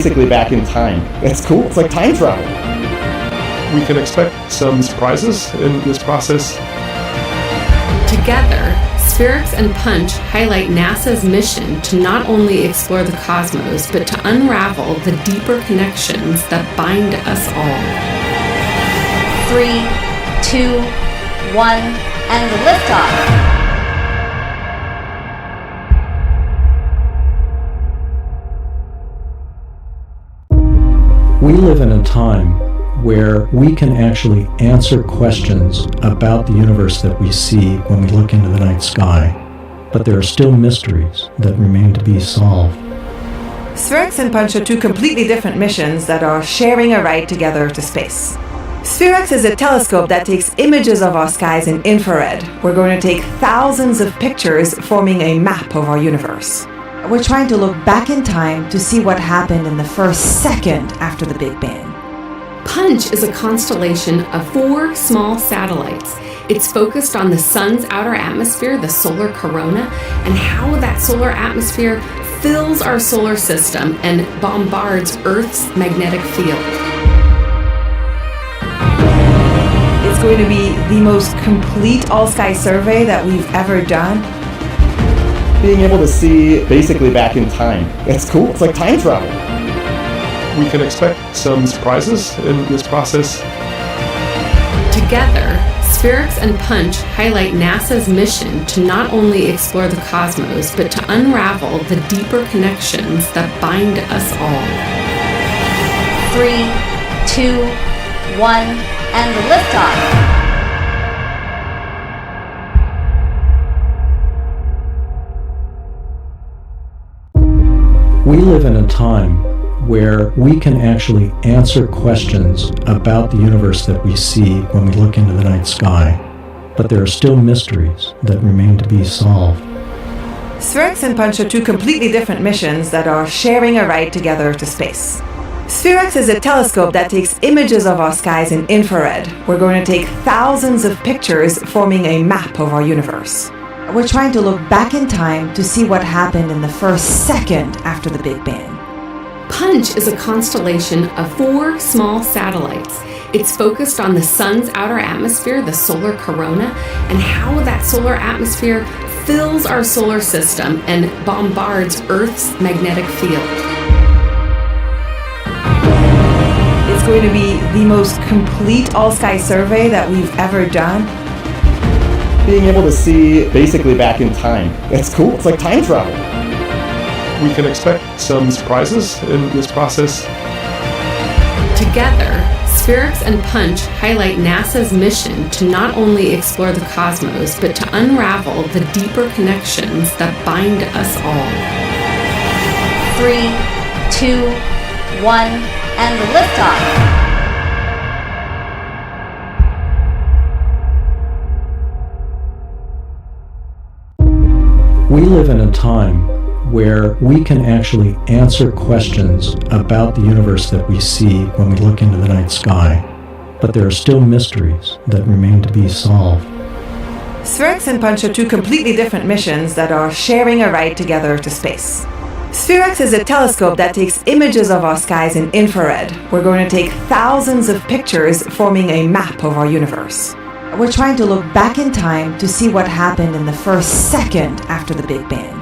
basically back in time. It's cool. It's like time travel. We can expect some surprises in this process. Together, SPHEREx and Punch highlight NASA's mission to not only explore the cosmos, but to unravel the deeper connections that bind us all. 3, 2, 1, and liftoff. We live in a time where we can actually answer questions about the universe that we see when we look into the night sky, but there are still mysteries that remain to be solved. SPHEREx and Punch are two completely different missions that are sharing a ride together to space. SPHEREx is a telescope that takes images of our skies in infrared. We're going to take thousands of pictures forming a map of our universe. We're trying to look back in time to see what happened in the first second after the Big Bang. Punch is a constellation of 4 small satellites. It's focused on the sun's outer atmosphere, the solar corona, and how that solar atmosphere fills our solar system and bombards Earth's magnetic field. It's going to be the most complete all-sky survey that we've ever done. Being able to see basically back in time. It's cool. It's like time travel. We can expect some surprises in this process. Together, SPHEREx and Punch highlight NASA's mission to not only explore the cosmos, but to unravel the deeper connections that bind us all. 3, 2, 1, and liftoff. We live in a time where we can actually answer questions about the universe that we see when we look into the night sky, but there are still mysteries that remain to be solved. SPHEREx and Punch are two completely different missions that are sharing a ride together to space. SPHEREx is a telescope that takes images of our skies in infrared. We're going to take thousands of pictures forming a map of our universe. We're trying to look back in time to see what happened in the first second after the Big Bang. Punch is a constellation of 4 small satellites. It's focused on the sun's outer atmosphere, the solar corona, and how that solar atmosphere fills our solar system and bombards Earth's magnetic field. It's going to be the most complete all-sky survey that we've ever done. Being able to see basically back in time. It's cool. It's like time travel. We can expect some surprises in this process. Together, SPHEREx and Punch highlight NASA's mission to not only explore the cosmos, but to unravel the deeper connections that bind us all. 3, 2, 1, and liftoff. We live in a time where we can actually answer questions about the universe that we see when we look into the night sky, but there are still mysteries that remain to be solved. SPHEREx and Punch are two completely different missions that are sharing a ride together to space. SPHEREx is a telescope that takes images of our skies in infrared. We're going to take thousands of pictures forming a map of our universe. We're trying to look back in time to see what happened in the first second after the Big Bang.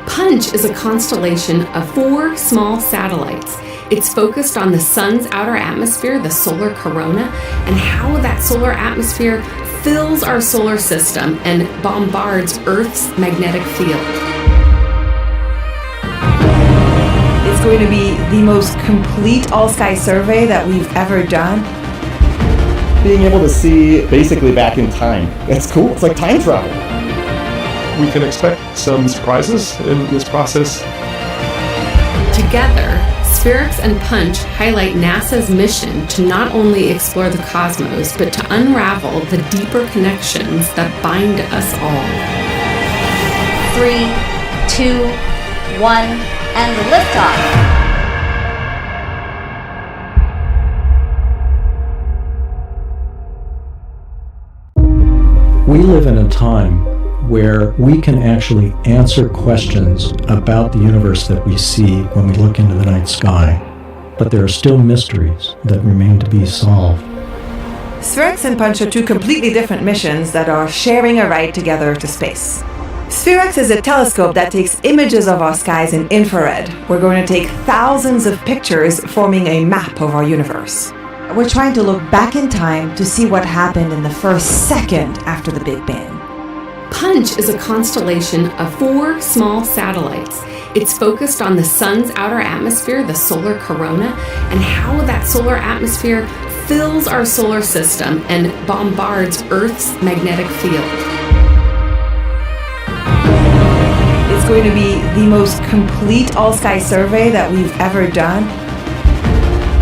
Punch is a constellation of 4 small satellites. It's focused on the sun's outer atmosphere, the solar corona, and how that solar atmosphere fills our solar system and bombards Earth's magnetic field. It's going to be the most complete all-sky survey that we've ever done. Being able to see basically back in time. It's cool. It's like time travel. We can expect some surprises in this process. Together, SPHEREx and Punch highlight NASA's mission to not only explore the cosmos, but to unravel the deeper connections that bind us all. 3, 2, 1, and liftoff. We live in a time where we can actually answer questions about the universe that we see when we look into the night sky. But there are still mysteries that remain to be solved. SPHEREx and Punch are two completely different missions that are sharing a ride together to space. SPHEREx is a telescope that takes images of our skies in infrared. We're going to take thousands of pictures forming a map of our universe. We're trying to look back in time to see what happened in the first second after the Big Bang. Punch is a constellation of 4 small satellites. It's focused on the sun's outer atmosphere, the solar corona, and how that solar atmosphere fills our solar system and bombards Earth's magnetic field. It's going to be the most complete all-sky survey that we've ever done.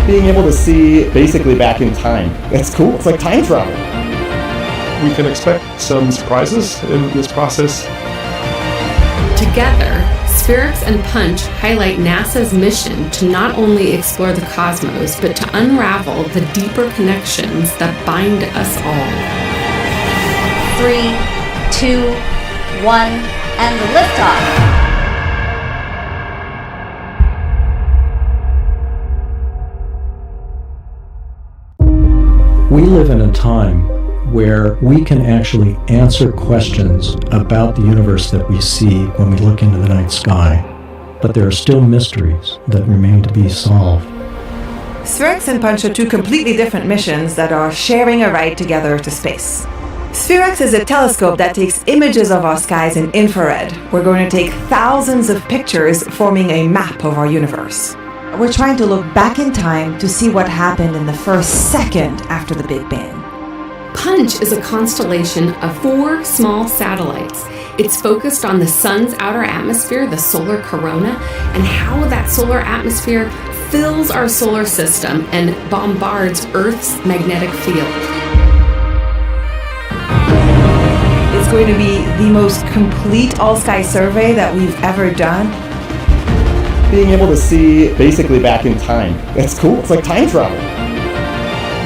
Being able to see basically back in time. It's cool. It's like time travel. We can expect some surprises in this process. Together, SPHEREx and Punch highlight NASA's mission to not only explore the cosmos, but to unravel the deeper connections that bind us all. 3, 2, 1, and liftoff. We live in a time where we can actually answer questions about the universe that we see when we look into the night sky. But there are still mysteries that remain to be solved. SPHEREx and Punch are two completely different missions that are sharing a ride together to space. SPHEREx is a telescope that takes images of our skies in infrared. We're going to take thousands of pictures forming a map of our universe. We're trying to look back in time to see what happened in the first second after the Big Bang. Punch is a constellation of 4 small satellites. It's focused on the sun's outer atmosphere, the solar corona, and how that solar atmosphere fills our solar system and bombards Earth's magnetic field. It's going to be the most complete all-sky survey that we've ever done. Being able to see basically back in time. It's cool. It's like time travel.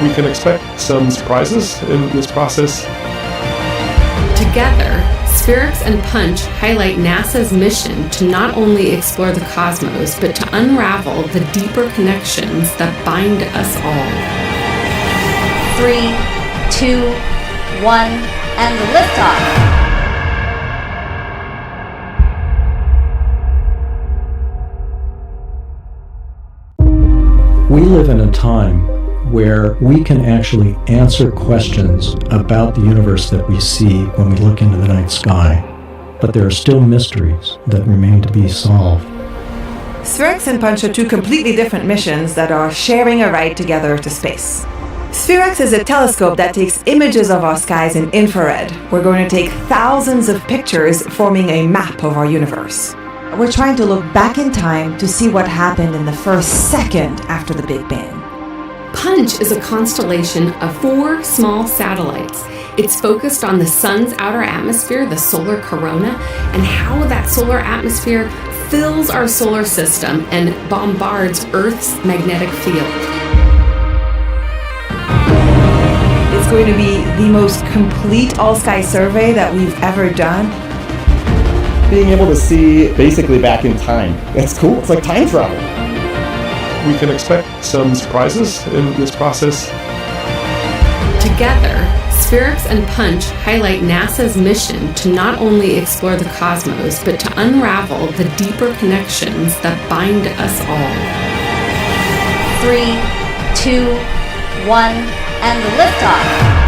We can expect some surprises in this process. Together, SPHEREx and Punch highlight NASA's mission to not only explore the cosmos, but to unravel the deeper connections that bind us all. 3, 2, 1, and liftoff. We live in a time where we can actually answer questions about the universe that we see when we look into the night sky. But there are still mysteries that remain to be solved. SPHEREx and Punch are two completely different missions that are sharing a ride together to space. SPHEREx is a telescope that takes images of our skies in infrared. We're going to take thousands of pictures forming a map of our universe. We're trying to look back in time to see what happened in the first second after the Big Bang. Punch is a constellation of 4 small satellites. It's focused on the sun's outer atmosphere, the solar corona, and how that solar atmosphere fills our solar system and bombards Earth's magnetic field. It's going to be the most complete all-sky survey that we've ever done. Being able to see basically back in time. It's cool. It's like time travel. We can expect some surprises in this process. Together, SPHEREx and Punch highlight NASA's mission to not only explore the cosmos, but to unravel the deeper connections that bind us all. 3, 2, 1, and liftoff.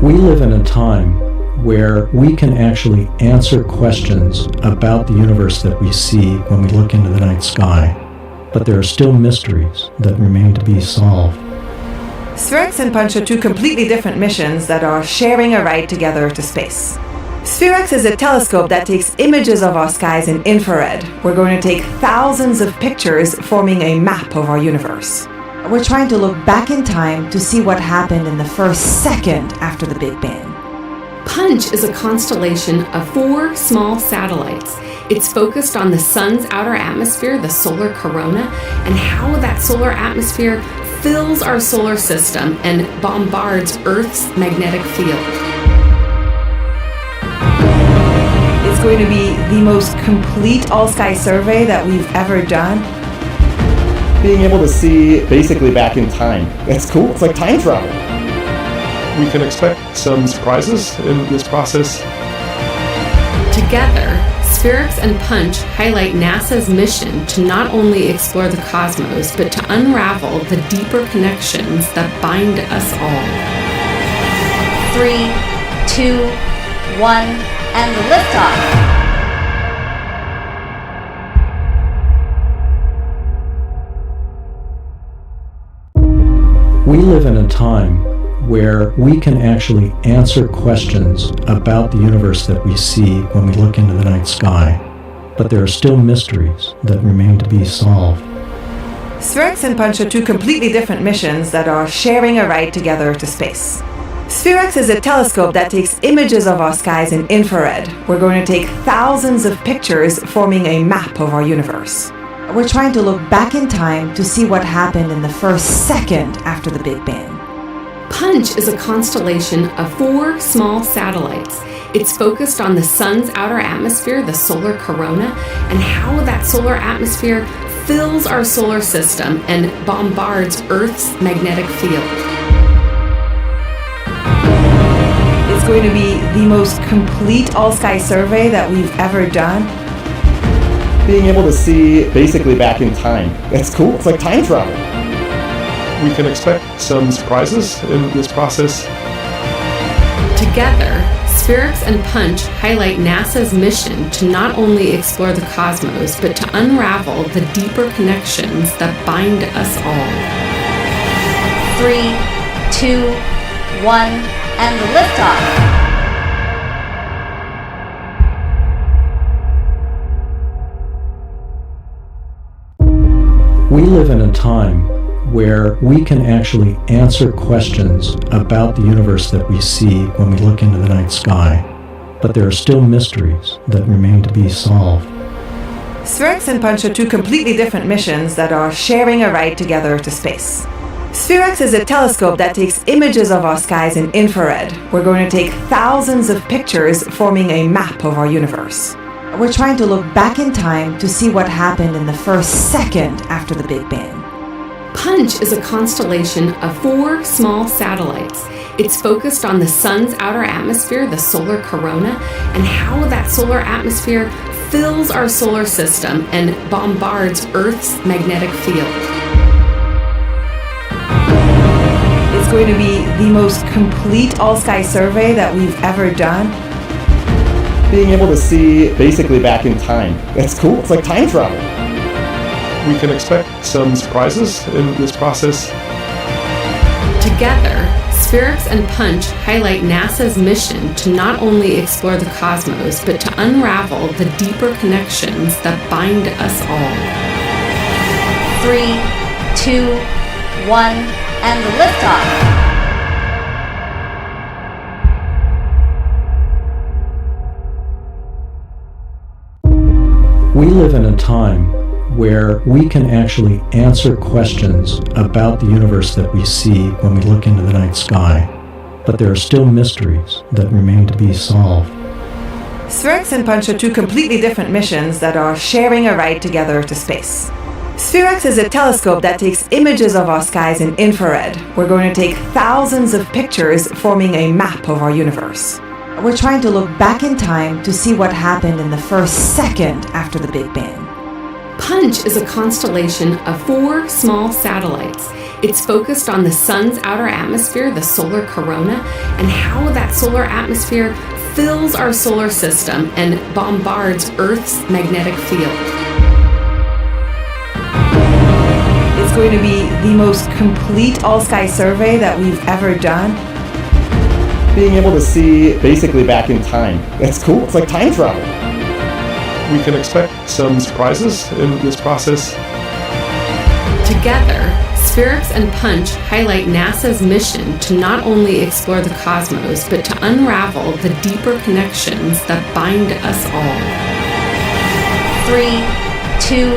We live in a time where we can actually answer questions about the universe that we see when we look into the night sky. But there are still mysteries that remain to be solved. SPHEREx and Punch are two completely different missions that are sharing a ride together to space. SPHEREx is a telescope that takes images of our skies in infrared. We're going to take thousands of pictures forming a map of our universe. We're trying to look back in time to see what happened in the first second after the Big Bang. Punch is a constellation of 4 small satellites. It's focused on the sun's outer atmosphere, the solar corona, and how that solar atmosphere fills our solar system and bombards Earth's magnetic field. It's going to be the most complete all-sky survey that we've ever done. Being able to see basically back in time. It's cool. It's like time travel. We can expect some surprises in this process. Together, SPHEREx and Punch highlight NASA's mission to not only explore the cosmos, but to unravel the deeper connections that bind us all. 3, 2, 1, and liftoff. We live in a time where we can actually answer questions about the universe that we see when we look into the night sky, but there are still mysteries that remain to be solved. SPHEREx and Punch are two completely different missions that are sharing a ride together to space. SPHEREx is a telescope that takes images of our skies in infrared. We're going to take thousands of pictures forming a map of our universe. We're trying to look back in time to see what happened in the first second after the Big Bang. Punch is a constellation of 4 small satellites. It's focused on the sun's outer atmosphere, the solar corona, and how that solar atmosphere fills our solar system and bombards Earth's magnetic field. It's going to be the most complete all-sky survey that we've ever done. Being able to see basically back in time. It's cool. It's like time travel. We can expect some surprises in this process. Together, SPHEREx and Punch highlight NASA's mission to not only explore the cosmos, but to unravel the deeper connections that bind us all. 3, 2, 1, and liftoff. We live in a time where we can actually answer questions about the universe that we see when we look into the night sky, but there are still mysteries that remain to be solved. SPHEREx and Punch are two completely different missions that are sharing a ride together to space. SPHEREx is a telescope that takes images of our skies in infrared. We're going to take thousands of pictures forming a map of our universe. We're trying to look back in time to see what happened in the first second after the Big Bang. Punch is a constellation of 4 small satellites. It's focused on the sun's outer atmosphere, the solar corona, and how that solar atmosphere fills our solar system and bombards Earth's magnetic field. It's going to be the most complete all-sky survey that we've ever done. Being able to see basically back in time. It's cool. It's like time travel. We can expect some surprises in this process. Together, SPHEREx and Punch highlight NASA's mission to not only explore the cosmos, but to unravel the deeper connections that bind us all. 3, 2, 1, and liftoff. We live in a time where we can actually answer questions about the universe that we see when we look into the night sky, but there are still mysteries that remain to be solved. SPHEREx and Punch are two completely different missions that are sharing a ride together to space. SPHEREx is a telescope that takes images of our skies in infrared. We're going to take thousands of pictures forming a map of our universe. We're trying to look back in time to see what happened in the first second after the Big Bang. Punch is a constellation of 4 small satellites. It's focused on the sun's outer atmosphere, the solar corona, and how that solar atmosphere fills our solar system and bombards Earth's magnetic field. It's going to be the most complete all-sky survey that we've ever done. Being able to see basically back in time. It's cool. It's like time travel. We can expect some surprises in this process. Together, SPHEREx and Punch highlight NASA's mission to not only explore the cosmos, but to unravel the deeper connections that bind us all. 3, 2,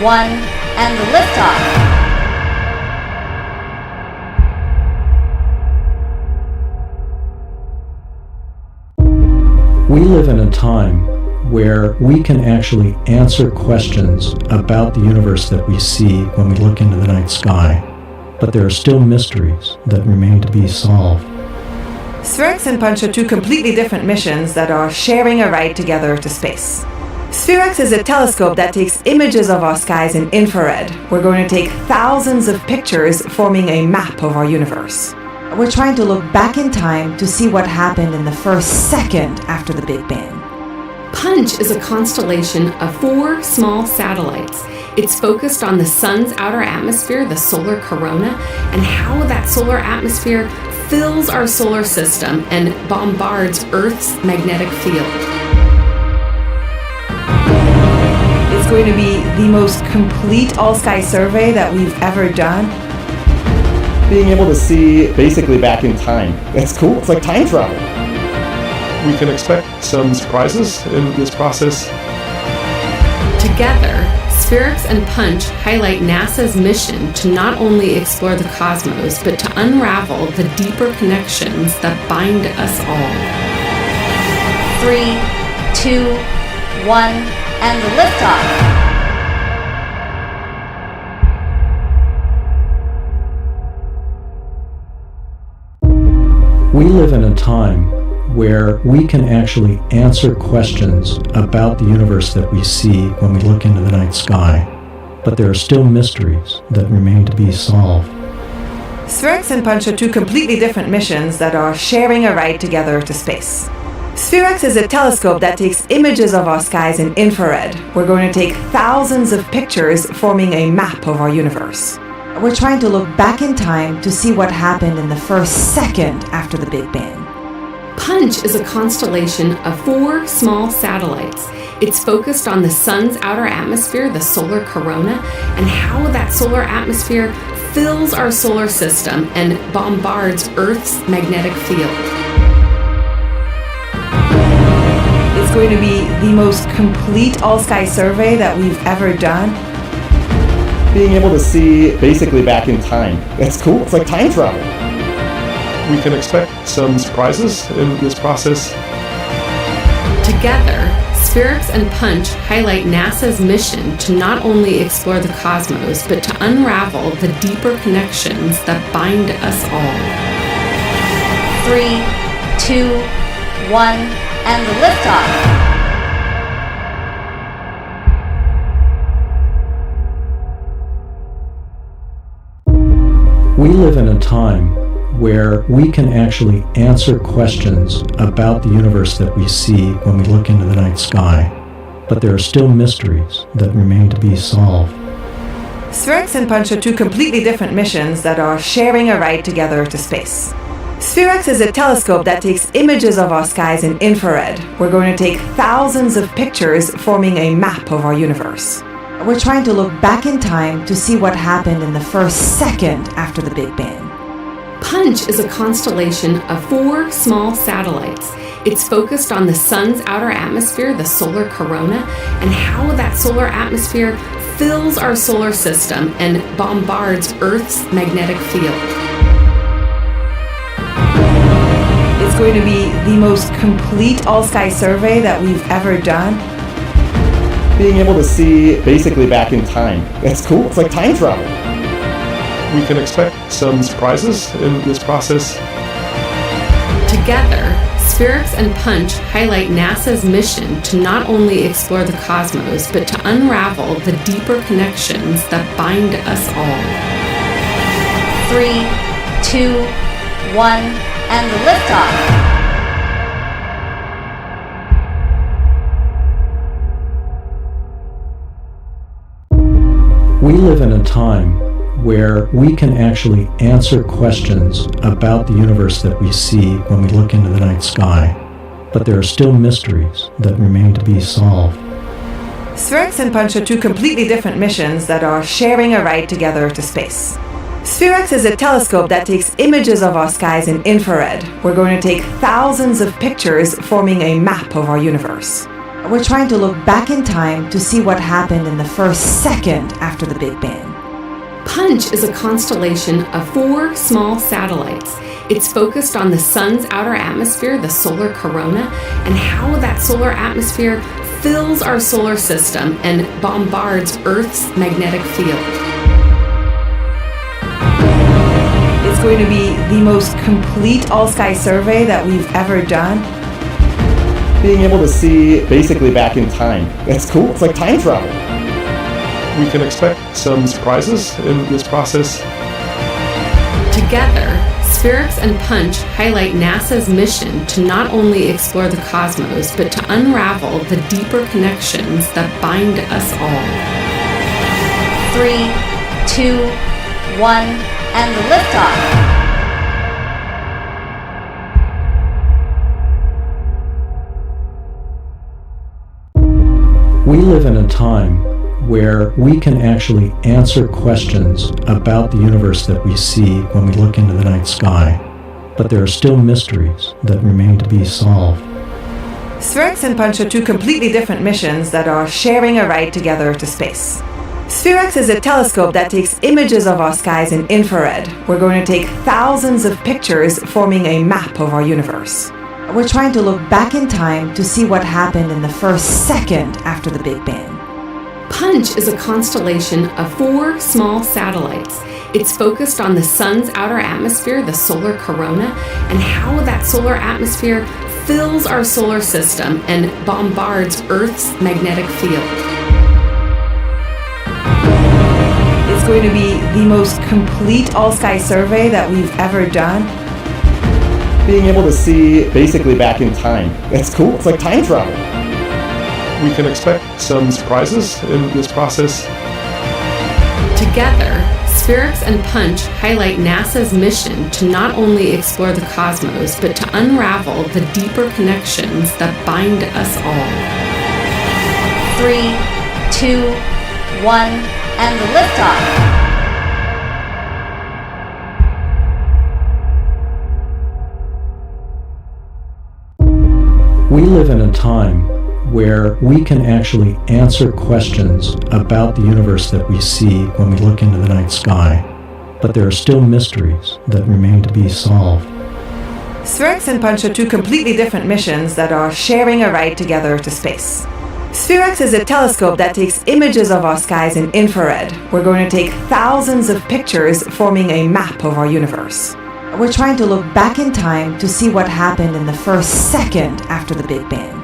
1, and liftoff. We live in a time where we can actually answer questions about the universe that we see when we look into the night sky, but there are still mysteries that remain to be solved. SPHEREx and Punch are two completely different missions that are sharing a ride together to space. SPHEREx is a telescope that takes images of our skies in infrared. We're going to take thousands of pictures forming a map of our universe. We're trying to look back in time to see what happened in the first second after the Big Bang. Punch is a constellation of 4 small satellites. It's focused on the sun's outer atmosphere, the solar corona, and how that solar atmosphere fills our solar system and bombards Earth's magnetic field. It's going to be the most complete all-sky survey that we've ever done. Being able to see basically back in time. It's cool. It's like time travel. We can expect some surprises in this process. Together, SPHEREx and Punch highlight NASA's mission to not only explore the cosmos, but to unravel the deeper connections that bind us all. 3, 2, 1, and liftoff. We live in a time where we can actually answer questions about the universe that we see when we look into the night sky, but there are still mysteries that remain to be solved. SPHEREx and Punch are two completely different missions that are sharing a ride together to space. SPHEREx is a telescope that takes images of our skies in infrared. We're going to take thousands of pictures forming a map of our universe. We're trying to look back in time to see what happened in the first second after the Big Bang. Punch is a constellation of 4 small satellites. It's focused on the sun's outer atmosphere, the solar corona, and how that solar atmosphere fills our solar system and bombards Earth's magnetic field. It's going to be the most complete all-sky survey that we've ever done. Being able to see basically back in time. It's cool. It's like time travel. We can expect some surprises in this process. Together, SPHEREx and Punch highlight NASA's mission to not only explore the cosmos, but to unravel the deeper connections that bind us all. 3, 2, 1, and liftoff. We live in a time where we can actually answer questions about the universe that we see when we look into the night sky, but there are still mysteries that remain to be solved. SPHEREx and Punch are two completely different missions that are sharing a ride together to space. SPHEREx is a telescope that takes images of our skies in infrared. We're going to take thousands of pictures forming a map of our universe. We're trying to look back in time to see what happened in the first second after the Big Bang. Punch is a constellation of 4 small satellites. It's focused on the sun's outer atmosphere, the solar corona, and how that solar atmosphere fills our solar system and bombards Earth's magnetic field. It's going to be the most complete all-sky survey that we've ever done. Being able to see basically back in time. It's cool. It's like time travel. We can expect some surprises in this process. Together, SPHEREx and Punch highlight NASA's mission to not only explore the cosmos, but to unravel the deeper connections that bind us all. 3, 2, 1, and liftoff. We live in a time where we can actually answer questions about the universe that we see when we look into the night sky, but there are still mysteries that remain to be solved. SPHEREx and Punch are two completely different missions that are sharing a ride together to space. SPHEREx is a telescope that takes images of our skies in infrared. We're going to take thousands of pictures forming a map of our universe. We're trying to look back in time to see what happened in the first second after the Big Bang. Punch is a constellation of 4 small satellites. It's focused on the sun's outer atmosphere, the solar corona, and how that solar atmosphere fills our solar system and bombards Earth's magnetic field. It's going to be the most complete all-sky survey that we've ever done. Being able to see basically back in time. It's cool. It's like time travel. We can expect some surprises in this process. Together, SPHEREx and Punch highlight NASA's mission to not only explore the cosmos, but to unravel the deeper connections that bind us all. 3, 2, 1, and liftoff. We live in a time where we can actually answer questions about the universe that we see when we look into the night sky, but there are still mysteries that remain to be solved. SPHEREx and Punch are two completely different missions that are sharing a ride together to space. SPHEREx is a telescope that takes images of our skies in infrared. We're going to take thousands of pictures forming a map of our universe. We're trying to look back in time to see what happened in the first second after the Big Bang. Punch is a constellation of 4 small satellites. It's focused on the sun's outer atmosphere, the solar corona, and how that solar atmosphere fills our solar system and bombards Earth's magnetic field. It's going to be the most complete all-sky survey that we've ever done. Being able to see basically back in time. It's cool. It's like time travel. We can expect some surprises in this process. Together, SPHEREx and Punch highlight NASA's mission to not only explore the cosmos, but to unravel the deeper connections that bind us all. 3, 2, 1, and liftoff. We live in a time where we can actually answer questions about the universe that we see when we look into the night sky, but there are still mysteries that remain to be solved. SPHEREx and Punch are two completely different missions that are sharing a ride together to space. SPHEREx is a telescope that takes images of our skies in infrared. We're going to take thousands of pictures forming a map of our universe. We're trying to look back in time to see what happened in the first second after the Big Bang.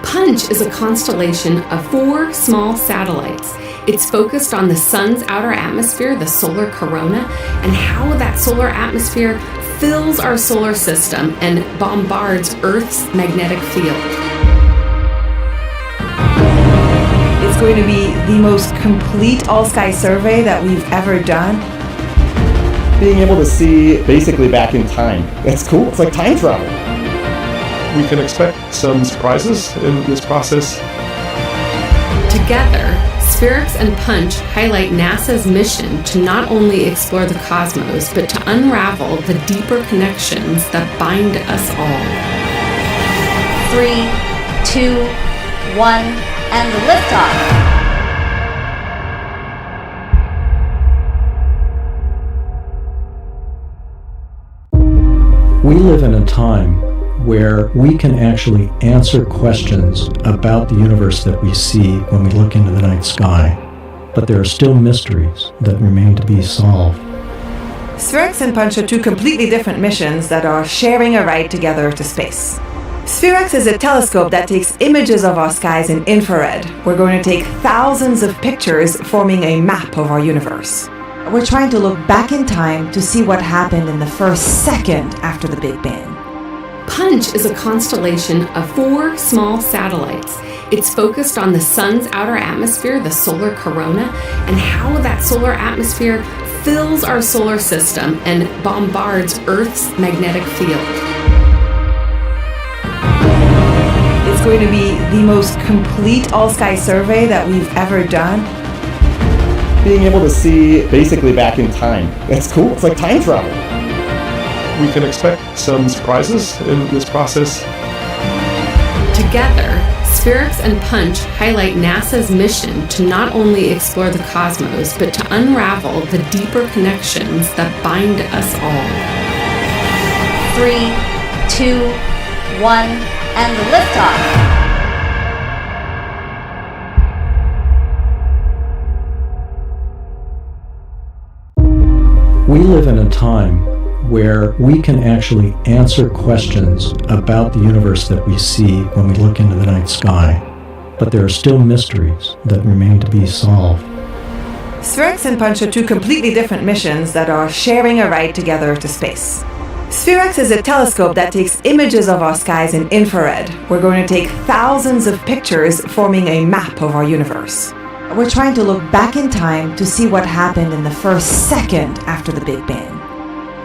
Punch is a constellation of 4 small satellites. It's focused on the sun's outer atmosphere, the solar corona, and how that solar atmosphere fills our solar system and bombards Earth's magnetic field. It's going to be the most complete all-sky survey that we've ever done. Being able to see basically back in time. It's cool. It's like time travel. We can expect some surprises in this process. Together, SPHEREx and Punch highlight NASA's mission to not only explore the cosmos, but to unravel the deeper connections that bind us all. 3, 2, 1, and liftoff. We live in a time where we can actually answer questions about the universe that we see when we look into the night sky, but there are still mysteries that remain to be solved. SPHEREx and Punch are two completely different missions that are sharing a ride together to space. SPHEREx is a telescope that takes images of our skies in infrared. We're going to take thousands of pictures forming a map of our universe. We're trying to look back in time to see what happened in the first second after the Big Bang. Punch is a constellation of 4 small satellites. It's focused on the sun's outer atmosphere, the solar corona, and how that solar atmosphere fills our solar system and bombards Earth's magnetic field. It's going to be the most complete all-sky survey that we've ever done. Being able to see basically back in time. It's cool. It's like time travel. We can expect some surprises in this process. Together, SPHEREx and Punch highlight NASA's mission to not only explore the cosmos, but to unravel the deeper connections that bind us all. 3, 2, 1, and liftoff. We live in a time where we can actually answer questions about the universe that we see when we look into the night sky, but there are still mysteries that remain to be solved. SPHEREx and Punch are two completely different missions that are sharing a ride together to space. SPHEREx is a telescope that takes images of our skies in infrared. We're going to take thousands of pictures forming a map of our universe. We're trying to look back in time to see what happened in the first second after the Big Bang.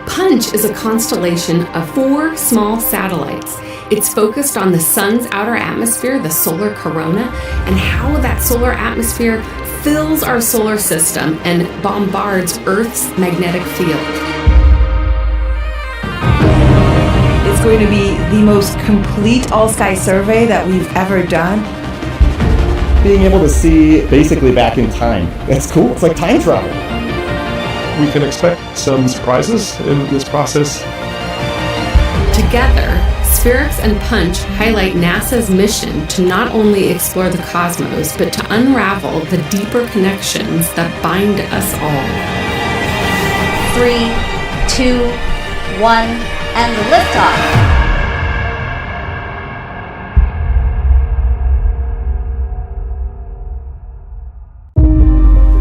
Punch is a constellation of 4 small satellites. It's focused on the sun's outer atmosphere, the solar corona, and how that solar atmosphere fills our solar system and bombards Earth's magnetic field. It's going to be the most complete all-sky survey that we've ever done. Being able to see basically back in time. It's cool. It's like time travel. We can expect some surprises in this process. Together, SPHEREx and Punch highlight NASA's mission to not only explore the cosmos, but to unravel the deeper connections that bind us all. 3, 2, 1, and liftoff.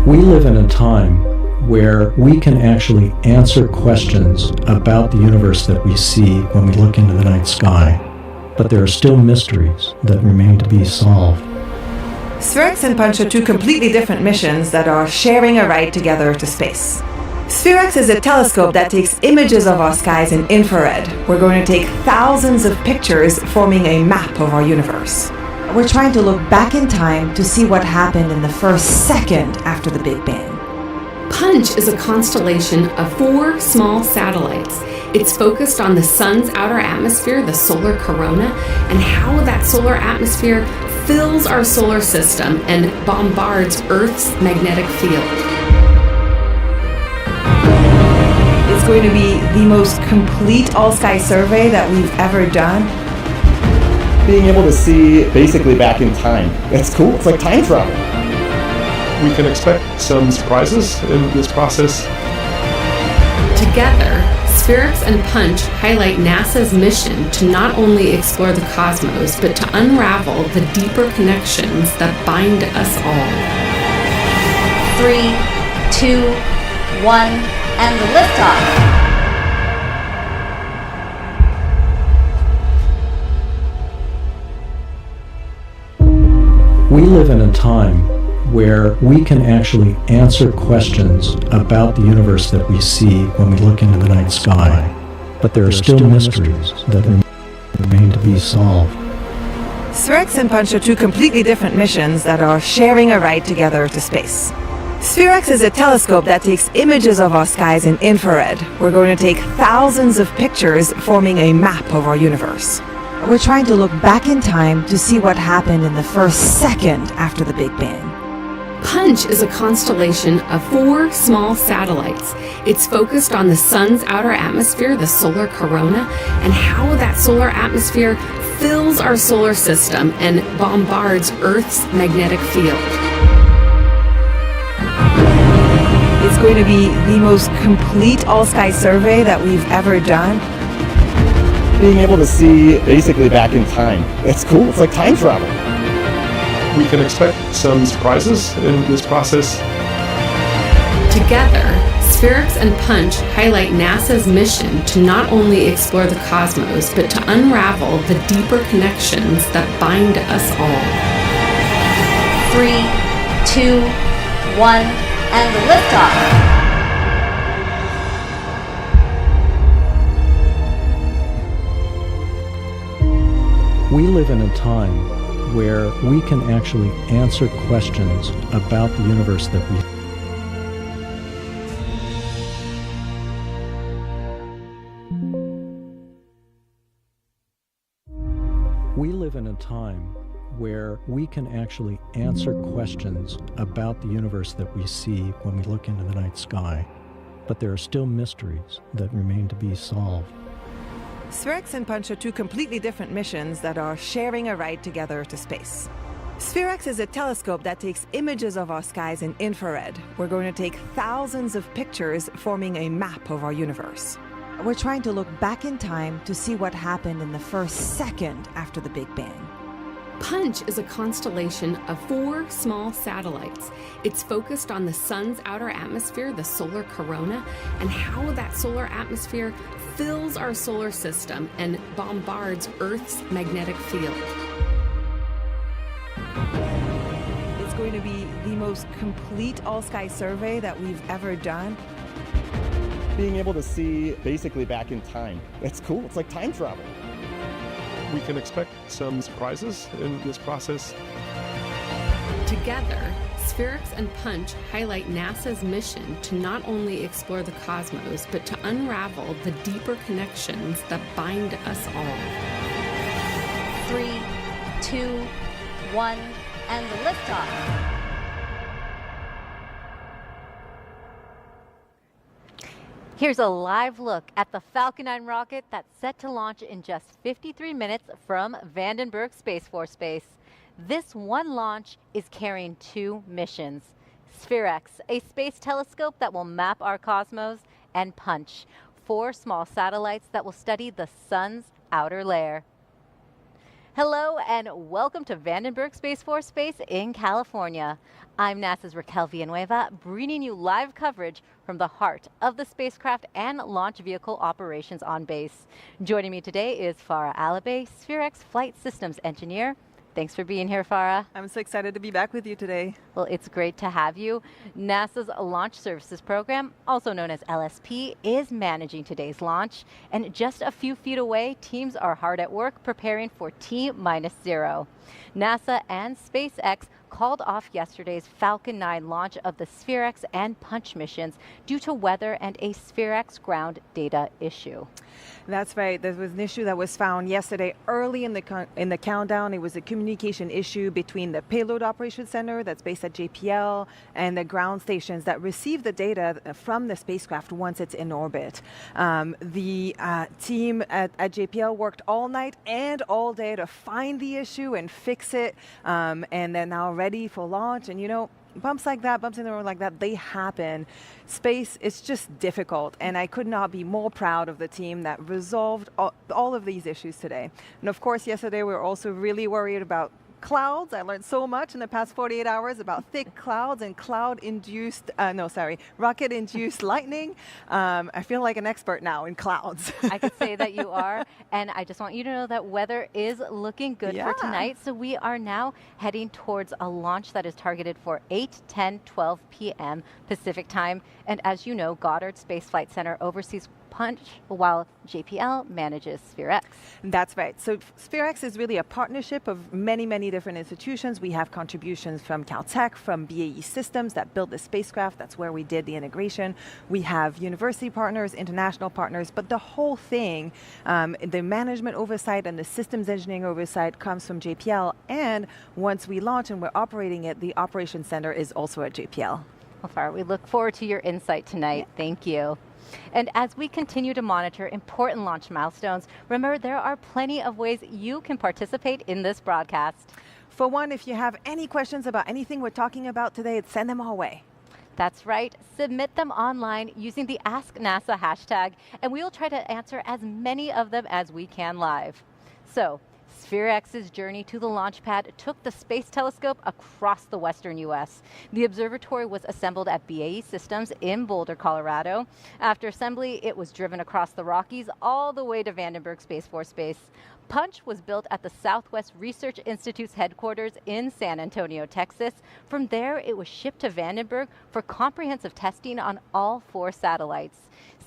We live in a time where we can actually answer questions about the universe that we see when we look into the night sky, but there are still mysteries that remain to be solved. SPHEREx and Punch are two completely different missions that are sharing a ride together to space. SPHEREx is a telescope that takes images of our skies in infrared. We're going to take thousands of pictures forming a map of our universe. We're trying to look back in time to see what happened in the first second after the Big Bang. Punch is a constellation of 4 small satellites. It's focused on the sun's outer atmosphere, the solar corona, and how that solar atmosphere fills our solar system and bombards Earth's magnetic field. It's going to be the most complete all-sky survey that we've ever done. Being able to see basically back in time. It's cool. It's like time travel. We can expect some surprises in this process. Together, SPHEREx and Punch highlight NASA's mission to not only explore the cosmos, but to unravel the deeper connections that bind us all. 3, 2, 1, and liftoff. We live in a time where we can actually answer questions about the universe that we see when we look into the night sky, but there are still mysteries that remain to be solved. SPHEREx and Punch are two completely different missions that are sharing a ride together to space. SPHEREx is a telescope that takes images of our skies in infrared. We're going to take thousands of pictures forming a map of our universe. We're trying to look back in time to see what happened in the first second after the Big Bang. Punch is a constellation of 4 small satellites. It's focused on the sun's outer atmosphere, the solar corona, and how that solar atmosphere fills our solar system and bombards Earth's magnetic field. It's going to be the most complete all-sky survey that we've ever done. Being able to see basically back in time. It's cool. It's like time travel. We can expect some surprises in this process. Together, SPHEREx and Punch highlight NASA's mission to not only explore the cosmos, but to unravel the deeper connections that bind us all. 3, 2, 1, and liftoff. We live in a time where we can actually answer questions about the universe that we We live in a time where we can actually answer questions about the universe that we see when we look into the night sky, but there are still mysteries that remain to be solved. SPHEREx and Punch are two completely different missions that are sharing a ride together to space. SPHEREx is a telescope that takes images of our skies in infrared. We're going to take thousands of pictures forming a map of our universe. We're trying to look back in time to see what happened in the first second after the Big Bang. Punch is a constellation of 4 small satellites. It's focused on the sun's outer atmosphere, the solar corona, and how that solar atmosphere fills our solar system and bombards Earth's magnetic field. It's going to be the most complete all-sky survey that we've ever done. Being able to see basically back in time, it's cool. It's like time travel. We can expect some surprises in this process. Together, SPHEREx and Punch highlight NASA's mission to not only explore the cosmos, but to unravel the deeper connections that bind us all. 3, 2, 1, and liftoff. Here's a live look at the Falcon 9 rocket that's set to launch in just 53 minutes from Vandenberg Space Force Base. This one launch is carrying 2 missions. SPHEREx, a space telescope that will map our cosmos, and Punch, 4 small satellites that will study the sun's outer layer. Hello and welcome to Vandenberg Space Force Base in California. I'm NASA's Raquel Villanueva, bringing you live coverage from the heart of the spacecraft and launch vehicle operations on base. Joining me today is Farah Alibay, SPHEREx Flight Systems Engineer. Thanks for being here, Farah. I'm so excited to be back with you today. Well, it's great to have you. NASA's Launch Services Program, also known as LSP, is managing today's launch. And just a few feet away, teams are hard at work preparing for T-0. NASA and SpaceX called off yesterday's Falcon 9 launch of the SPHEREx and Punch missions due to weather and a SPHEREx ground data issue. That's right. There was an issue that was found yesterday early in the countdown. It was a communication issue between the Payload Operations Center that's based at JPL and the ground stations that receive the data from the spacecraft once it's in orbit. The team at JPL worked all night and all day to find the issue and fix it, and they're now ready for launch. And you know, bumps like that, bumps in the road like that, they happen. Space is just difficult, and I could not be more proud of the team that resolved all of these issues today. And of course, yesterday we were also really worried about clouds. I learned so much in the past 48 hours about thick clouds and rocket-induced lightning. I feel like an expert now in clouds. I could say that you are, and I just want you to know that weather is looking good for tonight. So we are now heading towards a launch that is targeted for 8, 10, 12 p.m. Pacific time. And as you know, Goddard Space Flight Center oversees Punch while JPL manages SPHEREx. That's right. So SPHEREx is really a partnership of many, many different institutions. We have contributions from Caltech, from BAE Systems that built the spacecraft. That's where we did the integration. We have university partners, international partners, but the whole thing, the management oversight and the systems engineering oversight comes from JPL. And once we launch and we're operating it, the operations center is also at JPL. Well, Farah, we look forward to your insight tonight. Thank you. And as we continue to monitor important launch milestones, remember there are plenty of ways you can participate in this broadcast. For one, if you have any questions about anything we're talking about today, send them our way. That's right. Submit them online using the Ask NASA hashtag, and we'll try to answer as many of them as we can live. So, SPHEREx's journey to the launch pad took the space telescope across the western U.S. The observatory was assembled at BAE Systems in Boulder, Colorado. After assembly, it was driven across the Rockies all the way to Vandenberg Space Force Base. Punch was built at the Southwest Research Institute's headquarters in San Antonio, Texas. From there, it was shipped to Vandenberg for comprehensive testing on all 4 satellites.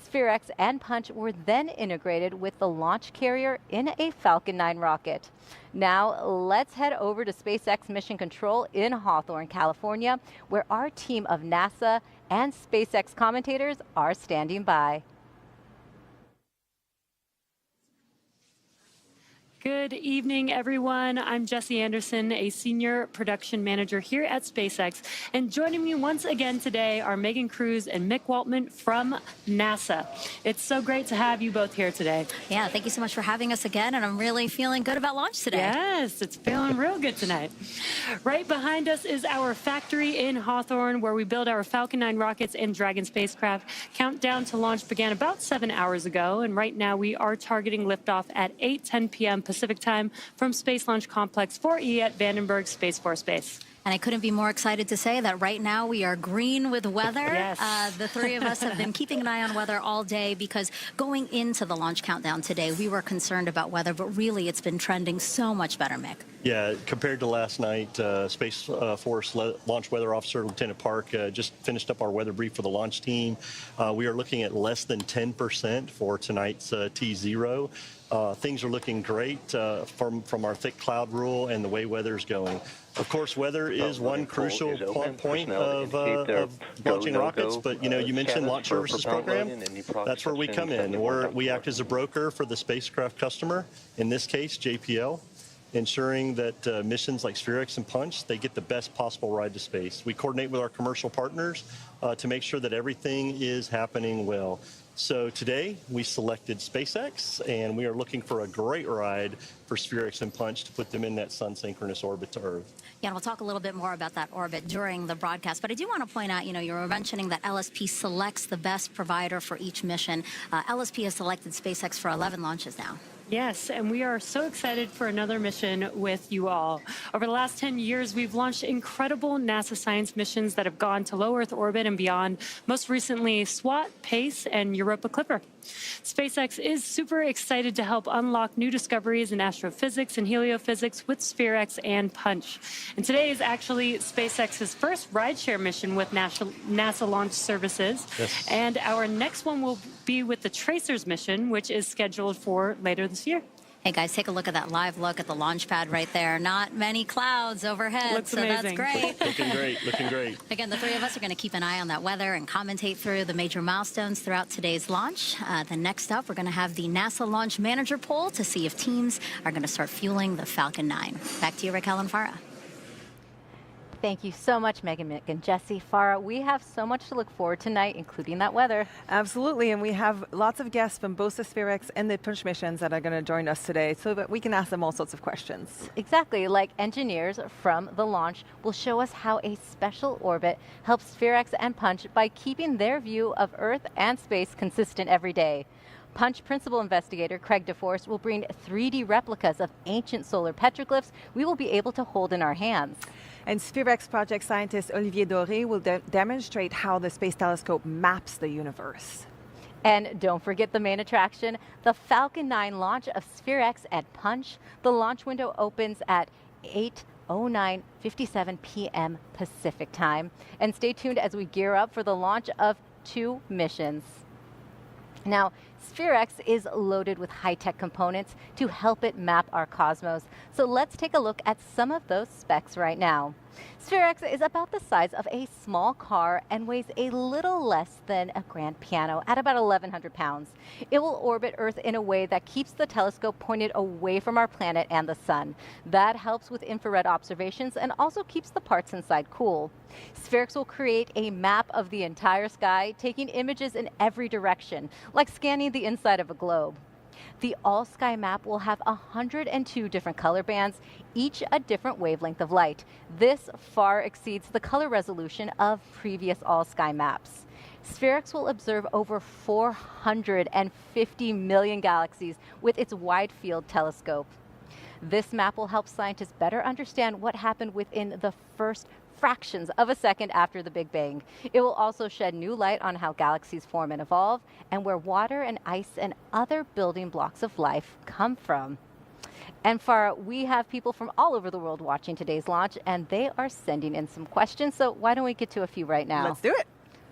SPHEREx and Punch were then integrated with the launch carrier in a Falcon 9 rocket. Now, let's head over to SpaceX Mission Control in Hawthorne, California, where our team of NASA and SpaceX commentators are standing by. Good evening, everyone. I'm Jessie Anderson, a senior production manager here at SpaceX. And joining me once again today are Megan Cruz and Mick Waltman from NASA. It's so great to have you both here today. Yeah, thank you so much for having us again. And I'm really feeling good about launch today. Yes, it's feeling real good tonight. Right behind us is our factory in Hawthorne, where we build our Falcon 9 rockets and Dragon spacecraft. Countdown to launch began about 7 hours ago. And right now we are targeting liftoff at 8:10 p.m. Pacific time from Space Launch Complex 4E at Vandenberg Space Force Base. And I couldn't be more excited to say that right now we are green with weather. Yes. The three of us have been keeping an eye on weather all day because going into the launch countdown today, we were concerned about weather, but really it's been trending so much better, Mick. Yeah, compared to last night, Space Force Launch Weather Officer Lieutenant Park just finished up our weather brief for the launch team. We are looking at less than 10% for tonight's T0. Things are looking great from our thick cloud rule and the way weather's going. Of course, weather is one crucial point of launching rockets, but you mentioned Launch Services Program. That's where we come in. We act as a broker for the spacecraft customer, in this case, JPL, ensuring that missions like SPHEREx and Punch, they get the best possible ride to space. We coordinate with our commercial partners to make sure that everything is happening well. So today we selected SpaceX, and we are looking for a great ride for SPHEREx and Punch to put them in that sun-synchronous orbit to Earth. Yeah, and we'll talk a little bit more about that orbit during the broadcast. But I do want to point out, you were mentioning that LSP selects the best provider for each mission. LSP has selected SpaceX for 11 launches now. Yes, and we are so excited for another mission with you all. Over the last 10 years, we've launched incredible NASA science missions that have gone to low Earth orbit and beyond, most recently SWAT, PACE, and Europa Clipper. SpaceX is super excited to help unlock new discoveries in astrophysics and heliophysics with SPHEREx and Punch. And today is actually SpaceX's first rideshare mission with NASA Launch Services. Yes. And our next one will be with the Tracers mission, which is scheduled for later this year. Hey guys, take a look at that live look at the launch pad right there. Not many clouds overhead, Looks so amazing. that's great. Looking great, looking great. Again, the three of us are going to keep an eye on that weather and commentate through the major milestones throughout today's launch. Then next up, we're going to have the NASA Launch Manager poll to see if teams are going to start fueling the Falcon 9. Back to you, Raquel and Farah. Thank you so much, Megan, Mick, and Jessie. Farah, we have so much to look forward to tonight, including that weather. Absolutely, and we have lots of guests from both the SPHEREx and the Punch missions that are going to join us today so that we can ask them all sorts of questions. Exactly, like engineers from the launch will show us how a special orbit helps SPHEREx and Punch by keeping their view of Earth and space consistent every day. Punch principal investigator Craig DeForest will bring 3D replicas of ancient solar petroglyphs we will be able to hold in our hands. And SPHEREx project scientist Olivier Doré will demonstrate how the Space Telescope maps the universe. And don't forget the main attraction, the Falcon 9 launch of SPHEREx and Punch. The launch window opens at 8:09:57 p.m. Pacific time. And stay tuned as we gear up for the launch of 2 missions. Now, SPHEREx is loaded with high-tech components to help it map our cosmos. So let's take a look at some of those specs right now. SPHEREx is about the size of a small car and weighs a little less than a grand piano at about 1,100 pounds. It will orbit Earth in a way that keeps the telescope pointed away from our planet and the sun. That helps with infrared observations and also keeps the parts inside cool. SPHEREx will create a map of the entire sky, taking images in every direction, like scanning the inside of a globe. The all-sky map will have 102 different color bands, each a different wavelength of light. This far exceeds the color resolution of previous all-sky maps. SPHEREx will observe over 450 million galaxies with its wide-field telescope. This map will help scientists better understand what happened within the first fractions of a second after the Big Bang. It will also shed new light on how galaxies form and evolve, and where water and ice and other building blocks of life come from. And Farah, we have people from all over the world watching today's launch, and they are sending in some questions. So why don't we get to a few right now? Let's do it.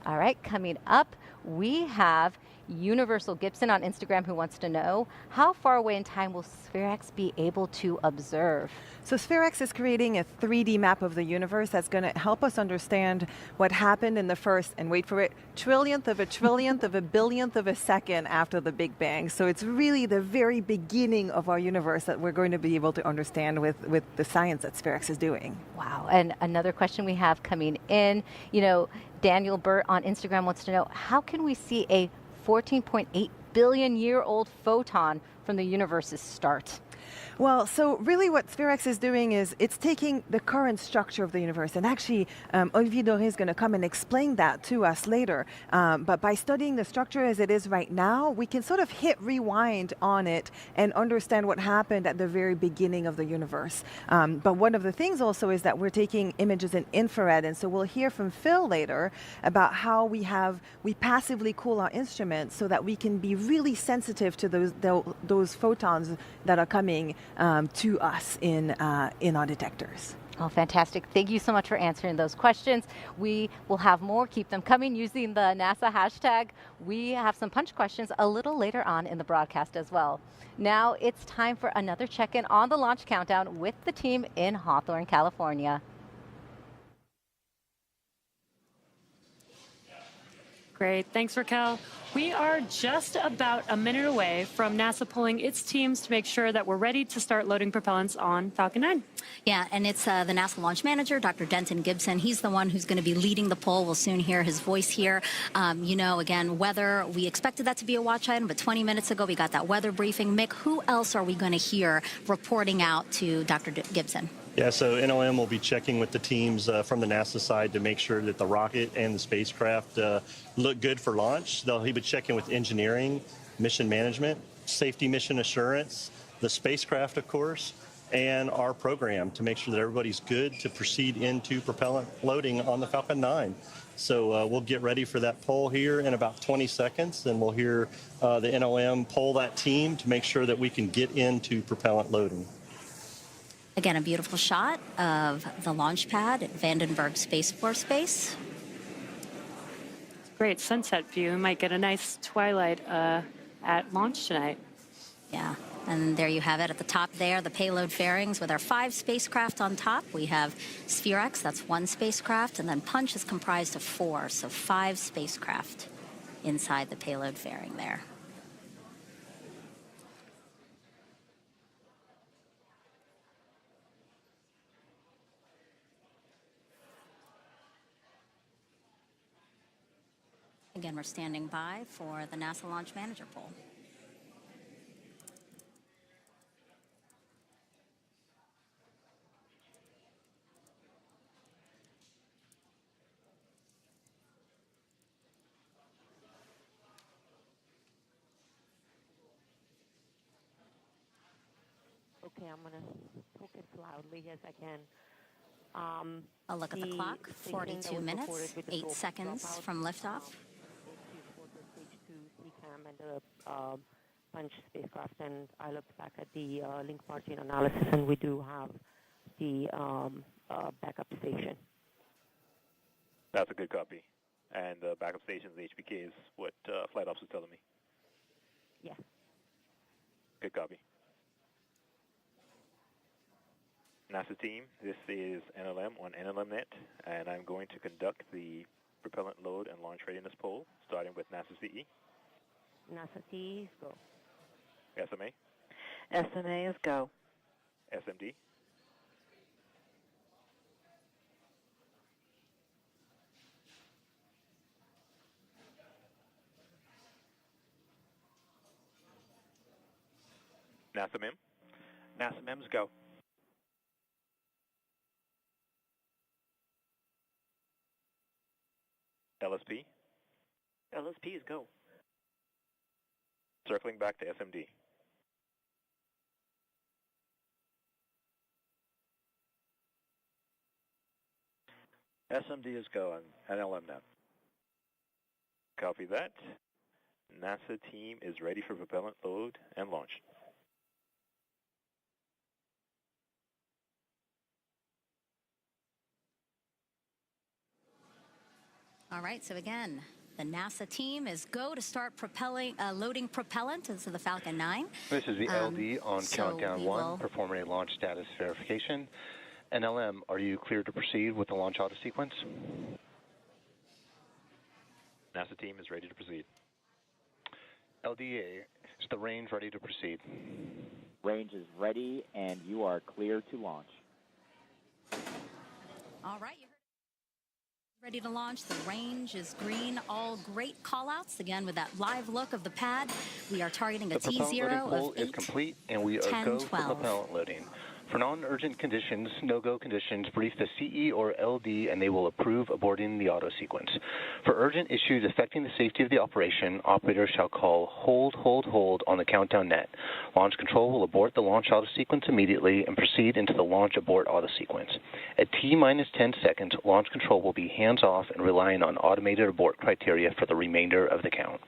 All right, coming up, we have Universal Gibson on Instagram who wants to know, how far away in time will SPHEREx be able to observe? So SPHEREx is creating a 3D map of the universe that's going to help us understand what happened in the first, and wait for it, trillionth of a billionth of a second after the Big Bang. So it's really the very beginning of our universe that we're going to be able to understand with the science that SPHEREx is doing. Wow. And another question we have coming in, Daniel Burt on Instagram wants to know, how can we see a 14.8 billion year old photon from the universe's start? Well, so really what SPHEREx is doing is it's taking the current structure of the universe, and actually Olivier Doré is going to come and explain that to us later. But by studying the structure as it is right now, we can sort of hit rewind on it and understand what happened at the very beginning of the universe. But one of the things also is that we're taking images in infrared, and so we'll hear from Phil later about how we passively cool our instruments so that we can be really sensitive to those photons that are coming to us in our detectors. Oh, fantastic. Thank you so much for answering those questions. We will have more. Keep them coming using the NASA hashtag. We have some punch questions a little later on in the broadcast as well. Now it's time for another check-in on the launch countdown with the team in Hawthorne, California. Great. Thanks, Raquel. We are just about a minute away from NASA pulling its teams to make sure that we're ready to start loading propellants on Falcon 9. Yeah, and it's the NASA launch manager, Dr. Denton Gibson. He's the one who's going to be leading the poll. We'll soon hear his voice here. Again, weather, we expected that to be a watch item, but 20 minutes ago we got that weather briefing. Mick, who else are we going to hear reporting out to Dr. Gibson? Yeah, so NOM will be checking with the teams from the NASA side to make sure that the rocket and the spacecraft look good for launch. He'll be checking with engineering, mission management, safety mission assurance, the spacecraft, of course, and our program to make sure that everybody's good to proceed into propellant loading on the Falcon 9. So we'll get ready for that poll here in about 20 seconds, and we'll hear the NOM poll that team to make sure that we can get into propellant loading. Again, a beautiful shot of the launch pad at Vandenberg Space Force Base. Great sunset view. We might get a nice twilight at launch tonight. Yeah, and there you have it at the top there, the payload fairings with our 5 spacecraft on top. We have SPHEREx, that's 1 spacecraft, and then Punch is comprised of 4, so 5 spacecraft inside the payload fairing there. Again, we're standing by for the NASA Launch Manager poll. Okay, I'm going to talk as loudly as I can. A look at the clock, 42 minutes, 8 seconds from liftoff. And the Punch spacecraft, and I looked back at the link margin analysis, and we do have the backup station. That's a good copy. And the backup station's HPK is what flight ops was telling me. Yeah. Good copy. NASA team, this is NLM on NLMnet, and I'm going to conduct the propellant load and launch readiness poll, starting with NASA CE. NASA CE is go. SMA. SMA is go. SMD. NASA MEM. NASA MEM's go. LSP. LSP is go. Circling back to SMD. SMD is go on NLMnet. Copy that. NASA team is ready for propellant load and launch. All right, so again, The NASA team is go to start loading propellant into the Falcon 9. This is the LD on so countdown 1, performing a launch status verification. NLM, are you cleared to proceed with the launch auto sequence? NASA team is ready to proceed. LDA, is the range ready to proceed? Range is ready, and you are clear to launch. All right. Ready to launch. The range is green. All great call-outs. Again, with that live look of the pad, we are targeting a T0 of 8, is complete, and we 10, are go 12. for propellant loading. For non-urgent conditions, no-go conditions, brief the CE or LD, and they will approve aborting the auto sequence. For urgent issues affecting the safety of the operation, operators shall call hold on the countdown net. Launch control will abort the launch auto sequence immediately and proceed into the launch abort auto sequence. At T-minus 10 seconds, launch control will be hands-off and relying on automated abort criteria for the remainder of the count.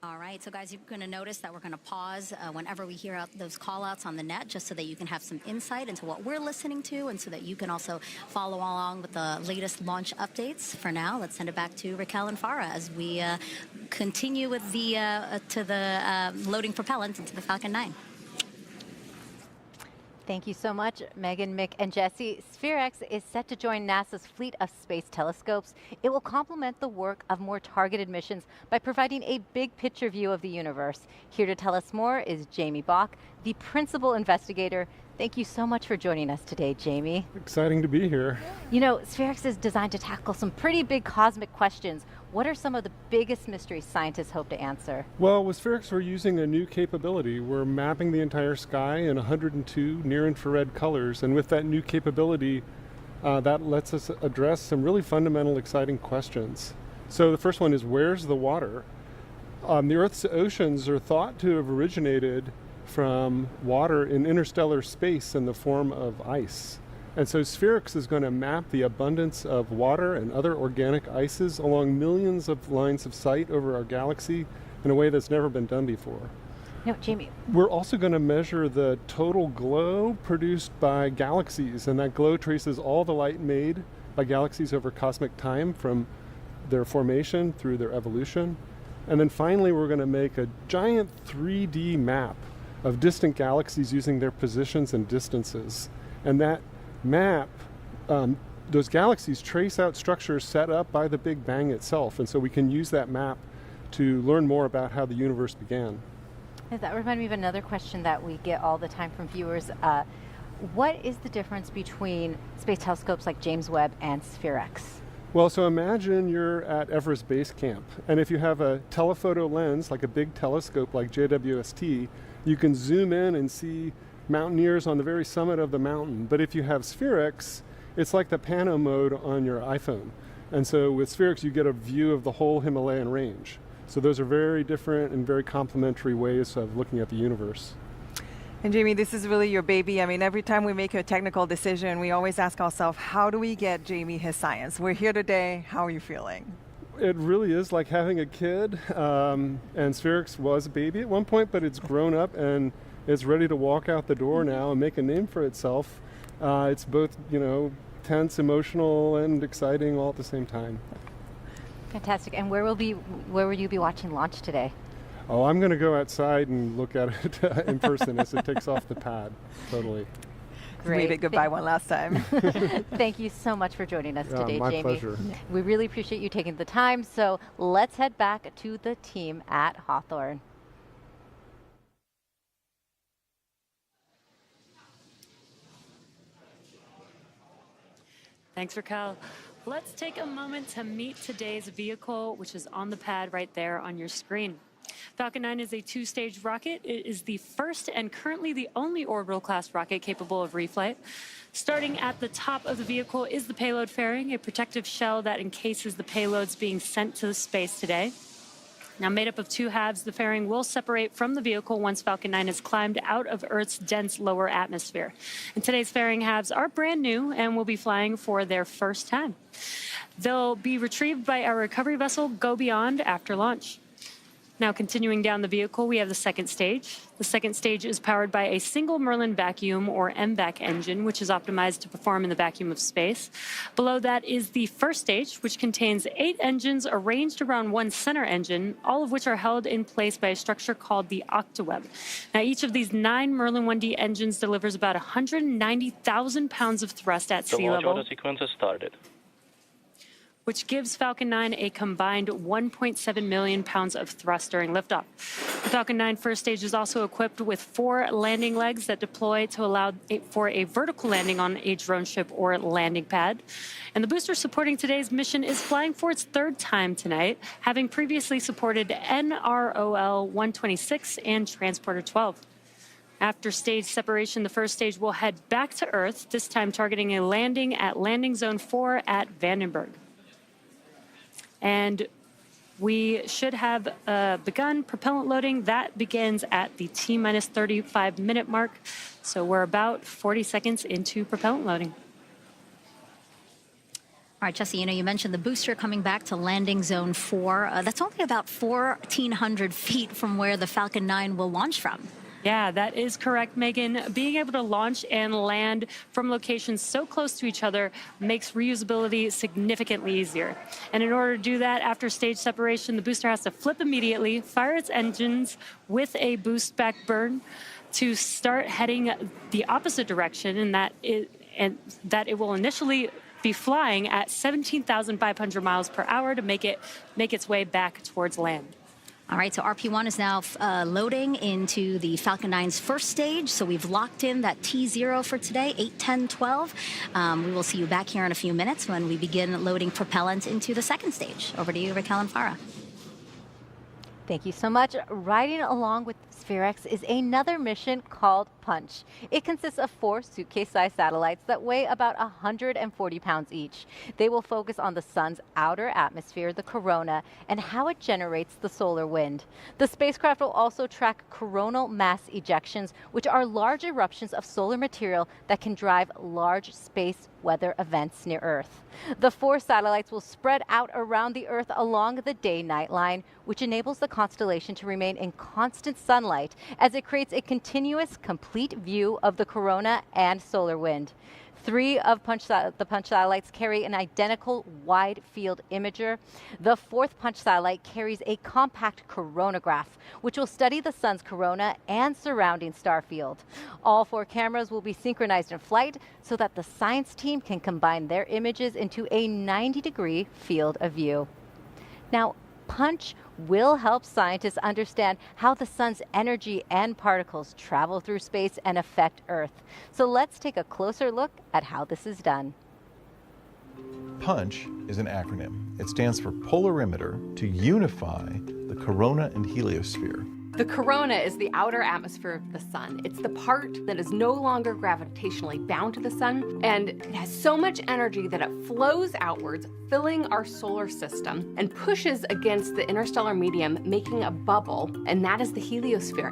All right, so guys, you're going to notice that we're going to pause whenever we hear out those call-outs on the net, just so that you can have some insight into what we're listening to, and so that you can also follow along with the latest launch updates. For now, let's send it back to Raquel and Farah as we continue with the loading propellant into the Falcon 9. Thank you so much, Megan, Mick, and Jesse. SPHEREx is set to join NASA's fleet of space telescopes. It will complement the work of more targeted missions by providing a big picture view of the universe. Here to tell us more is Jamie Bach, the principal investigator. Thank you so much for joining us today, Jamie. Exciting to be here. You know, SPHEREx is designed to tackle some pretty big cosmic questions. What are some of the biggest mysteries scientists hope to answer? Well, with SPHEREx, we're using a new capability. We're mapping the entire sky in 102 near-infrared colors, and with that new capability, that lets us address some really fundamental, exciting questions. So the first one is, where's the water? The Earth's oceans are thought to have originated from water in interstellar space in the form of ice. And so SPHEREx is going to map the abundance of water and other organic ices along millions of lines of sight over our galaxy in a way that's never been done before. No, Jamie. We're also going to measure the total glow produced by galaxies, and that glow traces all the light made by galaxies over cosmic time from their formation through their evolution. And then finally, we're going to make a giant 3D map of distant galaxies using their positions and distances. And that map, those galaxies trace out structures set up by the Big Bang itself. And so we can use that map to learn more about how the universe began. That reminded me of another question that we get all the time from viewers. What is the difference between space telescopes like James Webb and SPHEREx? Well, so imagine you're at Everest Base Camp, and if you have a telephoto lens, like a big telescope like JWST, you can zoom in and see mountaineers on the very summit of the mountain. But if you have SPHEREx, it's like the pano mode on your iPhone. And so with SPHEREx, you get a view of the whole Himalayan range. So those are very different and very complementary ways of looking at the universe. And Jamie, this is really your baby. I mean, every time we make a technical decision, we always ask ourselves, how do we get Jamie his science? We're here today. How are you feeling? It really is like having a kid. And SPHEREx was a baby at one point, but it's grown up and it's ready to walk out the door now and make a name for itself. It's both, tense, emotional, and exciting all at the same time. Fantastic. And where will you be watching launch today? Oh, I'm going to go outside and look at it in person as it takes off the pad. Totally. Great. Wave it goodbye one last time. Thank you so much for joining us today, my Jamie. Pleasure. We really appreciate you taking the time. So let's head back to the team at Hawthorne. Thanks, Raquel. Let's take a moment to meet today's vehicle, which is on the pad right there on your screen. Falcon 9 is a two-stage rocket. It is the first and currently the only orbital-class rocket capable of reflight. Starting at the top of the vehicle is the payload fairing, a protective shell that encases the payloads being sent to space today. Now, made up of two halves, the fairing will separate from the vehicle once Falcon 9 has climbed out of Earth's dense lower atmosphere. And today's fairing halves are brand new and will be flying for their first time. They'll be retrieved by our recovery vessel, Go Beyond, after launch. Now, continuing down the vehicle, we have the second stage. The second stage is powered by a single Merlin vacuum, or MVAC engine, which is optimized to perform in the vacuum of space. Below that is the first stage, which contains 8 engines arranged around one center engine, all of which are held in place by a structure called the octaweb. Now, each of these 9 Merlin 1D engines delivers about 190,000 pounds of thrust at sea level. The launch auto sequence has started, which gives Falcon 9 a combined 1.7 million pounds of thrust during liftoff. The Falcon 9 first stage is also equipped with 4 landing legs that deploy to allow for a vertical landing on a drone ship or landing pad. And the booster supporting today's mission is flying for its 3rd time tonight, having previously supported NROL-126 and Transporter-12. After stage separation, the first stage will head back to Earth, this time targeting a landing at Landing Zone 4 at Vandenberg. And we should have begun propellant loading. That begins at the T-minus 35-minute mark. So we're about 40 seconds into propellant loading. All right, Jesse, you mentioned the booster coming back to landing zone 4. That's only about 1,400 feet from where the Falcon 9 will launch from. Yeah, that is correct, Megan. Being able to launch and land from locations so close to each other makes reusability significantly easier. And in order to do that, after stage separation, the booster has to flip immediately, fire its engines with a boost back burn to start heading the opposite direction, and that it will initially be flying at 17,500 miles per hour to make its way back towards land. All right, so RP1 is now loading into the Falcon 9's first stage. So we've locked in that T0 for today, 8, 10, 12. We will see you back here in a few minutes when we begin loading propellant into the second stage. Over to you, Raquel and Farah. Thank you so much. Riding along with SPHEREx is another mission called Punch. It consists of 4 suitcase-sized satellites that weigh about 140 pounds each. They will focus on the sun's outer atmosphere, the corona, and how it generates the solar wind. The spacecraft will also track coronal mass ejections, which are large eruptions of solar material that can drive large space weather events near Earth. The 4 satellites will spread out around the Earth along the day-night line, which enables the constellation to remain in constant sunlight as it creates a continuous, complete view of the corona and solar wind. 3 of the Punch satellites carry an identical wide field imager. The 4th Punch satellite carries a compact coronagraph, which will study the sun's corona and surrounding star field. All 4 cameras will be synchronized in flight so that the science team can combine their images into a 90-degree field of view. Now, Punch will help scientists understand how the sun's energy and particles travel through space and affect Earth. So let's take a closer look at how this is done. PUNCH is an acronym. It stands for polarimeter to unify the corona and heliosphere. The corona is the outer atmosphere of the sun. It's the part that is no longer gravitationally bound to the sun, and it has so much energy that it flows outwards, filling our solar system, and pushes against the interstellar medium, making a bubble, and that is the heliosphere.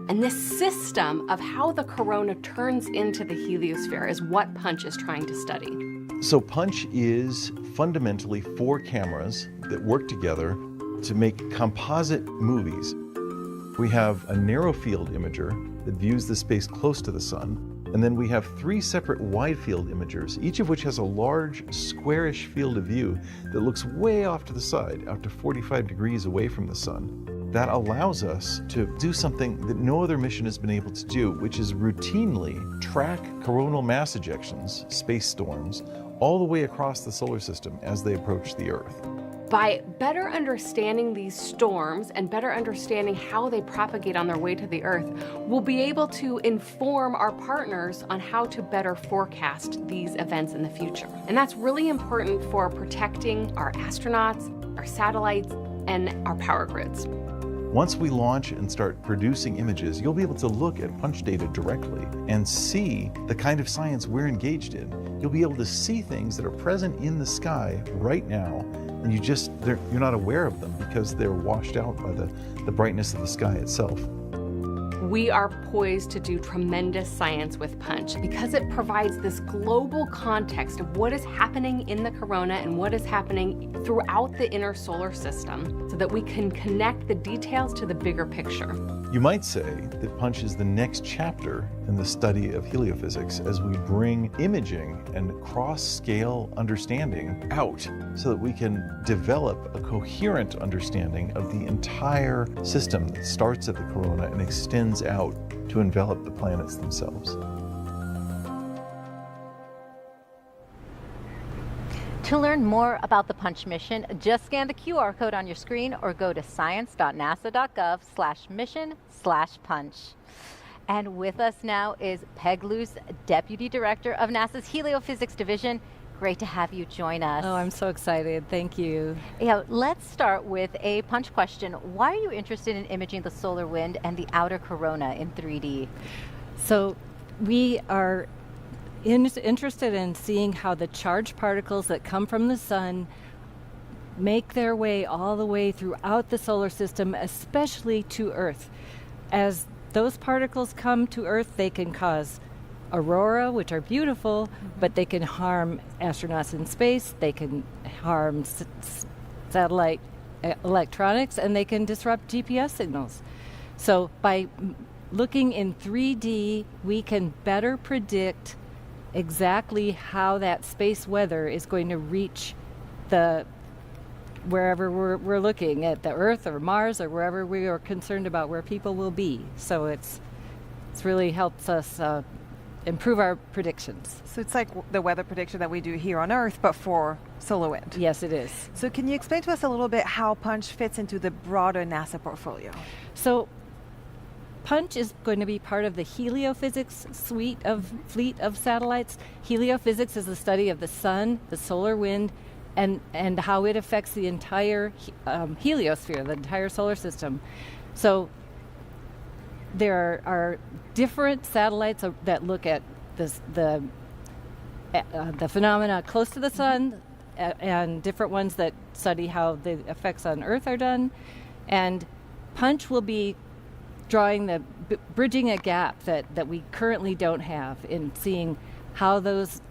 And this system of how the corona turns into the heliosphere is what Punch is trying to study. So PUNCH is fundamentally 4 cameras that work together to make composite movies. We have a narrow field imager that views the space close to the sun, and then we have 3 separate wide field imagers, each of which has a large squarish field of view that looks way off to the side, out to 45 degrees away from the sun. That allows us to do something that no other mission has been able to do, which is routinely track coronal mass ejections, space storms, all the way across the solar system as they approach the Earth. By better understanding these storms and better understanding how they propagate on their way to the Earth, we'll be able to inform our partners on how to better forecast these events in the future. And that's really important for protecting our astronauts, our satellites, and our power grids. Once we launch and start producing images, you'll be able to look at PUNCH data directly and see the kind of science we're engaged in. You'll be able to see things that are present in the sky right now and you're not aware of them because they're washed out by the brightness of the sky itself. We are poised to do tremendous science with Punch because it provides this global context of what is happening in the corona and what is happening throughout the inner solar system so that we can connect the details to the bigger picture. You might say that Punch is the next chapter in the study of heliophysics as we bring imaging and cross-scale understanding out so that we can develop a coherent understanding of the entire system that starts at the corona and extends out to envelop the planets themselves. To learn more about the Punch mission, just scan the QR code on your screen or go to science.nasa.gov/mission/punch. And with us now is Peg Luce, Deputy Director of NASA's Heliophysics Division. Great to have you join us. Oh, I'm so excited. Thank you. Yeah, let's start with a Punch question. Why are you interested in imaging the solar wind and the outer corona in 3D? So we are interested in seeing how the charged particles that come from the sun make their way all the way throughout the solar system, especially to Earth. As those particles come to Earth, they can cause aurora, which are beautiful, but they can harm astronauts in space, they can harm satellite electronics, and they can disrupt GPS signals. So by looking in 3D, we can better predict exactly how that space weather is going to reach wherever we're looking at, the Earth or Mars or wherever we are concerned about where people will be. So it's really helps us improve our predictions. So it's like the weather prediction that we do here on Earth, but for solar wind. Yes, it is. So can you explain to us a little bit how Punch fits into the broader NASA portfolio? So Punch is going to be part of the heliophysics fleet of satellites. Heliophysics is the study of the sun, the solar wind, and how it affects the entire heliosphere, the entire solar system. So there are different satellites that look at the phenomena close to the sun, and different ones that study how the effects on Earth are done. And Punch will be bridging a gap that we currently don't have in seeing how those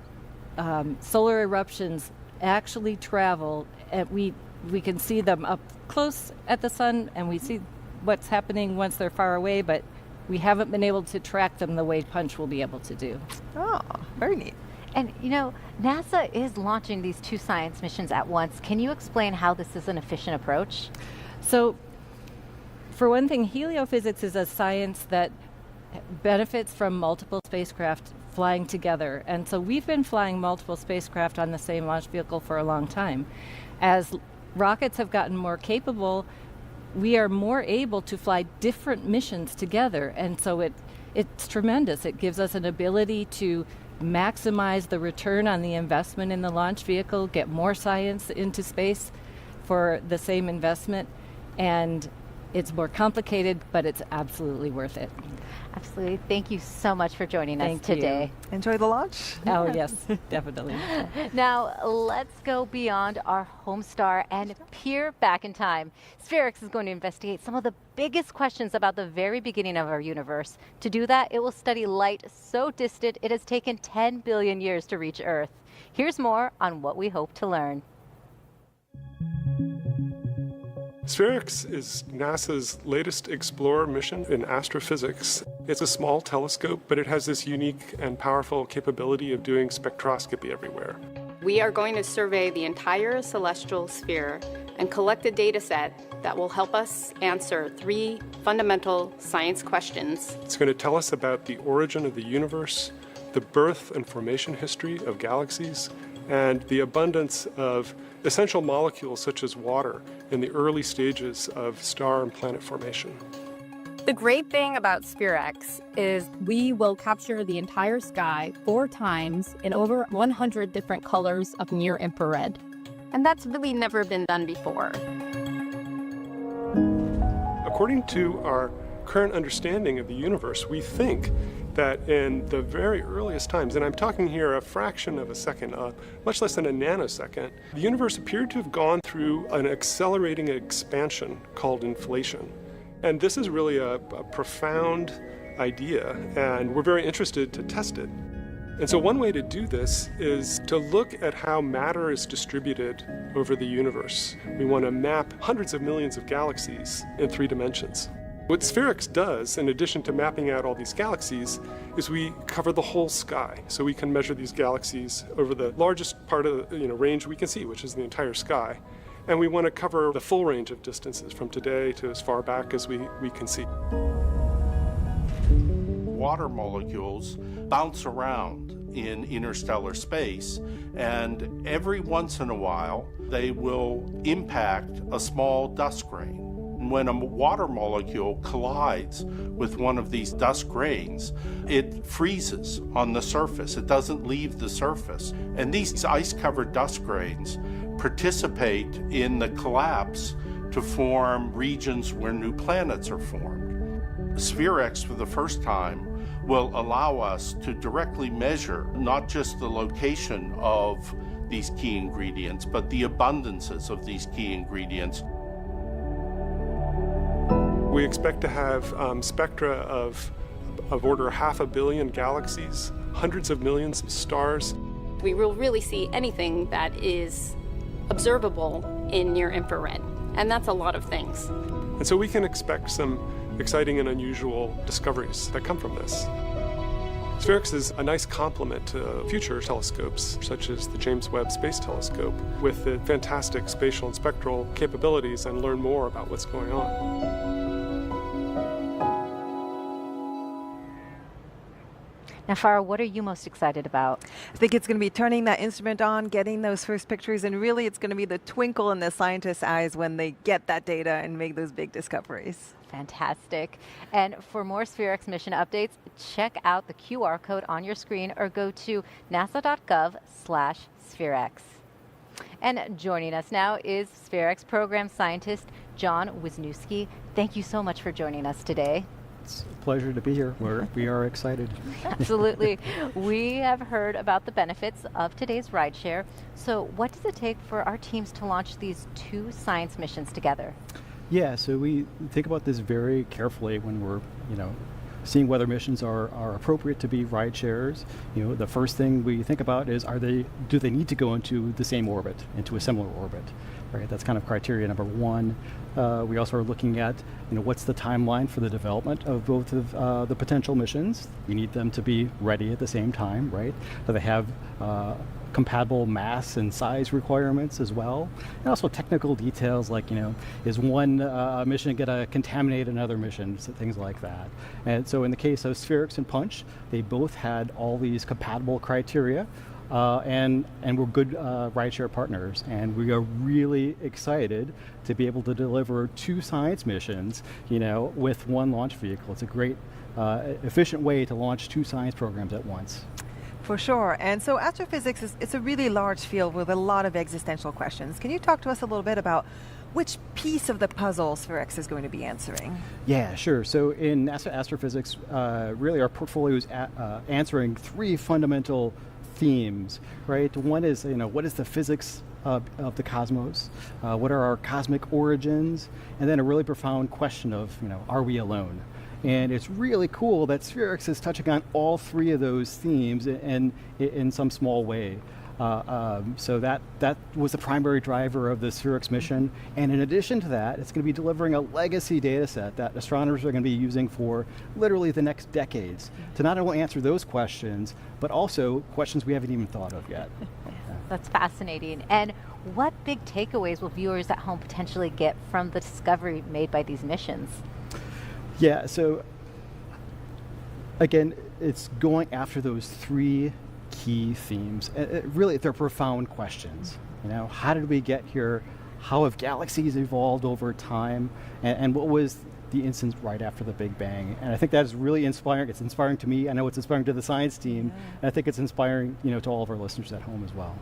solar eruptions actually travel. And we can see them up close at the sun, and we see what's happening once they're far away, but we haven't been able to track them the way Punch will be able to do. Oh, very neat. And you know, NASA is launching these two science missions at once. Can you explain how this is an efficient approach? So, for one thing, heliophysics is a science that benefits from multiple spacecraft flying together. And so we've been flying multiple spacecraft on the same launch vehicle for a long time. As rockets have gotten more capable, we are more able to fly different missions together. And so it's tremendous. It gives us an ability to maximize the return on the investment in the launch vehicle, get more science into space for the same investment. And it's more complicated, but it's absolutely worth it. Absolutely. Thank you so much for joining us today. Enjoy the launch. Oh, yes, definitely. Now, let's go beyond our home star and peer back in time. SPHEREx is going to investigate some of the biggest questions about the very beginning of our universe. To do that, it will study light so distant it has taken 10 billion years to reach Earth. Here's more on what we hope to learn. SPHEREx is NASA's latest Explorer mission in astrophysics. It's a small telescope, but it has this unique and powerful capability of doing spectroscopy everywhere. We are going to survey the entire celestial sphere and collect a data set that will help us answer 3 fundamental science questions. It's going to tell us about the origin of the universe, the birth and formation history of galaxies, and the abundance of essential molecules such as water in the early stages of star and planet formation. The great thing about SPHEREx is we will capture the entire sky 4 times in over 100 different colors of near infrared. And that's really never been done before. According to our current understanding of the universe, we think that in the very earliest times, and I'm talking here a fraction of a second, much less than a nanosecond, the universe appeared to have gone through an accelerating expansion called inflation. And this is really a profound idea, and we're very interested to test it. And so one way to do this is to look at how matter is distributed over the universe. We want to map hundreds of millions of galaxies in 3 dimensions. What SPHEREx does, in addition to mapping out all these galaxies, is we cover the whole sky. So we can measure these galaxies over the largest part of the range we can see, which is the entire sky. And we want to cover the full range of distances from today to as far back as we can see. Water molecules bounce around in interstellar space, and every once in a while they will impact a small dust grain. When a water molecule collides with one of these dust grains, it freezes on the surface. It doesn't leave the surface. And these ice-covered dust grains participate in the collapse to form regions where new planets are formed. SPHEREx, for the first time, will allow us to directly measure not just the location of these key ingredients, but the abundances of these key ingredients. We expect to have spectra of order 500 million galaxies, hundreds of millions of stars. We will really see anything that is observable in near infrared, and that's a lot of things. And so we can expect some exciting and unusual discoveries that come from this. SPHEREx is a nice complement to future telescopes, such as the James Webb Space Telescope, with the fantastic spatial and spectral capabilities, and learn more about what's going on. Now, Farah, what are you most excited about? I think it's going to be turning that instrument on, getting those first pictures, and really it's going to be the twinkle in the scientists' eyes when they get that data and make those big discoveries. Fantastic. And for more SPHEREx mission updates, check out the QR code on your screen or go to nasa.gov/SPHEREx. And joining us now is SPHEREx program scientist John Wisniewski. Thank you so much for joining us today. It's a pleasure to be here. We are excited. Absolutely. We have heard about the benefits of today's rideshare. So what does it take for our teams to launch these 2 science missions together? Yeah, so we think about this very carefully when we're, seeing whether missions are appropriate to be ride shares. The first thing we think about is, do they need to go into the same orbit, into a similar orbit? Right, that's kind of criteria number 1. We also are looking at, what's the timeline for the development of both of the potential missions. You need them to be ready at the same time, right? Do they have compatible mass and size requirements as well? And also technical details like, is one mission going to contaminate another mission, so things like that. And so in the case of SPHEREx and Punch, they both had all these compatible criteria. And we're good rideshare partners, and we are really excited to be able to deliver 2 science missions, with one launch vehicle. It's a great, efficient way to launch 2 science programs at once. For sure. And so astrophysics it's a really large field with a lot of existential questions. Can you talk to us a little bit about which piece of the puzzle SPHEREx is going to be answering? Yeah, sure. So in NASA astrophysics, really our portfolio is answering 3 fundamental themes, right? One is, what is the physics of the cosmos? What are our cosmic origins? And then a really profound question of, are we alone? And it's really cool that SPHEREx is touching on all 3 of those themes in some small way. So that was the primary driver of the SPHEREx mission. And in addition to that, it's going to be delivering a legacy data set that astronomers are going to be using for literally the next decades to not only answer those questions, but also questions we haven't even thought of yet. That's fascinating. And what big takeaways will viewers at home potentially get from the discovery made by these missions? Yeah, so again, it's going after those 3 key themes. Really, they're profound questions. How did we get here? How have galaxies evolved over time? And what was the instance right after the Big Bang? And I think that is really inspiring. It's inspiring to me. I know it's inspiring to the science team. And I think it's inspiring, to all of our listeners at home as well.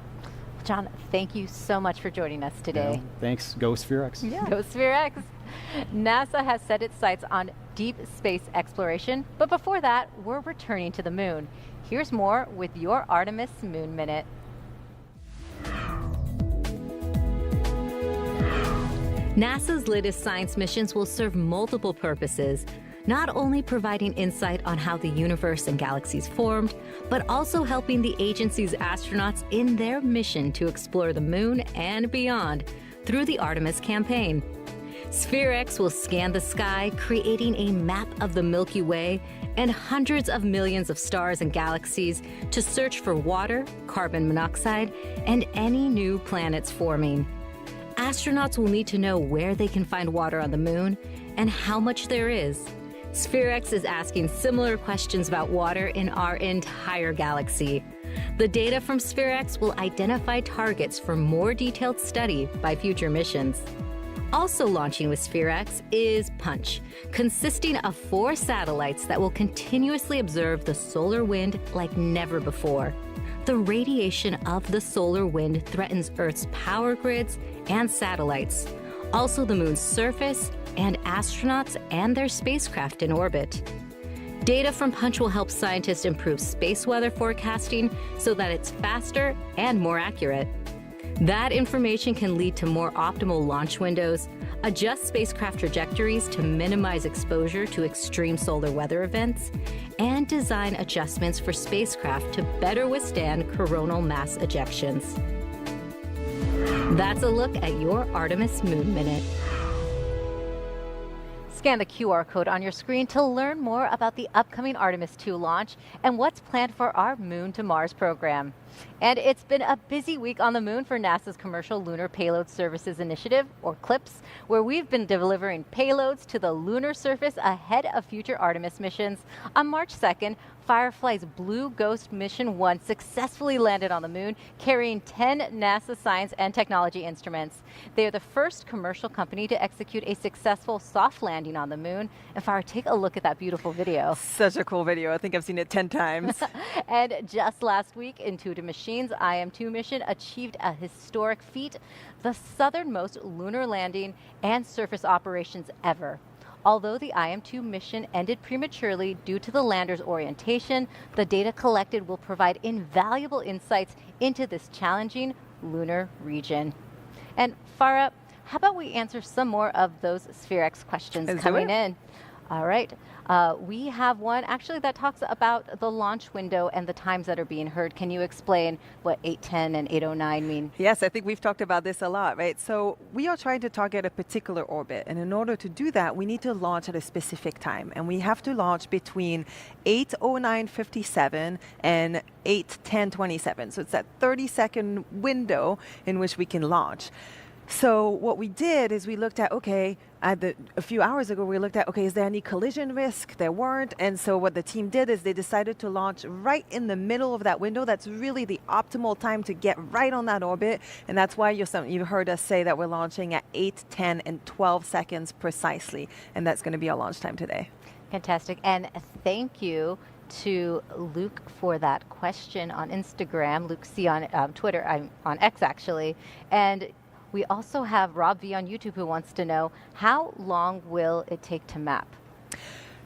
John, thank you so much for joining us today. Yeah, thanks. Go SPHEREx. Yeah. Go SPHEREx. NASA has set its sights on deep space exploration, but before that, we're returning to the moon. Here's more with your Artemis Moon Minute. NASA's latest science missions will serve multiple purposes, not only providing insight on how the universe and galaxies formed, but also helping the agency's astronauts in their mission to explore the moon and beyond through the Artemis campaign. SPHEREx will scan the sky, creating a map of the Milky Way and hundreds of millions of stars and galaxies to search for water, carbon monoxide, and any new planets forming. Astronauts will need to know where they can find water on the moon and how much there is. SPHEREx is asking similar questions about water in our entire galaxy. The data from SPHEREx will identify targets for more detailed study by future missions. Also launching with SPHEREx is Punch, consisting of 4 satellites that will continuously observe the solar wind like never before. The radiation of the solar wind threatens Earth's power grids and satellites, also the moon's surface, and astronauts and their spacecraft in orbit. Data from Punch will help scientists improve space weather forecasting so that it's faster and more accurate. That information can lead to more optimal launch windows, adjust spacecraft trajectories to minimize exposure to extreme solar weather events, and design adjustments for spacecraft to better withstand coronal mass ejections. That's a look at your Artemis Moon Minute. Scan the QR code on your screen to learn more about the upcoming Artemis 2 launch and what's planned for our Moon to Mars program. And it's been a busy week on the moon for NASA's Commercial Lunar Payload Services Initiative, or CLPS, where we've been delivering payloads to the lunar surface ahead of future Artemis missions. On March 2nd, Firefly's Blue Ghost Mission 1 successfully landed on the moon, carrying 10 NASA science and technology instruments. They are the first commercial company to execute a successful soft landing on the moon. And Fire, take a look at that beautiful video. Such a cool video. I think I've seen it 10 times. And just last week, Intuitive Machines' IM-2 mission achieved a historic feat, the southernmost lunar landing and surface operations ever. Although the IM-2 mission ended prematurely due to the lander's orientation, the data collected will provide invaluable insights into this challenging lunar region. And Farah, how about we answer some more of those SPHEREx questions coming in? All right. We have one actually that talks about the launch window and the times that are being heard. Can you explain what 8:10 and 8:09 mean? Yes, I think we've talked about this a lot, right? So we are trying to target a particular orbit. And in order to do that, we need to launch at a specific time. And we have to launch between 8:09:57 and 8:10:27. So it's that 30-second window in which we can launch. So what we did is we looked at, okay, a few hours ago, we looked at, okay, is there any collision risk? There weren't. And so what the team did is they decided to launch right in the middle of that window. That's really the optimal time to get right on that orbit. And that's why you heard us say that we're launching at 8, 10, and 12 seconds precisely. And that's going to be our launch time today. Fantastic. And thank you to Luke for that question on Instagram. Luke C on Twitter, on X actually. And we also have Rob V on YouTube who wants to know, how long will it take to map?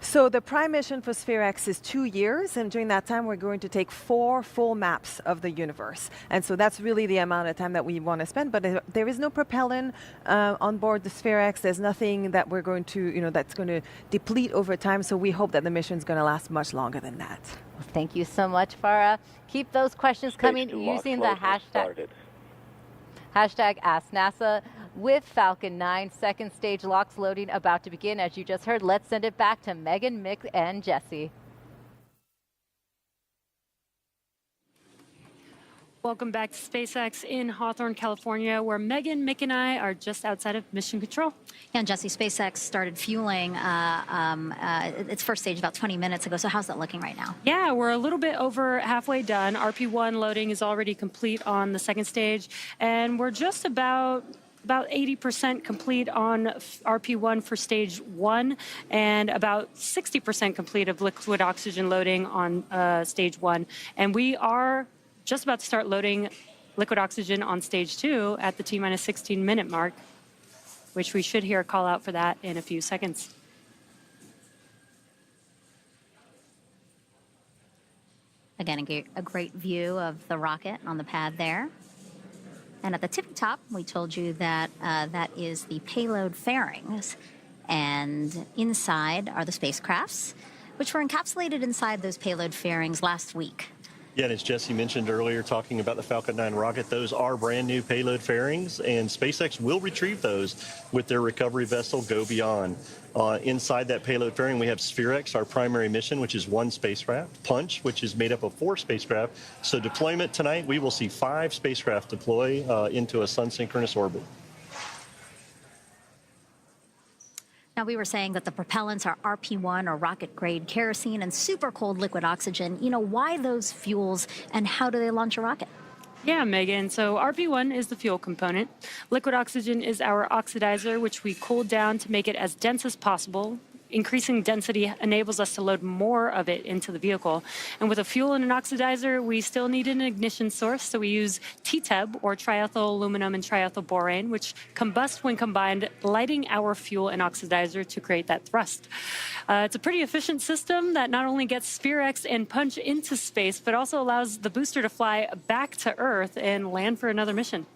So the prime mission for SPHEREx is 2 years, and during that time we're going to take 4 full maps of the universe. And so that's really the amount of time that we want to spend, but there is no propellant on board the SPHEREx. There's nothing that we're going to, that's going to deplete over time, so we hope that the mission's going to last much longer than that. Well, thank you so much, Farah. Keep those questions coming using the hashtag #AskNASA. With Falcon 9, second stage locks loading about to begin. As you just heard, let's send it back to Megan, Mick, and Jesse. Welcome back to SpaceX in Hawthorne, California, where Megan, Mick, and I are just outside of Mission Control. Yeah, and Jesse, SpaceX started fueling its first stage about 20 minutes ago. So how's that looking right now? Yeah, we're a little bit over halfway done. RP1 loading is already complete on the second stage, and we're just about 80% complete on RP1 for stage 1 and about 60% complete of liquid oxygen loading on stage 1. And we are just about to start loading liquid oxygen on stage 2 at the T-minus 16-minute mark, which we should hear a call out for that in a few seconds. Again, a great view of the rocket on the pad there. And at the tippy top, we told you that that is the payload fairings. And inside are the spacecrafts, which were encapsulated inside those payload fairings last week. Yeah, and as Jesse mentioned earlier, talking about the Falcon 9 rocket, those are brand new payload fairings, and SpaceX will retrieve those with their recovery vessel Go Beyond. Inside that payload fairing, we have SPHEREx, our primary mission, which is 1 spacecraft, Punch, which is made up of 4 spacecraft. So deployment tonight, we will see 5 spacecraft deploy into a sun-synchronous orbit. Now, we were saying that the propellants are RP1 or rocket-grade kerosene and super cold liquid oxygen. You know, why those fuels and how do they launch a rocket? Yeah, Megan. So RP1 is the fuel component. Liquid oxygen is our oxidizer, which we cool down to make it as dense as possible. Increasing density enables us to load more of it into the vehicle. And with a fuel and an oxidizer, we still need an ignition source. So we use TTEB, or triethyl aluminum and triethyl borane, which combust when combined, lighting our fuel and oxidizer to create that thrust. It's a pretty efficient system that not only gets SPHEREx and Punch into space, but also allows the booster to fly back to Earth and land for another mission.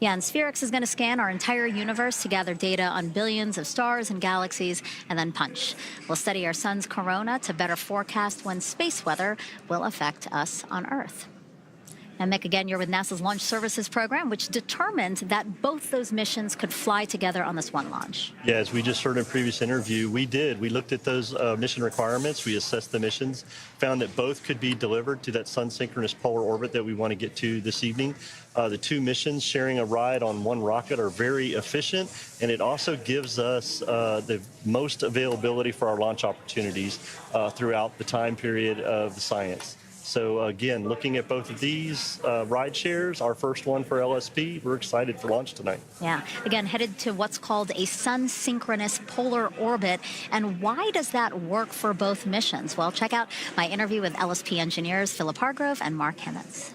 Yeah, and SPHEREx is going to scan our entire universe to gather data on billions of stars and galaxies, and then Punch. We'll study our sun's corona to better forecast when space weather will affect us on Earth. Now, Mick, again, you're with NASA's Launch Services Program, which determined that both those missions could fly together on this one launch. Yeah, as we just heard in a previous interview, we did. We looked at those mission requirements. We assessed the missions, found that both could be delivered to that sun-synchronous polar orbit that we want to get to this evening. The 2 missions sharing a ride on 1 rocket are very efficient, and it also gives us the most availability for our launch opportunities throughout the time period of the science. So again, looking at both of these ride shares, our first one for LSP, we're excited for launch tonight. Yeah, again, headed to what's called a sun-synchronous polar orbit. And why does that work for both missions? Well, check out my interview with LSP engineers Philip Hargrove and Mark Hemmons.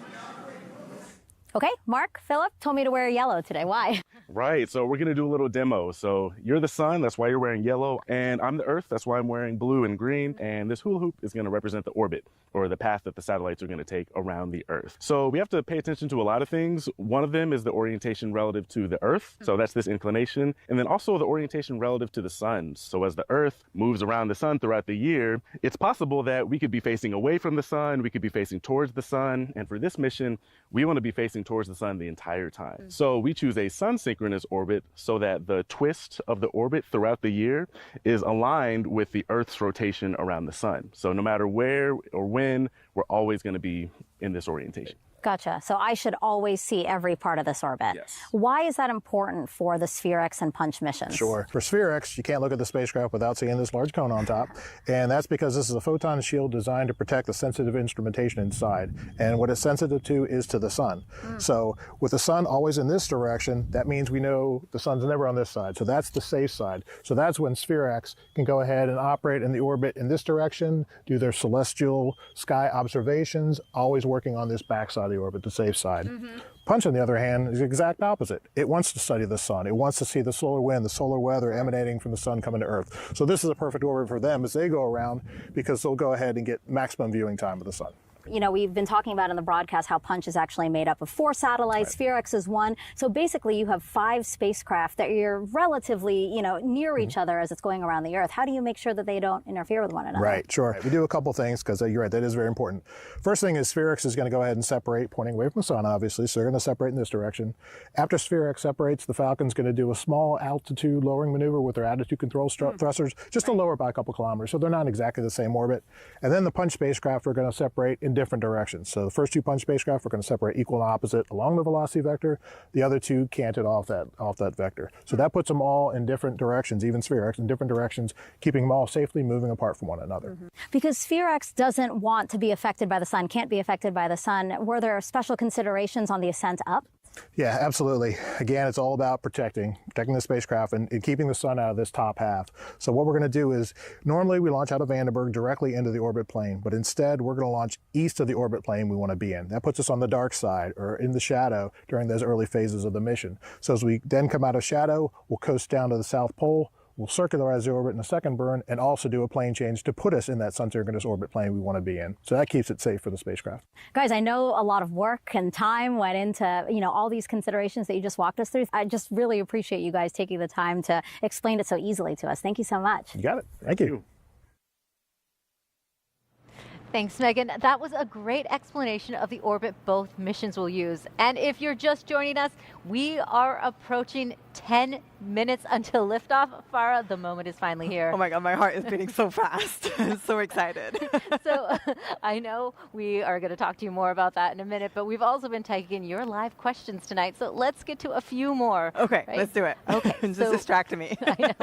Okay, Mark, Philip told me to wear yellow today. Why? Right, so we're going to do a little demo. So you're the sun, that's why you're wearing yellow, and I'm the Earth, that's why I'm wearing blue and green, and this hula hoop is going to represent the orbit, or the path that the satellites are going to take around the Earth. So we have to pay attention to a lot of things. One of them is the orientation relative to the Earth, so that's this inclination, and then also the orientation relative to the sun. So as the Earth moves around the sun throughout the year, it's possible that we could be facing away from the sun, we could be facing towards the sun, and for this mission, we want to be facing towards the sun the entire time. So we choose a sun-synchronous orbit so that the twist of the orbit throughout the year is aligned with the Earth's rotation around the sun. So no matter where or when, we're always going to be in this orientation. Gotcha. So I should always see every part of this orbit. Yes. Why is that important for the SPHEREx and Punch missions? Sure. For SPHEREx, you can't look at the spacecraft without seeing this large cone on top. And that's because this is a photon shield designed to protect the sensitive instrumentation inside. And what it's sensitive to is to the sun. So with the sun always in this direction, that means we know the sun's never on this side. So that's the safe side. So that's when SPHEREx can go ahead and operate in the orbit in this direction, do their celestial sky observations, always working on this backside of the orbit, the safe side. Punch, on the other hand, is the exact opposite. It wants to study the sun. It wants to see the solar wind, the solar weather emanating from the sun coming to Earth. So this is a perfect orbit for them as they go around, because they'll go ahead and get maximum viewing time of the sun. You know, we've been talking about in the broadcast how Punch is actually made up of 4 satellites, SPHEREx is 1. So basically you have 5 spacecraft that you're relatively, you know, near each other as it's going around the Earth. How do you make sure that they don't interfere with one another? Right, sure. We do a couple things because you're right, that is very important. First thing is SPHEREx is going to go ahead and separate, pointing away from the sun, obviously, so they're going to separate in this direction. After SPHEREx separates, the Falcon's going to do a small altitude lowering maneuver with their attitude control thrusters, just to lower by a couple kilometers, so they're not exactly the same orbit. And then the Punch spacecraft are going to separate in different directions. So the first 2 Punch spacecraft are going to separate equal and opposite along the velocity vector. The other 2 canted off that vector. So that puts them all in different directions, even SPHEREx in different directions, keeping them all safely moving apart from one another. Because SPHEREx doesn't want to be affected by the sun, can't be affected by the sun. Were there special considerations on the ascent up? Yeah, absolutely. Again, it's all about protecting the spacecraft and keeping the sun out of this top half. So what we're going to do is, normally we launch out of Vandenberg directly into the orbit plane, but instead we're going to launch east of the orbit plane we want to be in. That puts us on the dark side or in the shadow during those early phases of the mission. So as we then come out of shadow, we'll coast down to the South Pole. We'll circularize the orbit in the second burn and also do a plane change to put us in that sun-synchronous orbit plane we want to be in. So that keeps it safe for the spacecraft. Guys, I know a lot of work and time went into, all these considerations that you just walked us through. I just really appreciate you guys taking the time to explain it so easily to us. Thank you so much. You got it. Thank you. Thanks, Megan. That was a great explanation of the orbit both missions will use. And if you're just joining us, we are approaching 10 minutes until liftoff. Farah, the moment is finally here. Oh my God, my heart is beating so fast. I'm so excited. So I know we are going to talk to you more about that in a minute, but we've also been taking your live questions tonight. So let's get to a few more. Okay, right? let's do it. Okay. Just distract me. I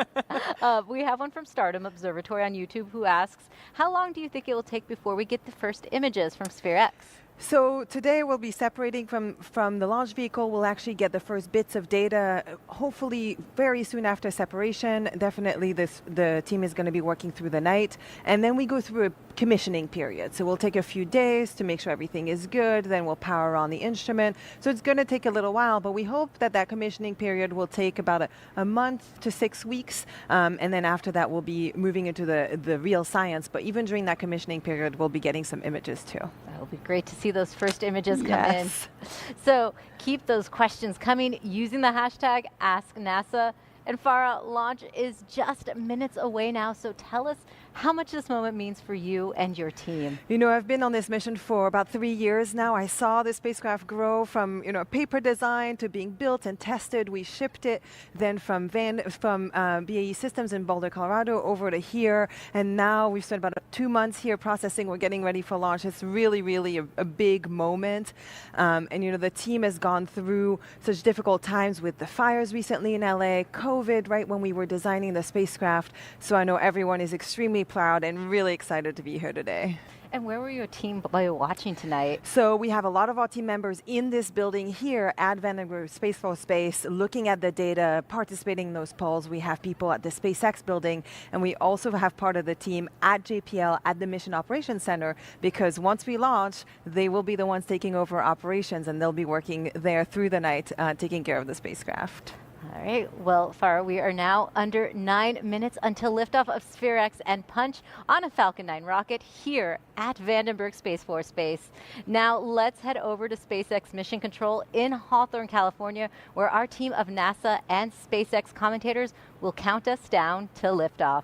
know. We have one from Stardom Observatory on YouTube who asks, how long do you think it will take before we get the first images from SPHEREx? So today we'll be separating from the launch vehicle. We'll actually get the first bits of data, hopefully very soon after separation. Definitely the team is going to be working through the night. And then we go through a commissioning period. So we'll take a few days to make sure everything is good. Then we'll power on the instrument. So it's going to take a little while, but we hope that commissioning period will take about a month to 6 weeks. And then after that, we'll be moving into the real science. But even during that commissioning period, we'll be getting some images too. That'll be great to see those first images come Yes. in. So keep those questions coming using the hashtag AskNASA. And Farah, launch is just minutes away now, so tell us how much this moment means for you and your team. I've been on this mission for about 3 years now. I saw the spacecraft grow from, paper design to being built and tested. We shipped it then from BAE Systems in Boulder, Colorado over to here. And now we've spent about 2 months here processing. We're getting ready for launch. It's really, really a big moment. And the team has gone through such difficult times with the fires recently in LA, COVID, right when we were designing the spacecraft. So I know everyone is extremely proud and really excited to be here today. And where were your team watching tonight? So we have a lot of our team members in this building here at Vandenberg Space Force Base looking at the data, participating in those polls. We have people at the SpaceX building, and we also have part of the team at JPL at the Mission Operations Center, because once we launch, they will be the ones taking over operations, and they'll be working there through the night, taking care of the spacecraft. All right. Well, Farah, we are now under 9 minutes until liftoff of SPHEREx and Punch on a Falcon 9 rocket here at Vandenberg Space Force Base. Now, let's head over to SpaceX Mission Control in Hawthorne, California, where our team of NASA and SpaceX commentators will count us down to liftoff.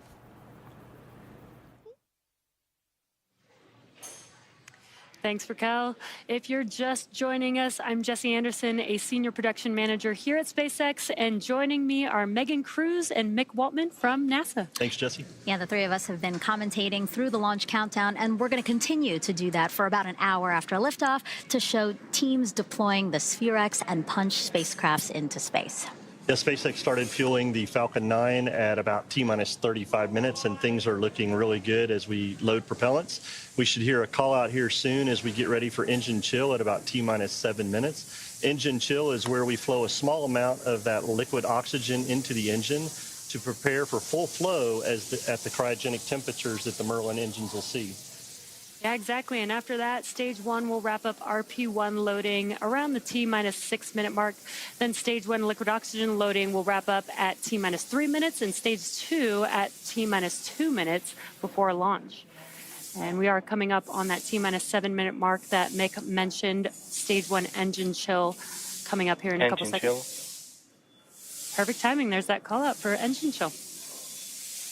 Thanks, Raquel. If you're just joining us, I'm Jessie Anderson, a senior production manager here at SpaceX, and joining me are Megan Cruz and Mick Waltman from NASA. Thanks, Jessie. Yeah, the three of us have been commentating through the launch countdown, and we're going to continue to do that for about an hour after liftoff to show teams deploying the SPHEREx and Punch spacecrafts into space. Yeah, SpaceX started fueling the Falcon 9 at about T-minus 35 minutes, and things are looking really good as we load propellants. We should hear a call out here soon as we get ready for engine chill at about T-minus 7 minutes. Engine chill is where we flow a small amount of that liquid oxygen into the engine to prepare for full flow at the cryogenic temperatures that the Merlin engines will see. Yeah, exactly. And after that, stage 1 will wrap up RP1 loading around the T-minus 6 minute mark. Then stage 1 liquid oxygen loading will wrap up at T-minus 3 minutes, and stage 2 at T-minus 2 minutes before launch. And we are coming up on that T-minus 7 minute mark that Mick mentioned. Stage 1 engine chill coming up here in a couple seconds. Perfect timing. There's that call out for engine chill.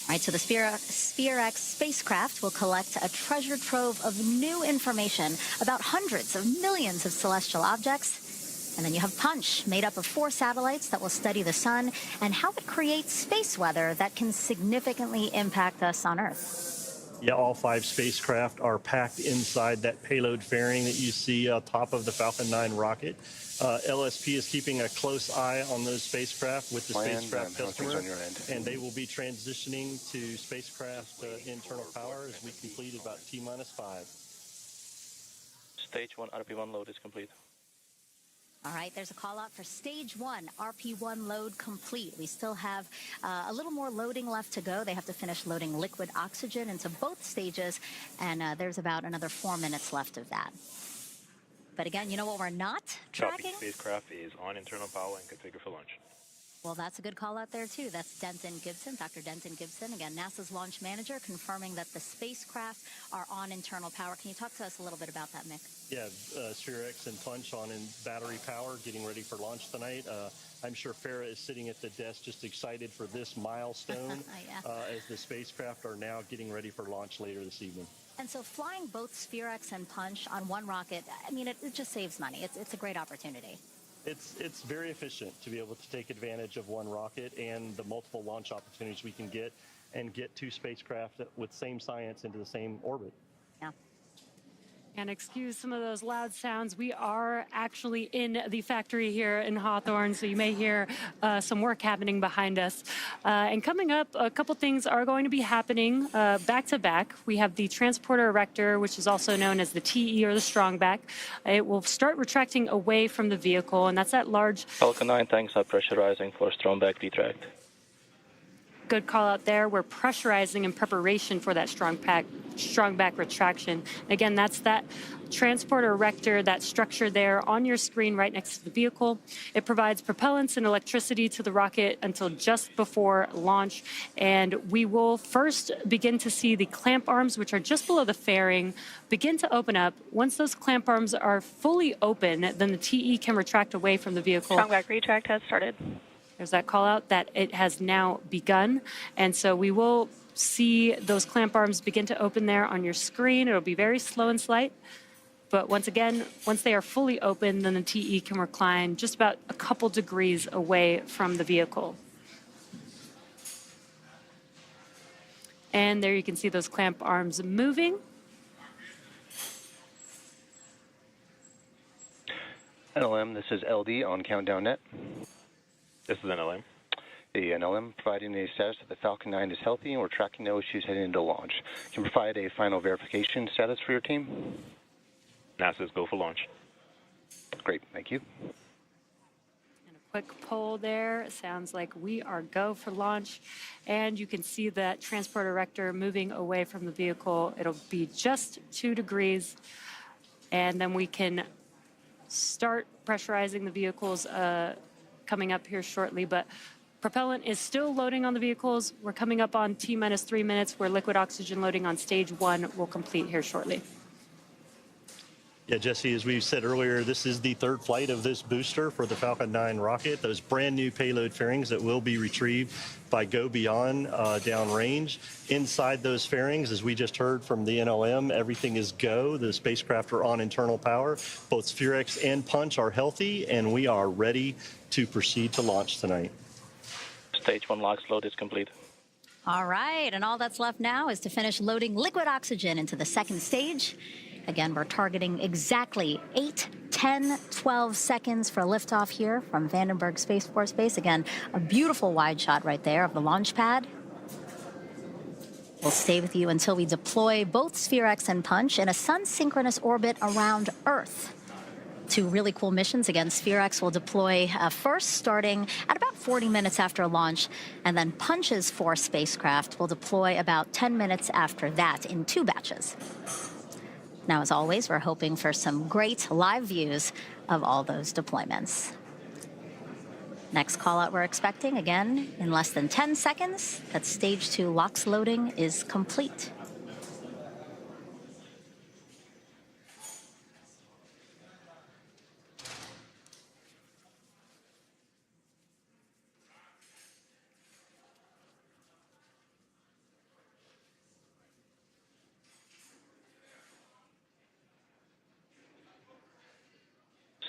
All right, so the SPHEREx spacecraft will collect a treasure trove of new information about hundreds of millions of celestial objects. And then you have Punch, made up of 4 satellites that will study the sun and how it creates space weather that can significantly impact us on Earth. Yeah, all 5 spacecraft are packed inside that payload fairing that you see on top of the Falcon 9 rocket. LSP is keeping a close eye on those spacecraft with the spacecraft customer, and they will be transitioning to spacecraft internal power as we complete about T-minus 5. Stage 1 RP1 load is complete. All right, there's a call out for stage 1, RP1 load complete. We still have a little more loading left to go. They have to finish loading liquid oxygen into both stages, and there's about another 4 minutes left of that. But again, you know what we're not tracking? Spacecraft is on internal power and configured for launch. Well, that's a good call out there, too. That's Denton Gibson, Dr. Denton Gibson, again, NASA's launch manager, confirming that the spacecraft are on internal power. Can you talk to us a little bit about that, Mick? Yeah, SPHEREx and Punch on in battery power, getting ready for launch tonight. I'm sure Farah is sitting at the desk just excited for this milestone as the spacecraft are now getting ready for launch later this evening. And so flying both SPHEREx and Punch on one rocket, I mean, it just saves money. It's a great opportunity. It's very efficient to be able to take advantage of one rocket and the multiple launch opportunities we can get and get 2 spacecraft with same science into the same orbit. Yeah. And excuse some of those loud sounds. We are actually in the factory here in Hawthorne, so you may hear some work happening behind us. And coming up, a couple things are going to be happening back to back. We have the transporter erector, which is also known as the TE or the strongback. It will start retracting away from the vehicle, and that's that large. Falcon 9, thanks are pressurizing for strongback retract. Good call out there. We're pressurizing in preparation for that strongback retraction. Again, that's that transporter erector, that structure there on your screen right next to the vehicle. It provides propellants and electricity to the rocket until just before launch. And we will first begin to see the clamp arms, which are just below the fairing, begin to open up. Once those clamp arms are fully open, then the TE can retract away from the vehicle. Strongback retract has started. There's that call out that it has now begun. And so we will see those clamp arms begin to open there on your screen. It'll be very slow and slight. But once again, once they are fully open, then the TE can recline just about a couple degrees away from the vehicle. And there you can see those clamp arms moving. NLM, this is LD on Countdown Net. This is NLM. The NLM providing the status that the Falcon 9 is healthy and we're tracking no issues heading into launch. Can you provide a final verification status for your team? NASA's go for launch. Great, thank you. And a quick poll there. It sounds like we are go for launch. And you can see that transport erector moving away from the vehicle. It'll be just 2 degrees. And then we can start pressurizing the vehicles coming up here shortly. But propellant is still loading on the vehicles. We're coming up on T-minus 3 minutes where liquid oxygen loading on stage 1 will complete here shortly. Yeah, Jesse, as we said earlier, this is the 3rd flight of this booster for the Falcon 9 rocket. Those brand new payload fairings that will be retrieved by Go Beyond downrange. Inside those fairings, as we just heard from the NLM, everything is go. The spacecraft are on internal power. Both SPHEREx and Punch are healthy, and we are ready to proceed to launch tonight. Stage 1 LOX load is complete. All right, and all that's left now is to finish loading liquid oxygen into the 2nd stage. Again, we're targeting exactly 8, 10, 12 seconds for liftoff here from Vandenberg Space Force Base. Again, a beautiful wide shot right there of the launch pad. We'll stay with you until we deploy both SPHEREx and Punch in a sun-synchronous orbit around Earth. 2 really cool missions. Again, SPHEREx will deploy first starting at about 40 minutes after launch, and then Punch's 4 spacecraft will deploy about 10 minutes after that in 2 batches. Now, as always, we're hoping for some great live views of all those deployments. Next call out we're expecting, again, in less than 10 seconds, that stage 2 LOX loading is complete.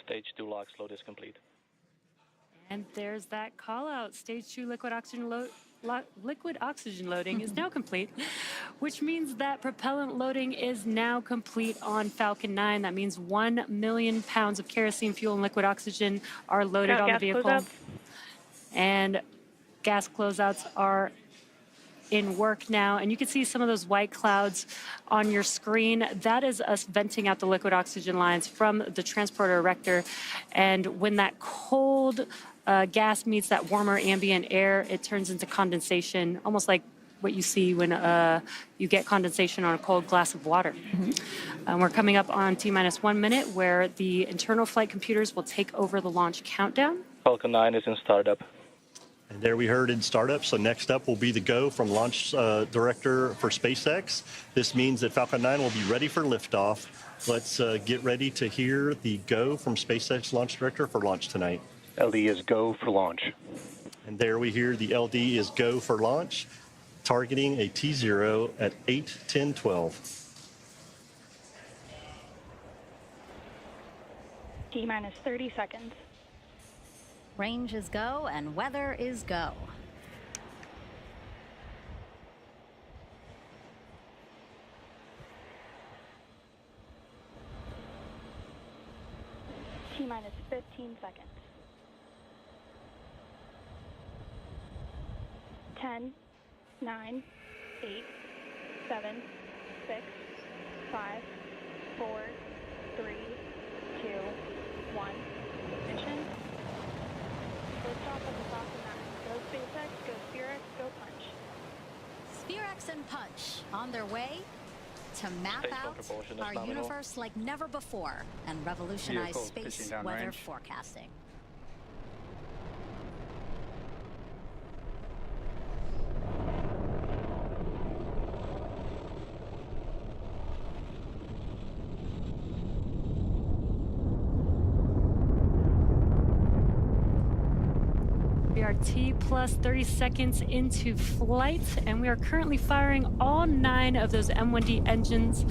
Stage 2 LOX load is complete. And there's that call out. Stage 2 liquid oxygen loading is now complete, which means that propellant loading is now complete on Falcon 9. That means 1 million pounds of kerosene fuel and liquid oxygen are loaded on the vehicle. And gas closeouts are in work now, and you can see some of those white clouds on your screen. That is us venting out the liquid oxygen lines from the transporter erector, and when that cold gas meets that warmer ambient air, it turns into condensation, almost like what you see when you get condensation on a cold glass of water. We're coming up on T-1 minute where the internal flight computers will take over the launch countdown. Falcon 9 is in startup. And there we heard in startup. So next up will be the go from Launch Director for SpaceX. This means that Falcon 9 will be ready for liftoff. Let's get ready to hear the go from SpaceX Launch Director for launch tonight. LD is go for launch. And there we hear the LD is go for launch, targeting a T0 at 8:10:12. T-minus 30 seconds. Range is go and weather is go. T-minus 15 seconds. 10, 9, 8, 7, 6, 5, 4, 3, 2, 1. Ignition. Liftoff of the Falcon 9. Go SpaceX, go SPHEREx, go Punch. SPHEREx and Punch on their way to map Stage out propulsion is our nominal. universe like never before and revolutionize Vehicles space pitching down weather range. forecasting. We are T plus 30 seconds into flight, and we are currently firing all 9 of those M1D engines.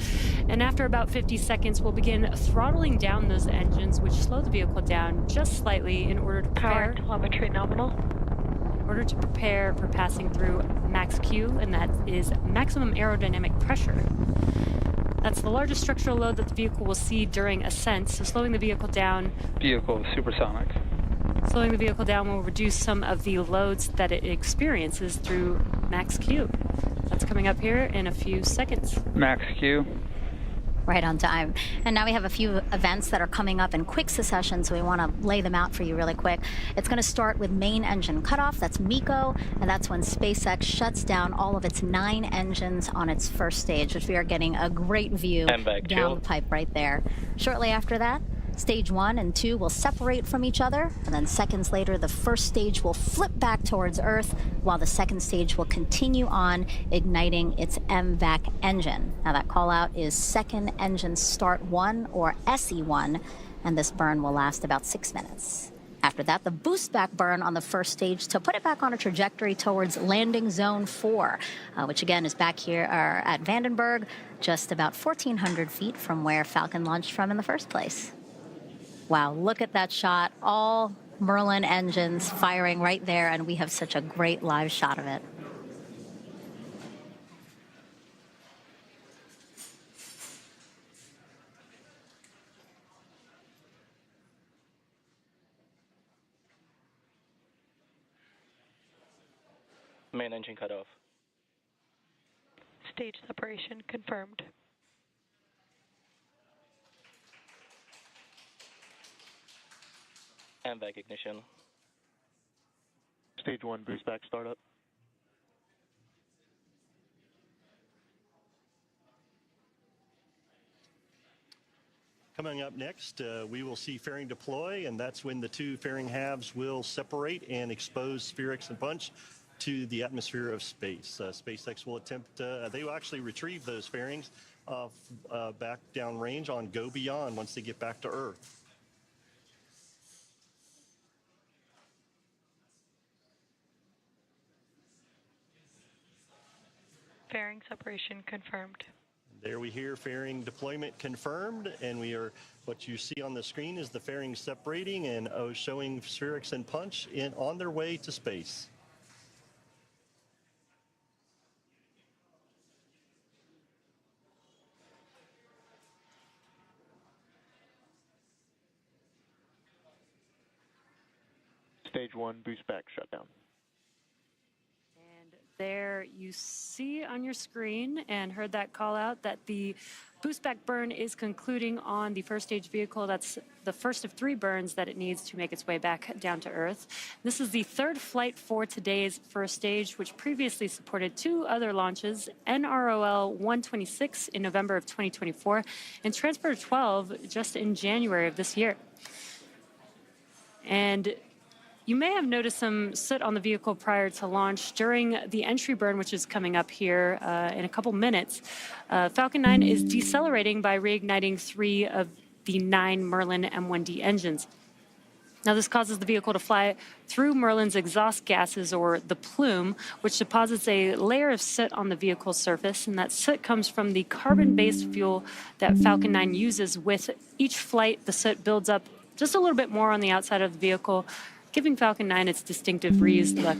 And after about 50 seconds, we'll begin throttling down those engines, which slow the vehicle down just slightly in order to prepare. Power telemetry nominal. In order to prepare for passing through max Q, and that is maximum aerodynamic pressure. That's the largest structural load that the vehicle will see during ascent, so slowing the vehicle down. Vehicle supersonic. Slowing the vehicle down will reduce some of the loads that it experiences through max Q. That's coming up here in a few seconds. Max Q. Right on time. And now we have a few events that are coming up in quick succession, so we want to lay them out for you really quick. It's going to start with main engine cutoff. That's MECO, and that's when SpaceX shuts down all of its 9 engines on its first stage, which we are getting a great view down the pipe right there. Shortly after that, Stage 1 and 2 will separate from each other, and then seconds later, the first stage will flip back towards Earth, while the second stage will continue on, igniting its MVAC engine. Now that call out is Second Engine Start 1, or SE1, and this burn will last about 6 minutes. After that, the boost back burn on the first stage to put it back on a trajectory towards landing zone 4, which again is back here at Vandenberg, just about 1,400 feet from where Falcon launched from in the first place. Wow, look at that shot. All Merlin engines firing right there, and we have such a great live shot of it. Main engine cut off. Stage separation confirmed. MVAC ignition. Stage 1 boost back startup. Coming up next, we will see fairing deploy, and that's when the 2 fairing halves will separate and expose SPHEREx and Punch to the atmosphere of space. SpaceX will attempt, they will actually retrieve those fairings back downrange on Go Beyond once they get back to Earth. Fairing separation confirmed. There we hear fairing deployment confirmed, and what you see on the screen is the fairing separating and showing SPHEREx and Punch on their way to space. Stage 1 boost back shutdown. There you see on your screen and heard that call out that the boost back burn is concluding on the first stage vehicle. That's the first of 3 burns that it needs to make its way back down to Earth. This is the 3rd flight for today's first stage, which previously supported 2 other launches, NROL-126 in November of 2024 and Transporter-12 just in January of this year. And you may have noticed some soot on the vehicle prior to launch. During the entry burn, which is coming up here in a couple minutes, Falcon 9 is decelerating by reigniting 3 of the 9 Merlin M1D engines. Now, this causes the vehicle to fly through Merlin's exhaust gases, or the plume, which deposits a layer of soot on the vehicle's surface, and that soot comes from the carbon-based fuel that Falcon 9 uses. With each flight, the soot builds up just a little bit more on the outside of the vehicle, giving Falcon 9 its distinctive reused look.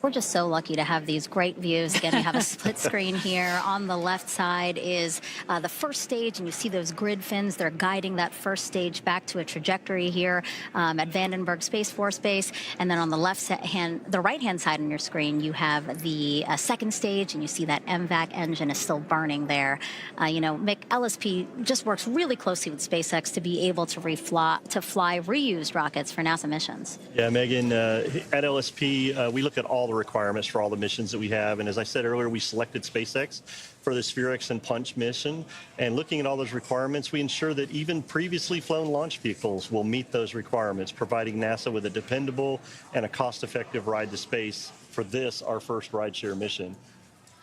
We're just so lucky to have these great views. Again, we have a split screen here. On the left side is the first stage, and you see those grid fins. They're guiding that first stage back to a trajectory here at Vandenberg Space Force Base. And then on the the right-hand side on your screen, you have the second stage, and you see that MVAC engine is still burning there. You know, Mick, LSP just works really closely with SpaceX to be able to fly reused rockets for NASA missions. Yeah, Megan, at LSP, we look at all the requirements for all the missions that we have. And as I said earlier, we selected SpaceX for the SPHEREx and Punch mission. And looking at all those requirements, we ensure that even previously flown launch vehicles will meet those requirements, providing NASA with a dependable and a cost-effective ride to space for this, our first rideshare mission.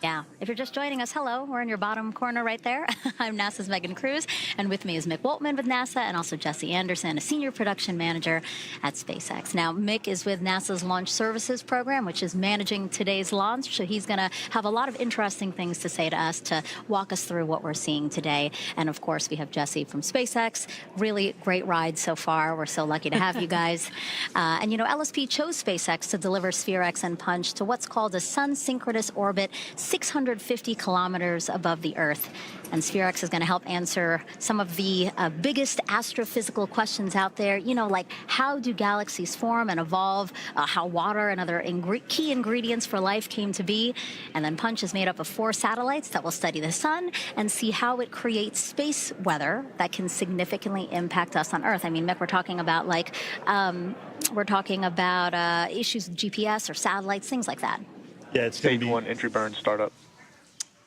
Yeah, if you're just joining us, hello, we're in your bottom corner right there. I'm NASA's Megan Cruz, and with me is Mick Woltman with NASA, and also Jesse Anderson, a senior production manager at SpaceX. Now, Mick is with NASA's Launch Services program, which is managing today's launch, so he's going to have a lot of interesting things to say to us to walk us through what we're seeing today. And of course, we have Jesse from SpaceX. Really great ride so far. We're so lucky to have you guys. And you know, LSP chose SpaceX to deliver SPHEREx and Punch to what's called a sun-synchronous orbit, 650 kilometers above the Earth. And SPHEREx is going to help answer some of the biggest astrophysical questions out there. You know, like how do galaxies form and evolve, how water and other key ingredients for life came to be. And then Punch is made up of 4 satellites that will study the sun and see how it creates space weather that can significantly impact us on Earth. I mean, Mick, we're talking about issues with GPS or satellites, things like that. Yeah, it's Stage 1 entry burn startup.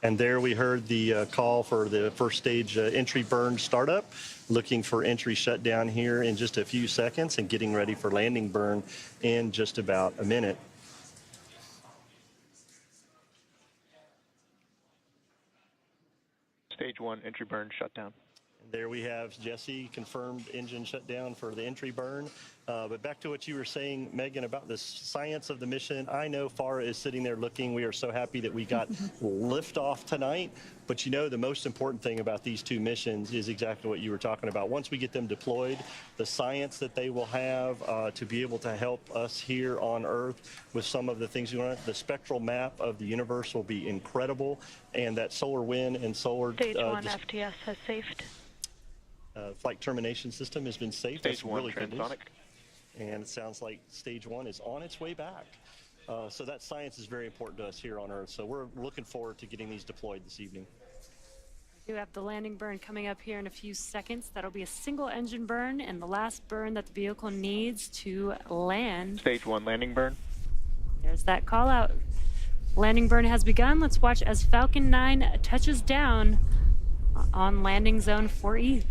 And there we heard the call for the first stage entry burn startup, looking for entry shutdown here in just a few seconds and getting ready for landing burn in just about a minute. Stage 1 entry burn shutdown. There we have Jesse, confirmed engine shutdown for the entry burn. But back to what you were saying, Megan, about the science of the mission. I know Farah is sitting there looking. We are so happy that we got liftoff tonight. But you know, the most important thing about these 2 missions is exactly what you were talking about. Once we get them deployed, the science that they will have to be able to help us here on Earth with some of the things we want. The spectral map of the universe will be incredible. And that solar wind and solar... Stage 1 FTS has saved. Flight termination system has been saved. Stage 1 really good news. transonic. And it sounds like stage 1 is on its way back. So that science is very important to us here on Earth. So we're looking forward to getting these deployed this evening. We do have the landing burn coming up here in a few seconds. That'll be a single engine burn and the last burn that the vehicle needs to land. Stage 1 landing burn. There's that call out. Landing burn has begun. Let's watch as Falcon 9 touches down on landing zone 4E.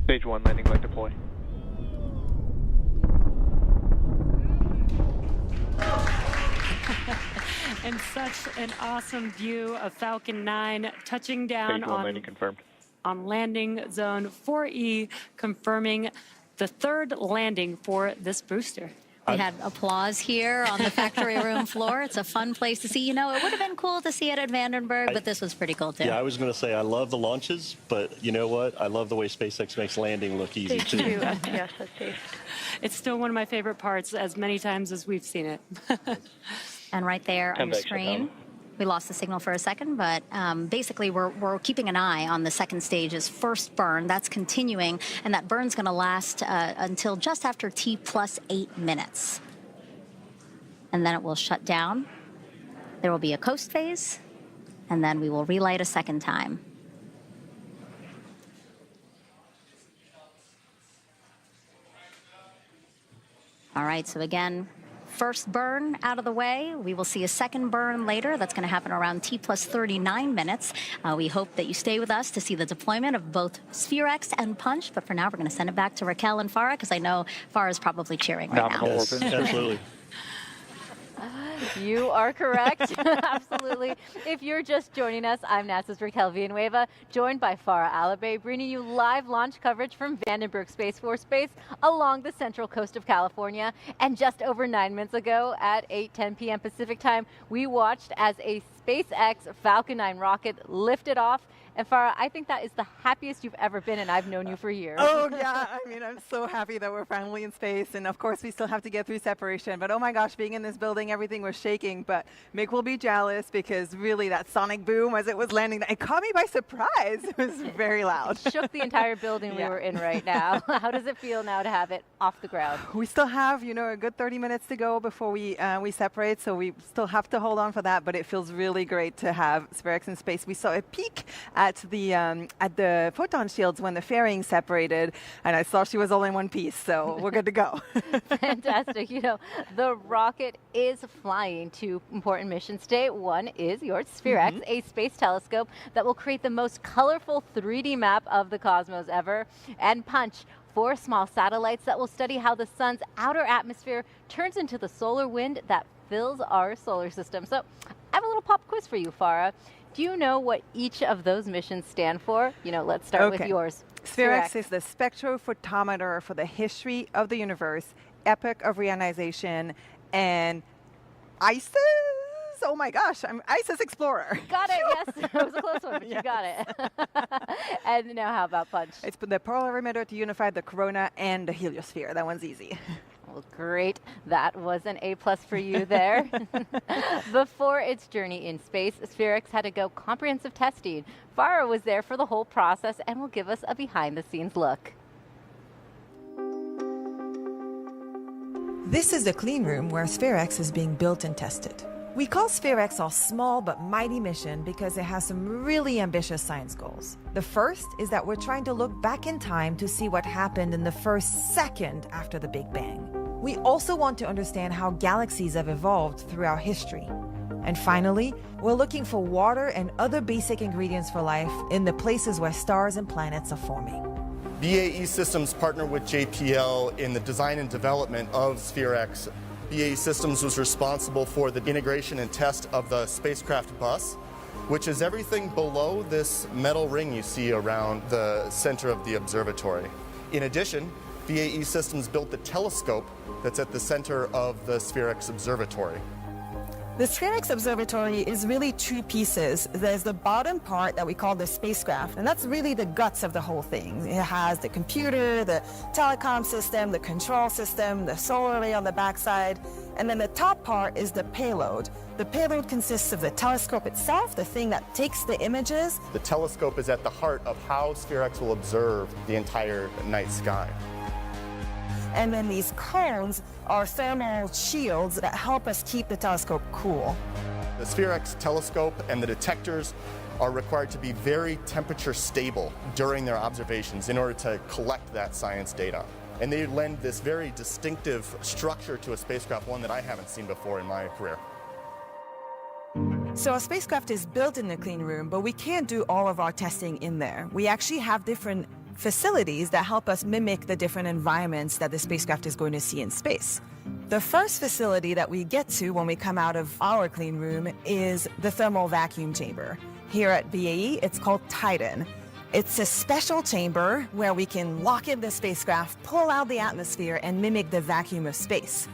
Stage 1 landing light deploy. And such an awesome view of Falcon 9 touching down Stage 1 landing confirmed. On landing zone 4E, confirming the 3rd landing for this booster. We had applause here on the factory room floor. It's a fun place to see. You know, it would have been cool to see it at Vandenberg, but this was pretty cool, too. Yeah, I was going to say I love the launches, but you know what? I love the way SpaceX makes landing look easy, too. Stage 2 FTS has saved. It's still one of my favorite parts, as many times as we've seen it. And right there on your screen, We lost the signal for a second, but basically we're keeping an eye on the second stage's first burn. That's continuing, and that burn's going to last until just after T plus 8 minutes. And then it will shut down. There will be a coast phase, and then we will relight a second time. All right, so again, first burn out of the way. We will see a second burn later. That's going to happen around T plus 39 minutes. We hope that you stay with us to see the deployment of both SPHEREx and Punch. But for now, we're going to send it back to Raquel and Farah, because I know Farah is probably cheering right now. Yes, absolutely. You are correct. Absolutely. If you're just joining us, I'm NASA's Raquel Villanueva, joined by Farah Alibay, bringing you live launch coverage from Vandenberg Space Force Base along the central coast of California. And just over 9 minutes ago at 8:10 p.m. Pacific time, we watched as a SpaceX Falcon 9 rocket lifted off. And Farah, I think that is the happiest you've ever been, and I've known you for years. Oh, yeah. I mean, I'm so happy that we're finally in space. And of course, we still have to get through separation. But oh my gosh, being in this building, everything was shaking. But Mick will be jealous, because really that sonic boom as it was landing, it caught me by surprise. It was very loud. It shook the entire building we were in right now. How does it feel now to have it off the ground? We still have, a good 30 minutes to go before we separate. So we still have to hold on for that. But it feels really great to have SPHEREx in space. We saw a peak at the photon shields when the fairing separated, and I saw she was all in one piece, so we're good to go. Fantastic. The rocket is flying two important missions today. One is your SPHEREx, a space telescope that will create the most colorful 3D map of the cosmos ever, and Punch, 4 small satellites that will study how the sun's outer atmosphere turns into the solar wind that fills our solar system. So I have a little pop quiz for you, Farah. Do you know what each of those missions stand for? Let's start with yours. SPHEREx is the spectrophotometer for the history of the universe, epoch of reionization, and ISIS. Oh my gosh, I'm ISIS Explorer. Got it, yes. It was a close one, but you got it. And now how about Punch? It's the polarimeter to unify the corona and the heliosphere. That one's easy. Well, great. That was an A+ for you there. Before its journey in space, SPHEREx had to go comprehensive testing. Farah was there for the whole process and will give us a behind-the-scenes look. This is the clean room where SPHEREx is being built and tested. We call SPHEREx our small but mighty mission because it has some really ambitious science goals. The first is that we're trying to look back in time to see what happened in the first second after the Big Bang. We also want to understand how galaxies have evolved throughout history. And finally, we're looking for water and other basic ingredients for life in the places where stars and planets are forming. BAE Systems partnered with JPL in the design and development of SPHEREx. BAE Systems was responsible for the integration and test of the spacecraft bus, which is everything below this metal ring you see around the center of the observatory. In addition, BAE Systems built the telescope that's at the center of the SPHEREx observatory. The SPHEREx observatory is really 2 pieces. There's the bottom part that we call the spacecraft, and that's really the guts of the whole thing. It has the computer, the telecom system, the control system, the solar array on the backside, and then the top part is the payload. The payload consists of the telescope itself, the thing that takes the images. The telescope is at the heart of how SPHEREx will observe the entire night sky. And then these cones are thermal shields that help us keep the telescope cool. The SPHEREx telescope and the detectors are required to be very temperature stable during their observations in order to collect that science data. And they lend this very distinctive structure to a spacecraft, one that I haven't seen before in my career. So our spacecraft is built in the clean room, but we can't do all of our testing in there. We actually have different facilities that help us mimic the different environments that the spacecraft is going to see in space. The first facility that we get to when we come out of our clean room is the thermal vacuum chamber. Here at BAE, it's called Titan. It's a special chamber where we can lock in the spacecraft, pull out the atmosphere, and mimic the vacuum of space.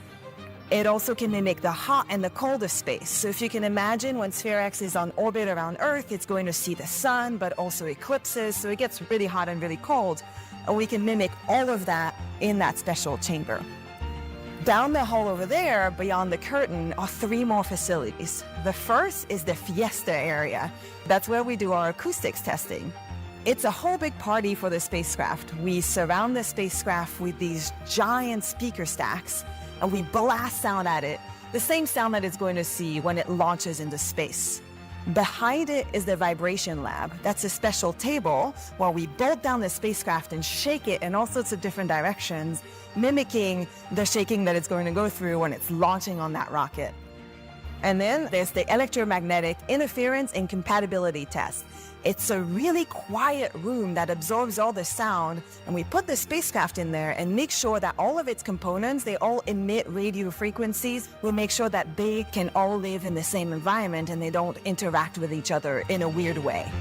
It also can mimic the hot and the cold of space. So if you can imagine, when SPHEREx is on orbit around Earth, it's going to see the sun, but also eclipses, so it gets really hot and really cold. And we can mimic all of that in that special chamber. Down the hall over there, beyond the curtain, are 3 more facilities. The first is the Fiesta area. That's where we do our acoustics testing. It's a whole big party for the spacecraft. We surround the spacecraft with these giant speaker stacks, and we blast sound at it, the same sound that it's going to see when it launches into space. Behind it is the vibration lab. That's a special table where we bolt down the spacecraft and shake it in all sorts of different directions, mimicking the shaking that it's going to go through when it's launching on that rocket. And then there's the electromagnetic interference and compatibility test. It's a really quiet room that absorbs all the sound, and we put the spacecraft in there and make sure that all of its components, they all emit radio frequencies. We'll make sure that they can all live in the same environment and they don't interact with each other in a weird way.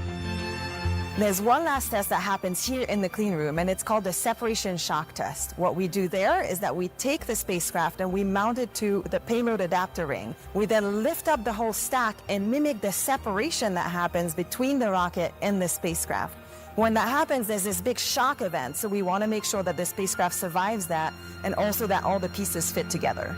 There's one last test that happens here in the clean room, and it's called the separation shock test. What we do there is that we take the spacecraft and we mount it to the payload adapter ring. We then lift up the whole stack and mimic the separation that happens between the rocket and the spacecraft. When that happens, there's this big shock event, so we want to make sure that the spacecraft survives that and also that all the pieces fit together.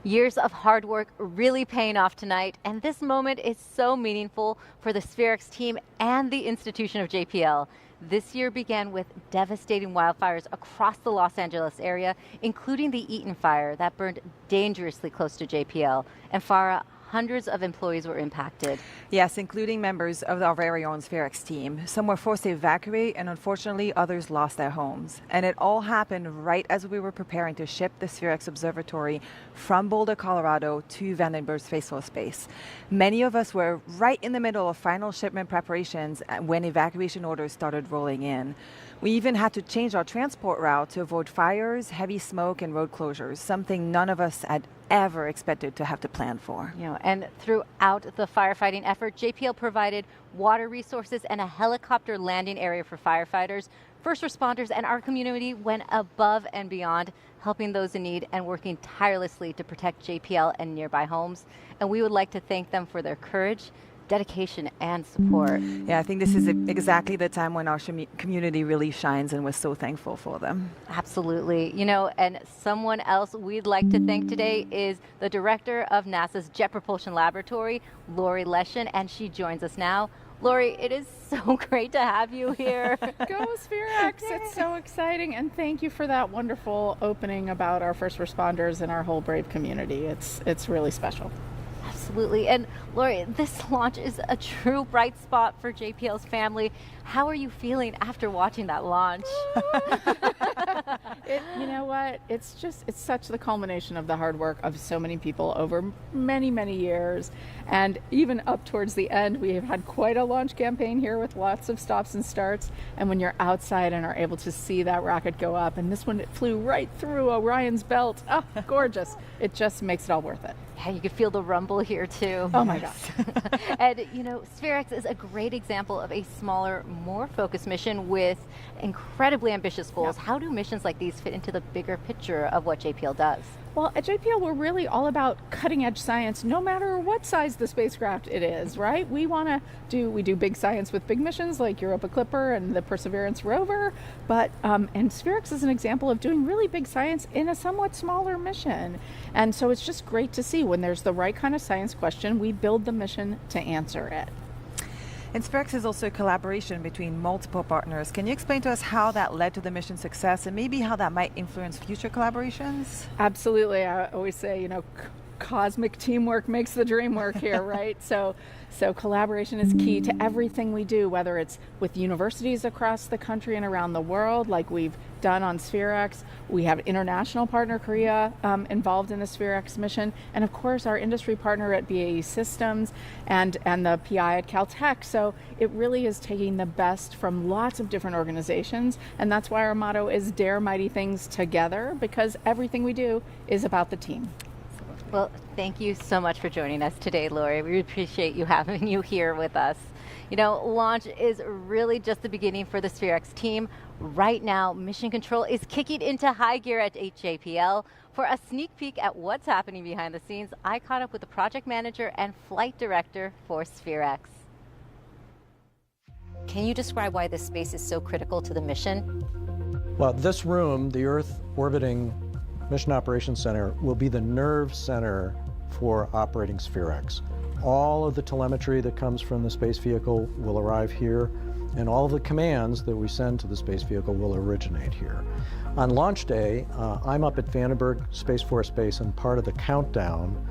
Years of hard work really paying off tonight, and this moment is so meaningful for the SPHEREx team and the institution of JPL. This year began with devastating wildfires across the Los Angeles area, including the Eaton fire that burned dangerously close to JPL. And Farah, hundreds of employees were impacted. Yes, including members of our very own SPHEREx team. Some were forced to evacuate, and unfortunately others lost their homes. And it all happened right as we were preparing to ship the SPHEREx Observatory from Boulder, Colorado to Vandenberg Space Force Base. Many of us were right in the middle of final shipment preparations when evacuation orders started rolling in. We even had to change our transport route to avoid fires, heavy smoke, and road closures, something none of us had ever expected to have to plan for. And throughout the firefighting effort, JPL provided water resources and a helicopter landing area for firefighters. First responders and our community went above and beyond, helping those in need and working tirelessly to protect JPL and nearby homes. And we would like to thank them for their courage, dedication, and support. Yeah, I think this is exactly the time when our community really shines, and we're so thankful for them. Absolutely. And someone else we'd like to thank today is the director of NASA's Jet Propulsion Laboratory, Lori Leshin, and she joins us now. Lori, it is so great to have you here. Go SPHEREx! It's so exciting, and thank you for that wonderful opening about our first responders and our whole brave community. It's really special. Absolutely. And Lori, this launch is a true bright spot for JPL's family. How are you feeling after watching that launch? You know what? It's such the culmination of the hard work of so many people over many, many years. And even up towards the end, we have had quite a launch campaign here with lots of stops and starts. And when you're outside and are able to see that rocket go up, and this one, it flew right through Orion's belt. Oh, gorgeous. It just makes it all worth it. Yeah, you can feel the rumble here too. Oh my gosh. And SPHEREx is a great example of a smaller, more focused mission with incredibly ambitious goals. Yep. How do missions like these fit into the bigger picture of what JPL does? Well, at JPL, we're really all about cutting edge science, no matter what size the spacecraft it is, right? We do big science with big missions like Europa Clipper and the Perseverance rover, but and SPHEREx is an example of doing really big science in a somewhat smaller mission. And so it's just great to see when there's the right kind of science question, we build the mission to answer it. And SPHEREx is also a collaboration between multiple partners. Can you explain to us how that led to the mission success and maybe how that might influence future collaborations? Absolutely. I always say, cosmic teamwork makes the dream work here, right? So collaboration is key to everything we do, whether it's with universities across the country and around the world, like we've done on SPHEREx. We have international partner Korea involved in the SPHEREx mission, and of course our industry partner at BAE Systems and the PI at Caltech. So it really is taking the best from lots of different organizations, and that's why our motto is Dare Mighty Things Together, because everything we do is about the team. Well, thank you so much for joining us today, Lori. We appreciate having you here with us. Launch is really just the beginning for the SPHEREx team. Right now, mission control is kicking into high gear at JPL. For a sneak peek at what's happening behind the scenes, I caught up with the project manager and flight director for SPHEREx. Can you describe why this space is so critical to the mission? Well, this room, the Earth Orbiting Mission Operations Center, will be the nerve center for operating SPHEREx. All of the telemetry that comes from the space vehicle will arrive here, and all of the commands that we send to the space vehicle will originate here. On launch day, I'm up at Vandenberg Space Force Base and part of the countdown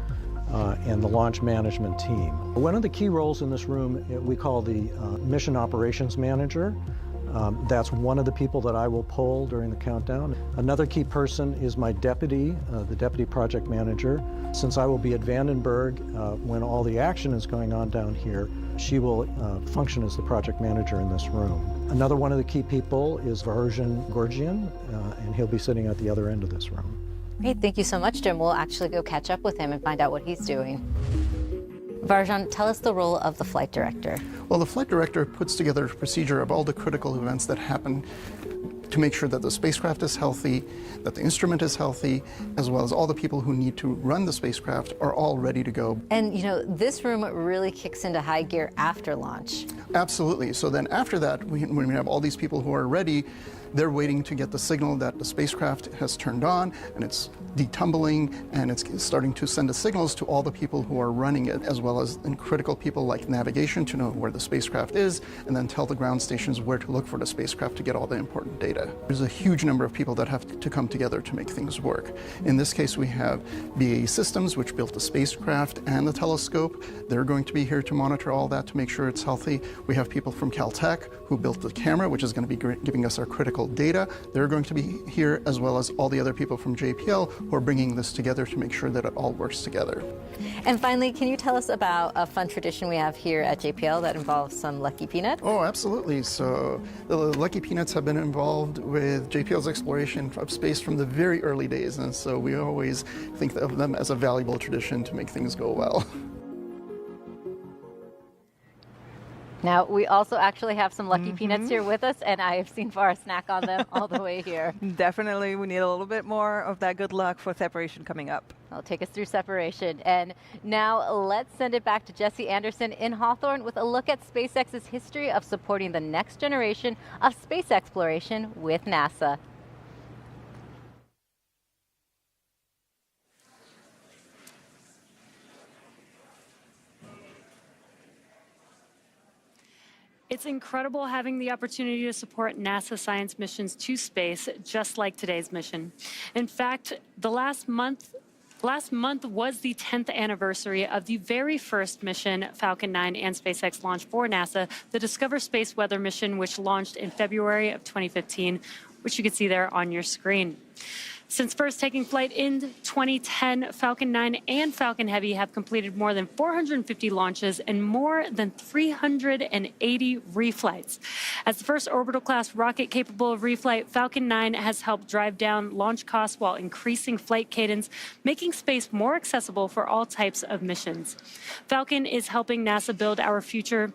and the launch management team. One of the key roles in this room we call the Mission Operations Manager. That's one of the people that I will poll during the countdown. Another key person is my deputy, the deputy project manager. Since I will be at Vandenberg when all the action is going on down here, she will function as the project manager in this room. Another one of the key people is Varjan Gorgian, and he'll be sitting at the other end of this room. Great, thank you so much, Jim. We'll actually go catch up with him and find out what he's doing. Varjan, tell us the role of the flight director. Well, the flight director puts together a procedure of all the critical events that happen to make sure that the spacecraft is healthy, that the instrument is healthy, as well as all the people who need to run the spacecraft are all ready to go. And you know, this room really kicks into high gear after launch. Absolutely. So then after that, when we have all these people who are ready, they're waiting to get the signal that the spacecraft has turned on and it's detumbling and it's starting to send the signals to all the people who are running it, as well as critical people like navigation to know where the spacecraft is and then tell the ground stations where to look for the spacecraft to get all the important data. There's a huge number of people that have to come together to make things work. In this case, we have BAE Systems, which built the spacecraft and the telescope. They're going to be here to monitor all that to make sure it's healthy. We have people from Caltech who built the camera, which is going to be giving us our critical data. They're going to be here, as well as all the other people from JPL who are bringing this together to make sure that it all works together. And finally, can you tell us about a fun tradition we have here at JPL that involves some Lucky Peanuts? Oh, absolutely. So the Lucky Peanuts have been involved with JPL's exploration of space from the very early days, and so we always think of them as a valuable tradition to make things go well. Now, we also actually have some Lucky Peanuts here with us, and I have seen Farah snack on them all the way here. Definitely, we need a little bit more of that good luck for separation coming up. I'll take us through separation. And now let's send it back to Jesse Anderson in Hawthorne with a look at SpaceX's history of supporting the next generation of space exploration with NASA. It's incredible having the opportunity to support NASA science missions to space, just like today's mission. In fact, the last month was the 10th anniversary of the very first mission Falcon 9 and SpaceX launched for NASA, the Discover Space Weather mission, which launched in February of 2015, which you can see there on your screen. Since first taking flight in 2010, Falcon 9 and Falcon Heavy have completed more than 450 launches and more than 380 reflights. As the first orbital-class rocket capable of reflight, Falcon 9 has helped drive down launch costs while increasing flight cadence, making space more accessible for all types of missions. Falcon is helping NASA build our future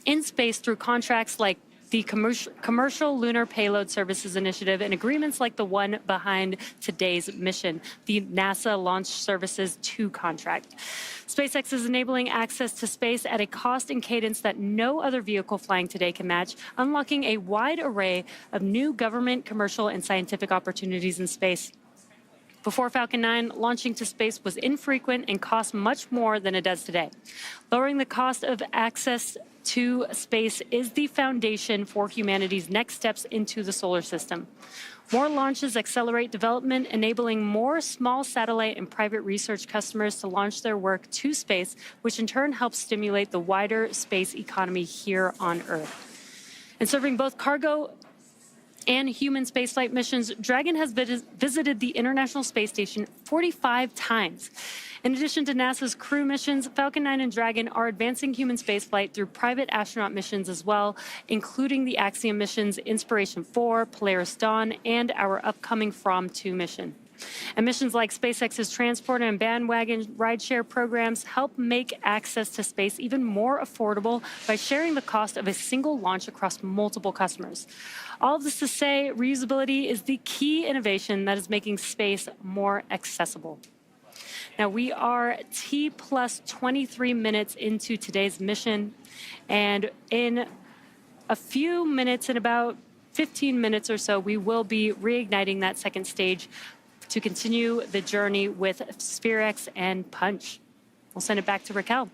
in space through contracts like the Commercial Lunar Payload Services Initiative and agreements like the one behind today's mission, the NASA Launch Services 2 contract. SpaceX is enabling access to space at a cost and cadence that no other vehicle flying today can match, unlocking a wide array of new government, commercial, and scientific opportunities in space. Before Falcon 9, launching to space was infrequent and cost much more than it does today. Lowering the cost of access to space is the foundation for humanity's next steps into the solar system. More launches accelerate development, enabling more small satellite and private research customers to launch their work to space, which in turn helps stimulate the wider space economy here on Earth. And serving both cargo and human spaceflight missions, Dragon has visited the International Space Station 45 times. In addition to NASA's crew missions, Falcon 9 and Dragon are advancing human spaceflight through private astronaut missions as well, including the Axiom missions Inspiration 4, Polaris Dawn, and our upcoming From 2 mission. And missions like SpaceX's Transporter and Bandwagon rideshare programs help make access to space even more affordable by sharing the cost of a single launch across multiple customers. All of this to say, reusability is the key innovation that is making space more accessible. Now, we are T plus 23 minutes into today's mission, and in a few minutes, in about 15 minutes or so, we will be reigniting that second stage to continue the journey with SPHEREx and Punch. We'll send it back to Raquel.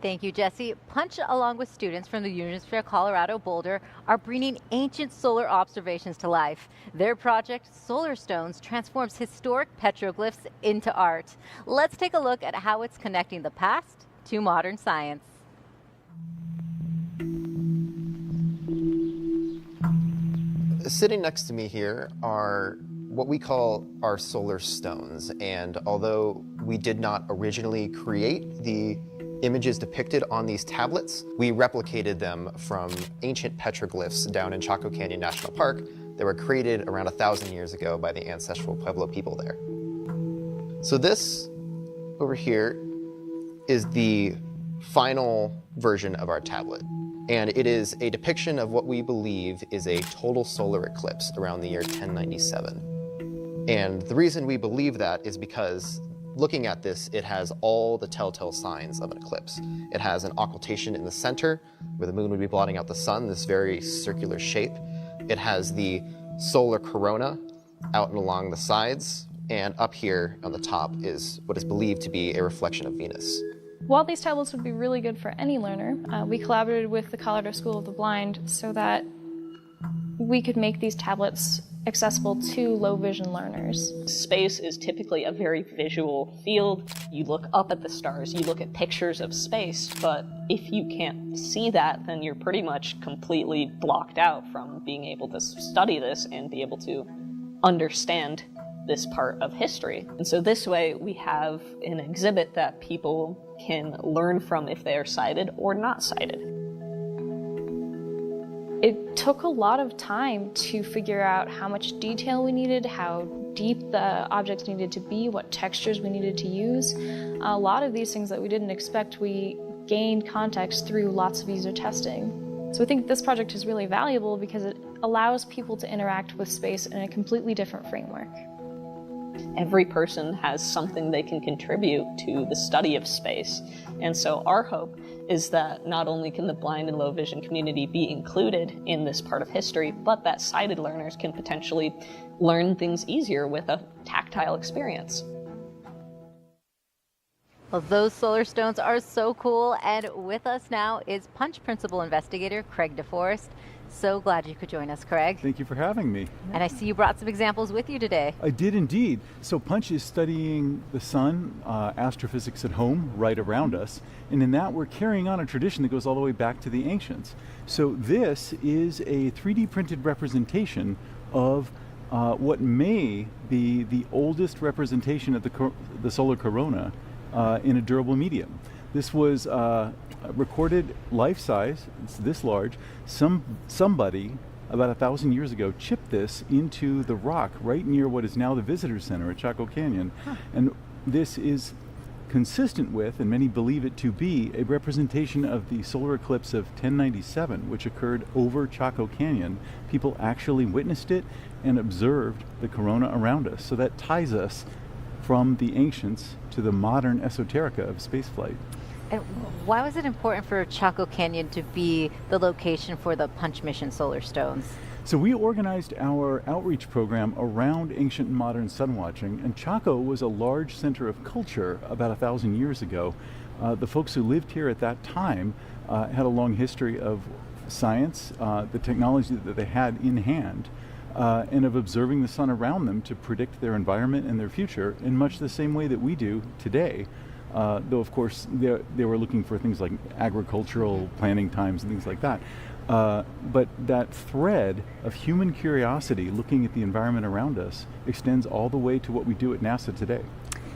Thank you, Jesse. Punch, along with students from the University of Colorado Boulder, are bringing ancient solar observations to life. Their project, Solar Stones, transforms historic petroglyphs into art. Let's take a look at how it's connecting the past to modern science. Sitting next to me here are what we call our solar stones, and although we did not originally create the images depicted on these tablets, we replicated them from ancient petroglyphs down in Chaco Canyon National Park that were created around 1,000 years ago by the ancestral Pueblo people there. So this over here is the final version of our tablet, and it is a depiction of what we believe is a total solar eclipse around the year 1097. And the reason we believe that is because looking at this, it has all the telltale signs of an eclipse. It has an occultation in the center, where the moon would be blotting out the sun, this very circular shape. It has the solar corona out and along the sides, and up here on the top is what is believed to be a reflection of Venus. While these tablets would be really good for any learner, we collaborated with the Colorado School of the Blind so that we could make these tablets accessible to low vision learners. Space is typically a very visual field. You look up at the stars, you look at pictures of space, but if you can't see that, then you're pretty much completely blocked out from being able to study this and be able to understand this part of history. And so this way we have an exhibit that people can learn from if they are sighted or not sighted. It took a lot of time to figure out how much detail we needed, how deep the objects needed to be, what textures we needed to use. A lot of these things that we didn't expect, we gained context through lots of user testing. So I think this project is really valuable because it allows people to interact with space in a completely different framework. Every person has something they can contribute to the study of space. And so our hope is that not only can the blind and low vision community be included in this part of history, but that sighted learners can potentially learn things easier with a tactile experience. Well, those solar stones are so cool. And with us now is Punch Principal Investigator Craig DeForest. So glad you could join us, Craig. Thank you for having me. And I see you brought some examples with you today. I did indeed. So Punch is studying the sun, astrophysics at home, right around us. And in that, we're carrying on a tradition that goes all the way back to the ancients. So this is a 3D printed representation of what may be the oldest representation of the solar corona in a durable medium. This was recorded life-size, it's this large. Somebody about 1,000 years ago chipped this into the rock right near what is now the visitor center at Chaco Canyon. And this is consistent with, and many believe it to be, a representation of the solar eclipse of 1097, which occurred over Chaco Canyon. People actually witnessed it and observed the corona around us. So that ties us from the ancients to the modern esoterica of spaceflight. And why was it important for Chaco Canyon to be the location for the Punch mission solar stones? So we organized our outreach program around ancient and modern sun watching, and Chaco was a large center of culture about 1,000 years ago. The folks who lived here at that time had a long history of science, the technology that they had in hand, and of observing the sun around them to predict their environment and their future in much the same way that we do today. Though, of course, they were looking for things like agricultural planting times and things like that. But that thread of human curiosity looking at the environment around us extends all the way to what we do at NASA today.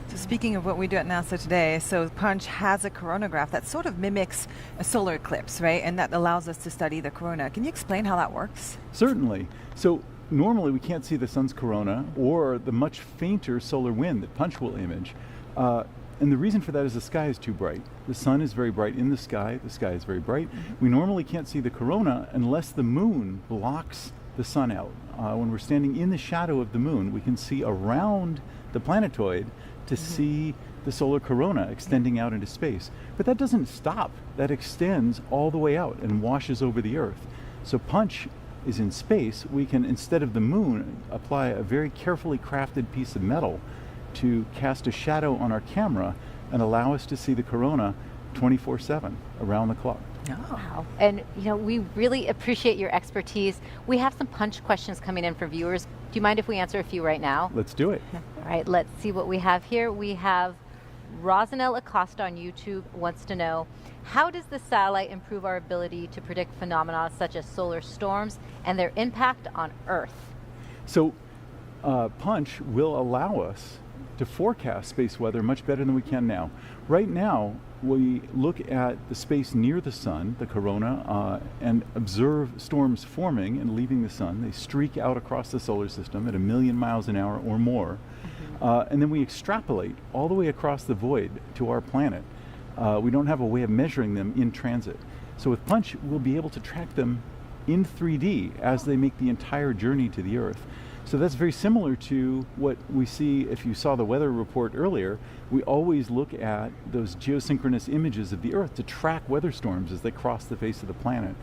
So speaking of what we do at NASA today, so Punch has a coronagraph that sort of mimics a solar eclipse, right? And that allows us to study the corona. Can you explain how that works? Certainly. So normally we can't see the sun's corona or the much fainter solar wind that Punch will image. And the reason for that is the sky is too bright. The sun is very bright in the sky is very bright. We normally can't see the corona unless the moon blocks the sun out. When we're standing in the shadow of the moon, we can see around the planetoid to see the solar corona extending out into space. But that doesn't stop. That extends all the way out and washes over the Earth. So Punch is in space. We can, instead of the moon, apply a very carefully crafted piece of metal to cast a shadow on our camera and allow us to see the corona 24/7 around the clock. Wow. And we really appreciate your expertise. We have some Punch questions coming in for viewers. Do you mind if we answer a few right now? Let's do it. All right, let's see what we have here. We have Rosanelle Acosta on YouTube wants to know, how does the satellite improve our ability to predict phenomena such as solar storms and their impact on Earth? So Punch will allow us to forecast space weather much better than we can now. Right now, we look at the space near the sun, the corona, and observe storms forming and leaving the sun. They streak out across the solar system at 1,000,000 miles an hour or more. And then we extrapolate all the way across the void to our planet. We don't have a way of measuring them in transit. So with Punch, we'll be able to track them in 3D as they make the entire journey to the Earth. So that's very similar to what we see if you saw the weather report earlier. We always look at those geosynchronous images of the Earth to track weather storms as they cross the face of the planet.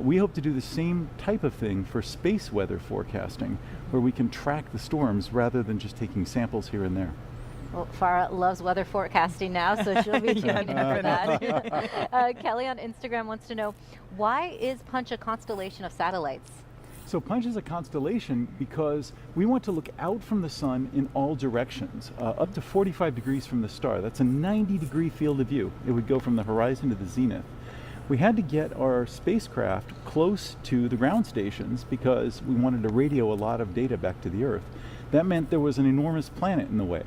We hope to do the same type of thing for space weather forecasting, where we can track the storms rather than just taking samples here and there. Well, Farah loves weather forecasting now, so she'll be tuning in for that. Kelly on Instagram wants to know, why is Punch a constellation of satellites? So Punch is a constellation because we want to look out from the sun in all directions, up to 45 degrees from the star. That's a 90-degree field of view. It would go from the horizon to the zenith. We had to get our spacecraft close to the ground stations because we wanted to radio a lot of data back to the Earth. That meant there was an enormous planet in the way.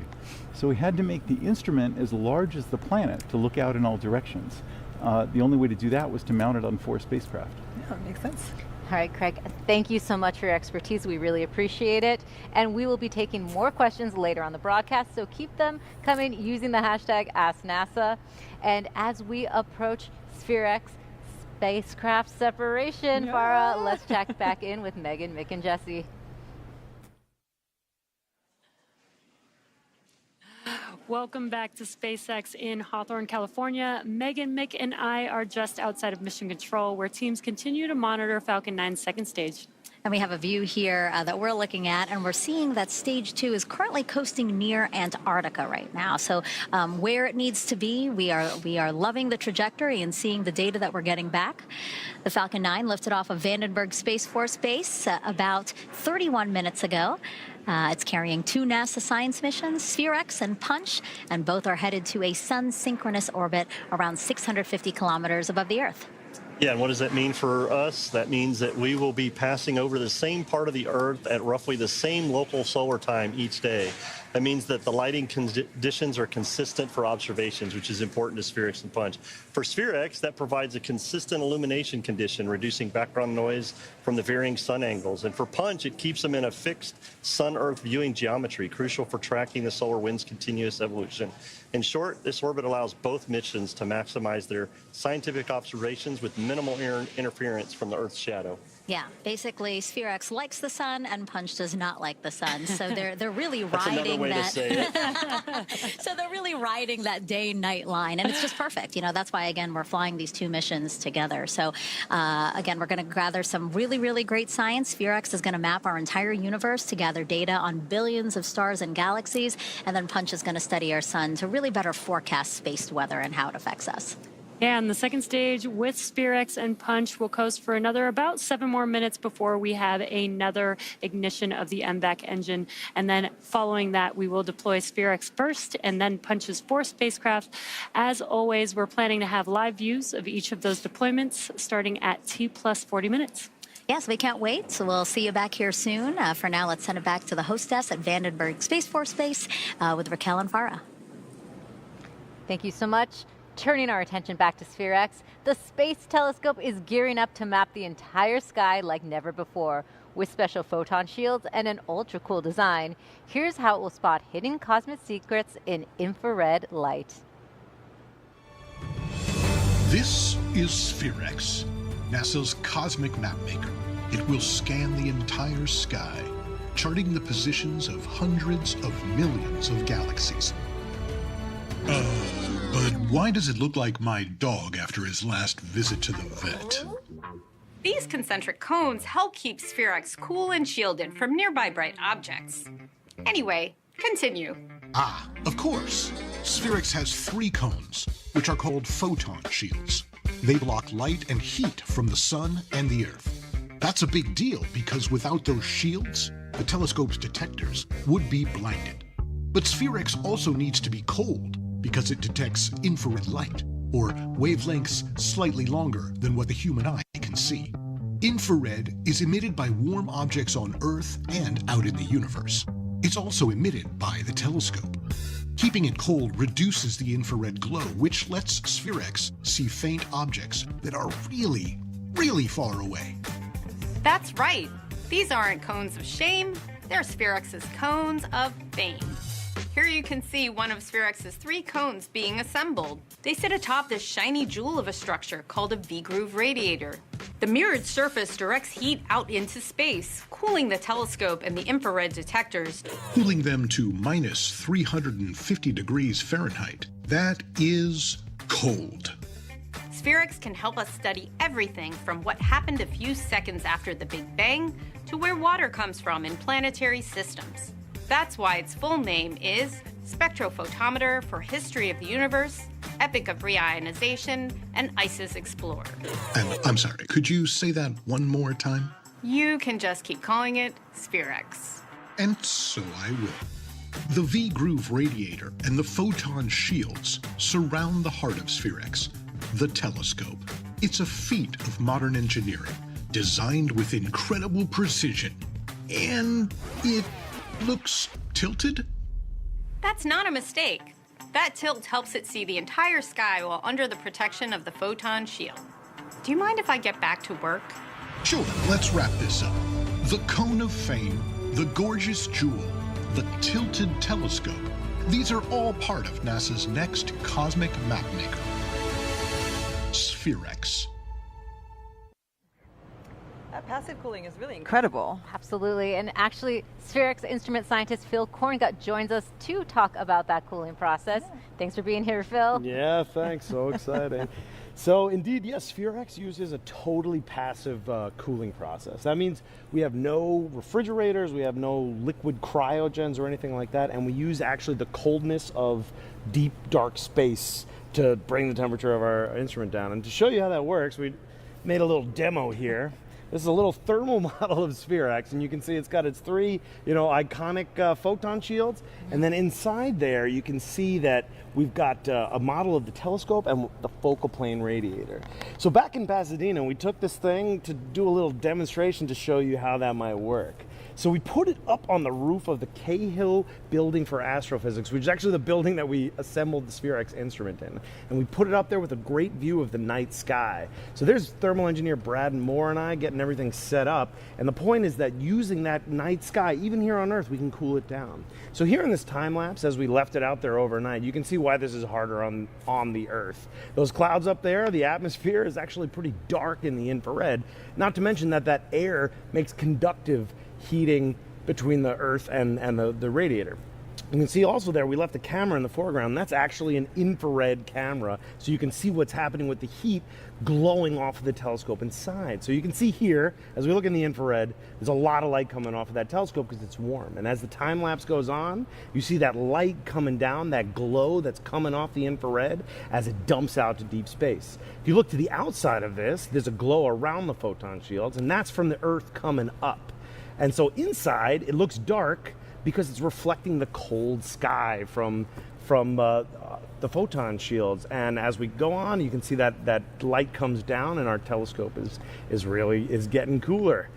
So we had to make the instrument as large as the planet to look out in all directions. The only way to do that was to mount it on 4 spacecraft. Yeah, makes sense. All right, Craig, thank you so much for your expertise. We really appreciate it. And we will be taking more questions later on the broadcast, so keep them coming using the hashtag AskNASA. And as we approach SPHEREx spacecraft separation, Farah, let's check back in with Megan, Mick, and Jesse. Welcome back to SpaceX in Hawthorne, California. Megan, Mick, and I are just outside of Mission Control, where teams continue to monitor Falcon 9's second stage. And we have a view here that we're looking at, and we're seeing that stage 2 is currently coasting near Antarctica right now. So where it needs to be, we are loving the trajectory and seeing the data that we're getting back. The Falcon 9 lifted off of Vandenberg Space Force Base about 31 minutes ago. It's carrying 2 NASA science missions, SPHEREx and Punch, and both are headed to a sun-synchronous orbit around 650 kilometers above the Earth. Yeah, and what does that mean for us? That means that we will be passing over the same part of the Earth at roughly the same local solar time each day. That means that the lighting conditions are consistent for observations, which is important to SPHEREx and Punch. For SPHEREx, that provides a consistent illumination condition, reducing background noise from the varying sun angles. And for Punch, it keeps them in a fixed Sun-Earth viewing geometry, crucial for tracking the solar wind's continuous evolution. In short, this orbit allows both missions to maximize their scientific observations with minimal interference from the Earth's shadow. Yeah, basically, SPHEREx likes the sun and Punch does not like the sun. So they're really riding so they're really riding that day-night line, and it's just perfect. You know, that's why again we're flying these 2 missions together. So again, we're going to gather some really great science. SPHEREx is going to map our entire universe to gather data on billions of stars and galaxies, and then Punch is going to study our sun to really better forecast space weather and how it affects us. And the second stage with SPHEREx and Punch will coast for another about 7 more minutes before we have another ignition of the MVAC engine. And then following that, we will deploy SPHEREx first and then Punch's 4 spacecraft. As always, we're planning to have live views of each of those deployments starting at T plus 40 minutes. Yes, we can't wait. So we'll see you back here soon. For now, let's send it back to the hostess at Vandenberg Space Force Base with Raquel and Farah. Thank you so much. Turning our attention back to SPHEREx, the Space Telescope is gearing up to map the entire sky like never before. With special photon shields and an ultra-cool design, here's how it will spot hidden cosmic secrets in infrared light. This is SPHEREx, NASA's cosmic mapmaker. It will scan the entire sky, charting the positions of hundreds of millions of galaxies. But why does it look like my dog after his last visit to the vet? These concentric cones help keep SPHEREx cool and shielded from nearby bright objects. Anyway, continue. Ah, of course. SPHEREx has 3 cones, which are called photon shields. They block light and heat from the sun and the Earth. That's a big deal because without those shields, the telescope's detectors would be blinded. But SPHEREx also needs to be cold because it detects infrared light, or wavelengths slightly longer than what the human eye can see. Infrared is emitted by warm objects on Earth and out in the universe. It's also emitted by the telescope. Keeping it cold reduces the infrared glow, which lets SPHEREx see faint objects that are really, really far away. That's right. These aren't cones of shame. They're SPHEREx's cones of fame. Here you can see one of SPHEREx's 3 cones being assembled. They sit atop this shiny jewel of a structure called a V-groove radiator. The mirrored surface directs heat out into space, cooling the telescope and the infrared detectors. Cooling them to minus 350 degrees Fahrenheit. That is cold. SPHEREx can help us study everything from what happened a few seconds after the Big Bang to where water comes from in planetary systems. That's why its full name is Spectrophotometer for History of the Universe, Epoch of Reionization, and ICES Explorer. And I'm sorry, could you say that one more time? You can just keep calling it SPHEREx. And so I will. The V-groove radiator and the photon shields surround the heart of SPHEREx, the telescope. It's a feat of modern engineering, designed with incredible precision. And it looks tilted? That's not a mistake. That tilt helps it see the entire sky while under the protection of the photon shield. Do you mind if I get back to work? Sure, let's wrap this up. The cone of fame, the gorgeous jewel, the tilted telescope. These are all part of NASA's next cosmic mapmaker, SPHEREx. That passive cooling is really incredible. Absolutely. And actually, SPHEREx instrument scientist Phil Korngut joins us to talk about that cooling process. Yeah. Thanks for being here, Phil. Yeah, thanks. So exciting. So indeed, yes, SPHEREx uses a totally passive cooling process. That means we have no refrigerators, we have no liquid cryogens or anything like that, and we use actually the coldness of deep, dark space to bring the temperature of our instrument down. And to show you how that works, we made a little demo here. This is a little thermal model of SPHEREx, and you can see it's got its 3, iconic photon shields. And then inside there, you can see that we've got a model of the telescope and the focal plane radiator. So back in Pasadena, we took this thing to do a little demonstration to show you how that might work. So we put it up on the roof of the Cahill Building for Astrophysics, which is actually the building that we assembled the SPHEREx instrument in. And we put it up there with a great view of the night sky. So there's thermal engineer Brad Moore and I getting everything set up. And the point is that using that night sky, even here on Earth, we can cool it down. So here in this time lapse, as we left it out there overnight, you can see why this is harder on the Earth. Those clouds up there, the atmosphere is actually pretty dark in the infrared. Not to mention that air makes conductive heating between the Earth and the radiator. You can see also there we left the camera in the foreground. That's actually an infrared camera, so you can see what's happening with the heat glowing off of the telescope inside. So you can see here, as we look in the infrared, there's a lot of light coming off of that telescope because it's warm. And as the time lapse goes on, you see that light coming down, that glow that's coming off the infrared as it dumps out to deep space. If you look to the outside of this, there's a glow around the photon shields, and that's from the Earth coming up. And so inside, it looks dark because it's reflecting the cold sky from the photon shields. And as we go on, you can see that light comes down and our telescope is getting cooler.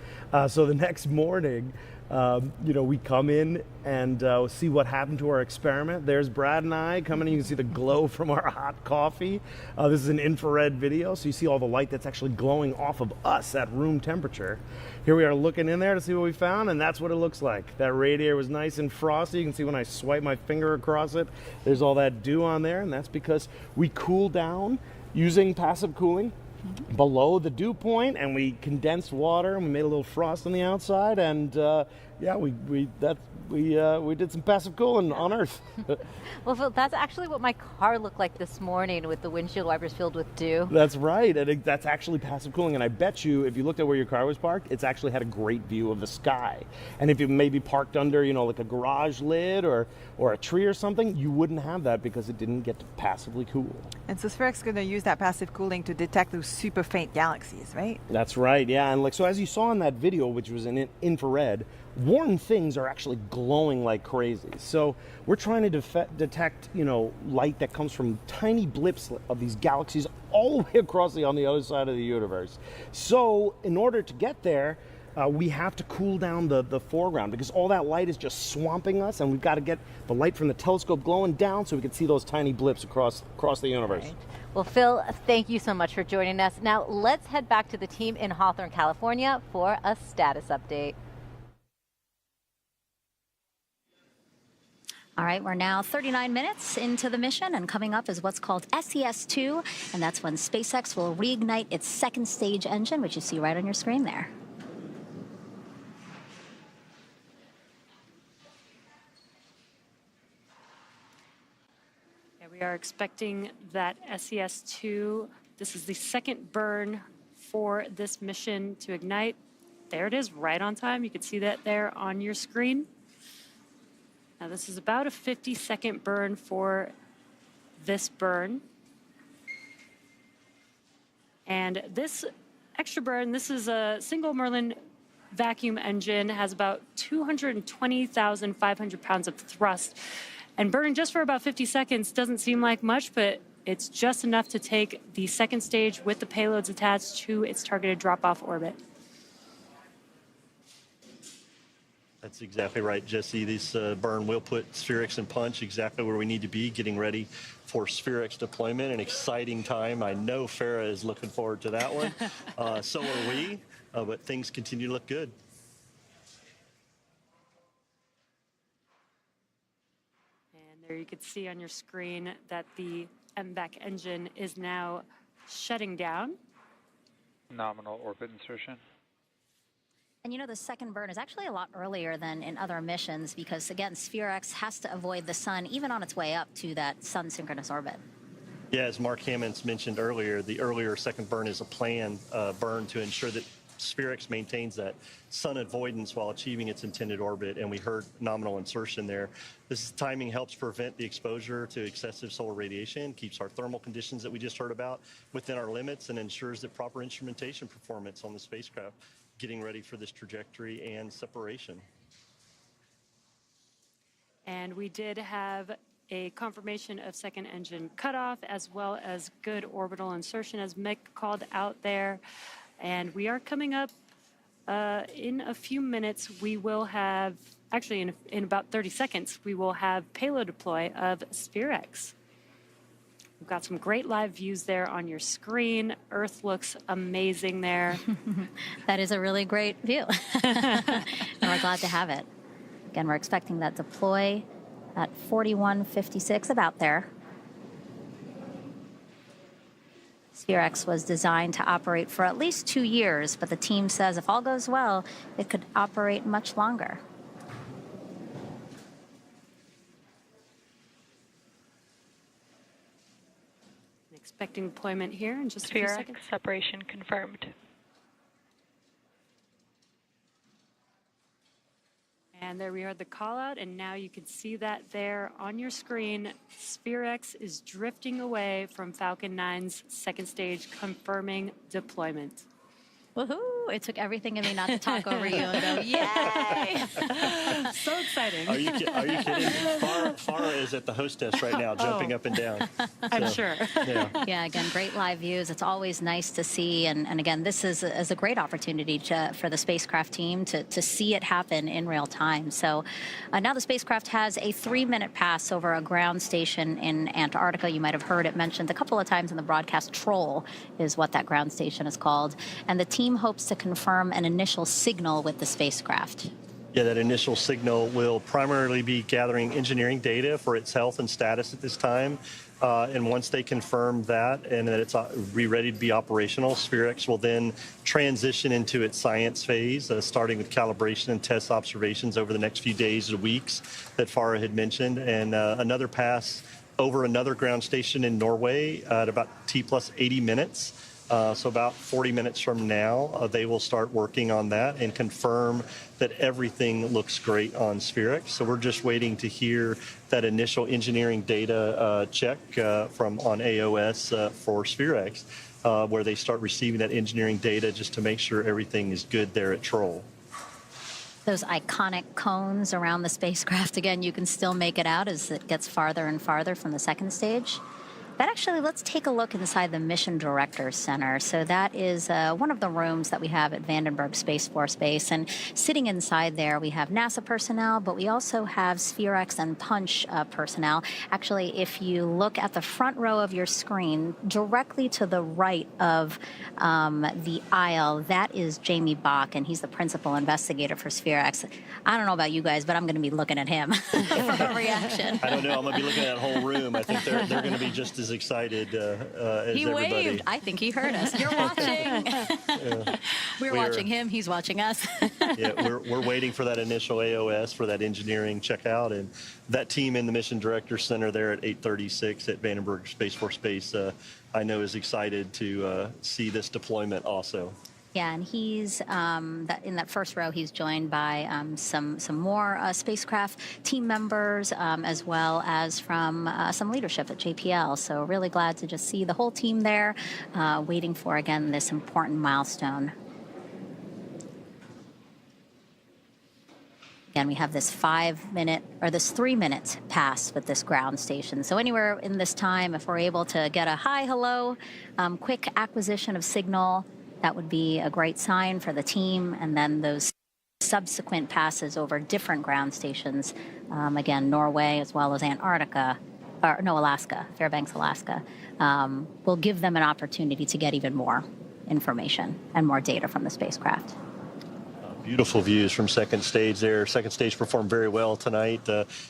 So the next morning, we come in and see what happened to our experiment. There's Brad and I coming in. You can see the glow from our hot coffee. This is an infrared video, so you see all the light that's actually glowing off of us at room temperature. Here we are looking in there to see what we found, and that's what it looks like. That radiator was nice and frosty. You can see when I swipe my finger across it, there's all that dew on there, and that's because we cool down using passive cooling below the dew point, and we condensed water and we made a little frost on the outside, and Yeah, we did some passive cooling on Earth. Well, Phil, that's actually what my car looked like this morning with the windshield wipers filled with dew. That's right, and that's actually passive cooling. And I bet you, if you looked at where your car was parked, it's actually had a great view of the sky. And if you maybe parked under, like a garage lid or a tree or something, you wouldn't have that because it didn't get to passively cool. And so SPHEREx is going to use that passive cooling to detect those super faint galaxies, right? That's right, yeah. And so as you saw in that video, which was in infrared, warm things are actually glowing like crazy. So we're trying to detect, light that comes from tiny blips of these galaxies all the way across on the other side of the universe. So in order to get there, we have to cool down the foreground because all that light is just swamping us, and we've got to get the light from the telescope glowing down so we can see those tiny blips across the universe. Right. Well, Phil, thank you so much for joining us. Now let's head back to the team in Hawthorne, California for a status update. All right, we're now 39 minutes into the mission, and coming up is what's called SES-2, and that's when SpaceX will reignite its second stage engine, which you see right on your screen there. Yeah, we are expecting that SES-2, this is the second burn for this mission to ignite. There it is, right on time. You can see that there on your screen. Now this is about a 50-second burn for this burn. And this extra burn, this is a single Merlin vacuum engine, has about 220,500 pounds of thrust. And burning just for about 50 seconds doesn't seem like much, but it's just enough to take the second stage with the payloads attached to its targeted drop-off orbit. That's exactly right, Jesse. This burn will put SPHEREx and Punch exactly where we need to be, getting ready for SPHEREx deployment. An exciting time. I know Farah is looking forward to that one. So are we, but things continue to look good. And there you can see on your screen that the MVAC engine is now shutting down. Nominal orbit insertion. And the second burn is actually a lot earlier than in other missions because, again, SPHEREx has to avoid the sun even on its way up to that sun-synchronous orbit. Yeah, as Mark Hammonds mentioned earlier, the earlier second burn is a planned burn to ensure that SPHEREx maintains that sun avoidance while achieving its intended orbit, and we heard nominal insertion there. This timing helps prevent the exposure to excessive solar radiation, keeps our thermal conditions that we just heard about within our limits, and ensures that proper instrumentation performance on the spacecraft, getting ready for this trajectory and separation. And we did have a confirmation of second engine cutoff as well as good orbital insertion, as Mick called out there. And we are coming up in a few minutes. We will have, actually in about 30 seconds, we will have payload deploy of SPHEREx. We've got some great live views there on your screen. Earth looks amazing there. That is a really great view. And we're glad to have it. Again, we're expecting that deploy at 41:56, about there. SPHEREx was designed to operate for at least 2 years, but the team says if all goes well, it could operate much longer. Expecting deployment here in just a few seconds. SPHEREx separation confirmed. And there we heard the call out, and now you can see that there on your screen. SPHEREx is drifting away from Falcon 9's second stage, confirming deployment. Woohoo! It took everything in me not to talk over you and go, yay! So exciting. Are you kidding? Farah is at the hostess right now, jumping up and down. I'm sure. Yeah, again, great live views. It's always nice to see. And again, this is a great opportunity for the spacecraft team to see it happen in real time. So now the spacecraft has a 3-minute pass over a ground station in Antarctica. You might have heard it mentioned a couple of times in the broadcast. Troll is what that ground station is called. And the team hopes to confirm an initial signal with the spacecraft. Yeah, that initial signal will primarily be gathering engineering data for its health and status at this time. And once they confirm that and that it's ready to be operational, SPHEREx will then transition into its science phase, starting with calibration and test observations over the next few days or weeks that Farah had mentioned, and another pass over another ground station in Norway at about T+80 minutes. So about 40 minutes from now, they will start working on that and confirm that everything looks great on SPHEREx. So we're just waiting to hear that initial engineering data check from on AOS for SPHEREx, where they start receiving that engineering data just to make sure everything is good there at Troll. Those iconic cones around the spacecraft, again, you can still make it out as it gets farther and farther from the second stage. But actually, let's take a look inside the Mission Directors Center. So that is one of the rooms that we have at Vandenberg Space Force Base. And sitting inside there, we have NASA personnel, but we also have SPHEREx and Punch personnel. Actually, if you look at the front row of your screen, directly to the right of the aisle, that is Jamie Bach, and he's the principal investigator for SPHEREx. I don't know about you guys, but I'm going to be looking at him for a reaction. I don't know. I'm going to be looking at that whole room. I think they're going to be just as excited as he everybody. Waved. I think he heard us. You're watching. We're watching him. He's watching us. Yeah, we're waiting for that initial AOS for that engineering checkout, and that team in the Mission Director Center there at 836 at Vandenberg Space Force Base, I know is excited to see this deployment also. Yeah, and he's in that first row. He's joined by some more spacecraft team members, as well as from some leadership at JPL. So really glad to just see the whole team there, waiting for again this important milestone. Again, we have this 5-minute or this 3-minute pass with this ground station. So anywhere in this time, if we're able to get a hi, hello, quick acquisition of signal, that would be a great sign for the team, and then those subsequent passes over different ground stations, again, Norway as well as Alaska, Fairbanks, Alaska, will give them an opportunity to get even more information and more data from the spacecraft. Beautiful views from second stage there. Second stage performed very well tonight.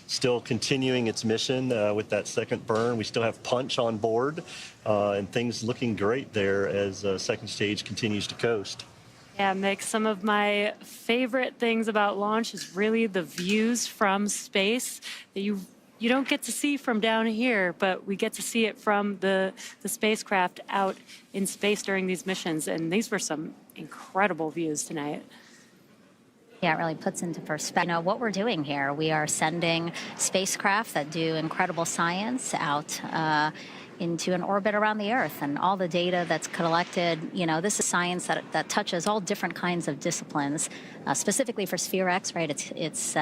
Still continuing its mission with that second burn. We still have Punch on board, and things looking great there as second stage continues to coast. Yeah, Mick, some of my favorite things about launch is really the views from space that you don't get to see from down here, but we get to see it from the spacecraft out in space during these missions. And these were some incredible views tonight. Yeah, it really puts into perspective, you know, what we're doing here. We are sending spacecraft that do incredible science out into an orbit around the Earth, and all the data that's collected. You know, this is science that touches all different kinds of disciplines. Specifically for SPHEREx, right? It's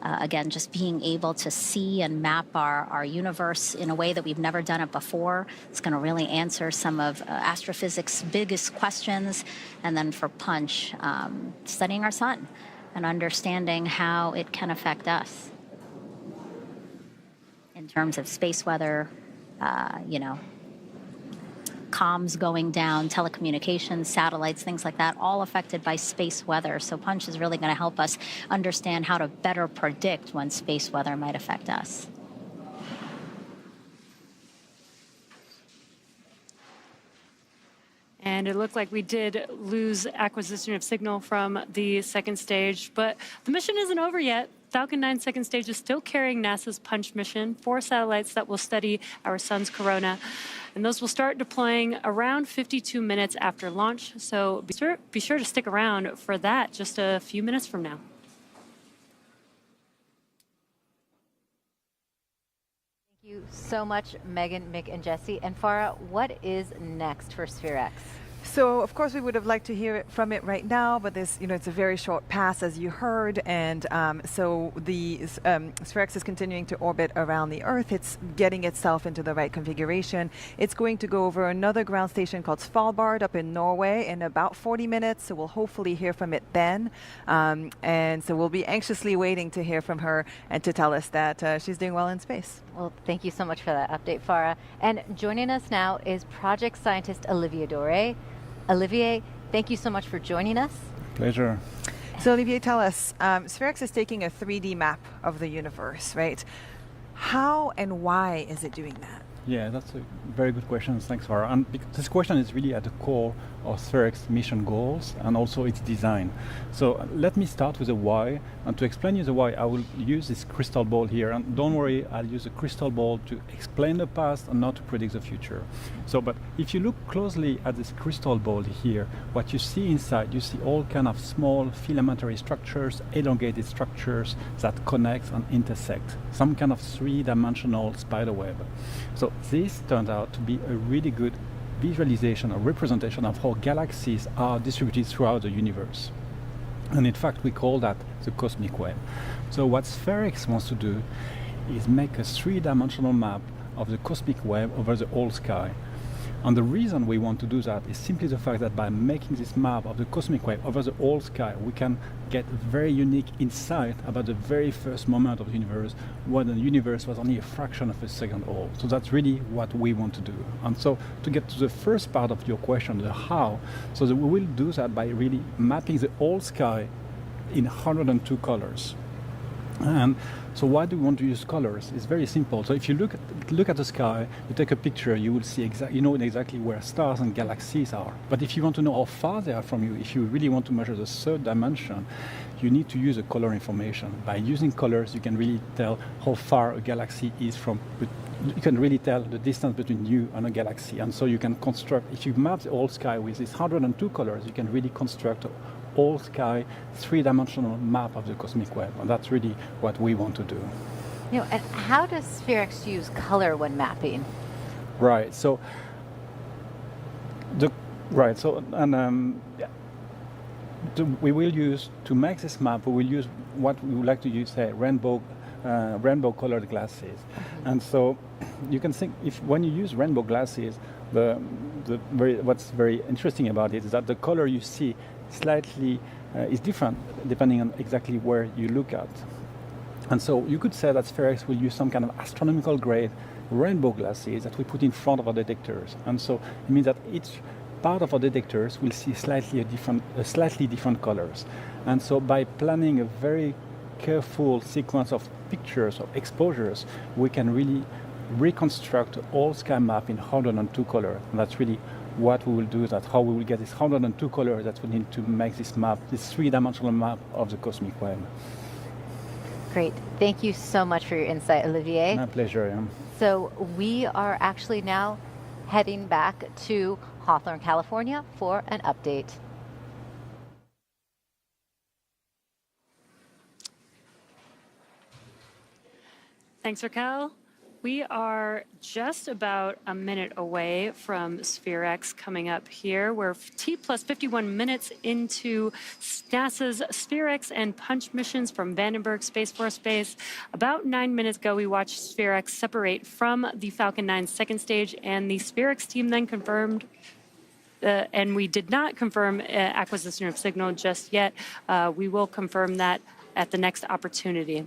again just being able to see and map our universe in a way that we've never done it before. It's going to really answer some of astrophysics' biggest questions. And then for Punch, studying our sun and understanding how it can affect us in terms of space weather, comms going down, telecommunications, satellites, things like that, all affected by space weather. So Punch is really going to help us understand how to better predict when space weather might affect us. And it looked like we did lose acquisition of signal from the second stage, but the mission isn't over yet. Falcon 9 second stage is still carrying NASA's Punch mission, 4 satellites that will study our sun's corona. And those will start deploying around 52 minutes after launch. So be sure to stick around for that just a few minutes from now. Thank you so much, Megan, Mick, and Jesse. And Farah, what is next for SPHEREx? So, of course, we would have liked to hear from it right now, but this, it's a very short pass, as you heard, and so the SPHEREx is continuing to orbit around the Earth. It's getting itself into the right configuration. It's going to go over another ground station called Svalbard up in Norway in about 40 minutes, so we'll hopefully hear from it then. And so we'll be anxiously waiting to hear from her and to tell us that she's doing well in space. Well, thank you so much for that update, Farah. And joining us now is project scientist Olivier Doré. Olivier, thank you so much for joining us. Pleasure. So Olivier, tell us, SPHEREx is taking a 3D map of the universe, right? How and why is it doing that? Yeah, that's a very good question. Thanks, Farah. And this question is really at the core of SPHEREx mission goals and also its design. So let me start with the why. And to explain you the why, I will use this crystal ball here. And don't worry, I'll use a crystal ball to explain the past and not to predict the future. So, but if you look closely at this crystal ball here, what you see inside, you see all kind of small filamentary structures, elongated structures that connect and intersect. Some kind of three-dimensional spider web. So this turned out to be a really good visualization or representation of how galaxies are distributed throughout the universe. And in fact, we call that the cosmic web. So what SPHEREx wants to do is make a three-dimensional map of the cosmic web over the whole sky. And the reason we want to do that is simply the fact that by making this map of the cosmic web over the whole sky, we can get very unique insight about the very first moment of the universe, when the universe was only a fraction of a second old. So that's really what we want to do. And so to get to the first part of your question, the how, so that we will do that by really mapping the whole sky in 102 colors. And so why do we want to use colors? It's very simple. So if you look at the sky, you take a picture, you will see exactly where stars and galaxies are. But if you want to know how far they are from you, if you really want to measure the third dimension, you need to use a color information. By using colors, you can really tell how far a galaxy is from. You can really tell the distance between you and a galaxy. And so you can construct, if you map the whole sky with these 102 colors, you can really construct all sky three-dimensional map of the cosmic web, and that's really what we want to do. And how does SPHEREx use color when mapping? Right. So we will use, to make this map, we will use what we would like to use, say, rainbow colored glasses. And so you can think, when you use rainbow glasses, what's very interesting about it is that the color you see slightly is different depending on exactly where you look at. And so you could say that SPHEREx will use some kind of astronomical grade rainbow glasses that we put in front of our detectors. And so it means that each part of our detectors will see slightly different colors. And so by planning a very careful sequence of pictures, of exposures, we can really reconstruct the whole sky map in 102 colors. And that's really what we will do, that how we will get this 102 colors that we need to make this map, this three-dimensional map of the cosmic web. Great. Thank you so much for your insight, Olivier. My pleasure, yeah. So we are actually now heading back to Hawthorne, California for an update. Thanks, Raquel. We are just about a minute away from SPHEREx coming up here. We're T plus 51 minutes into NASA's SPHEREx and Punch missions from Vandenberg Space Force Base. About 9 minutes ago, we watched SPHEREx separate from the Falcon 9 second stage, and the SPHEREx team then confirmed and we did not confirm acquisition of signal just yet. We will confirm that at the next opportunity.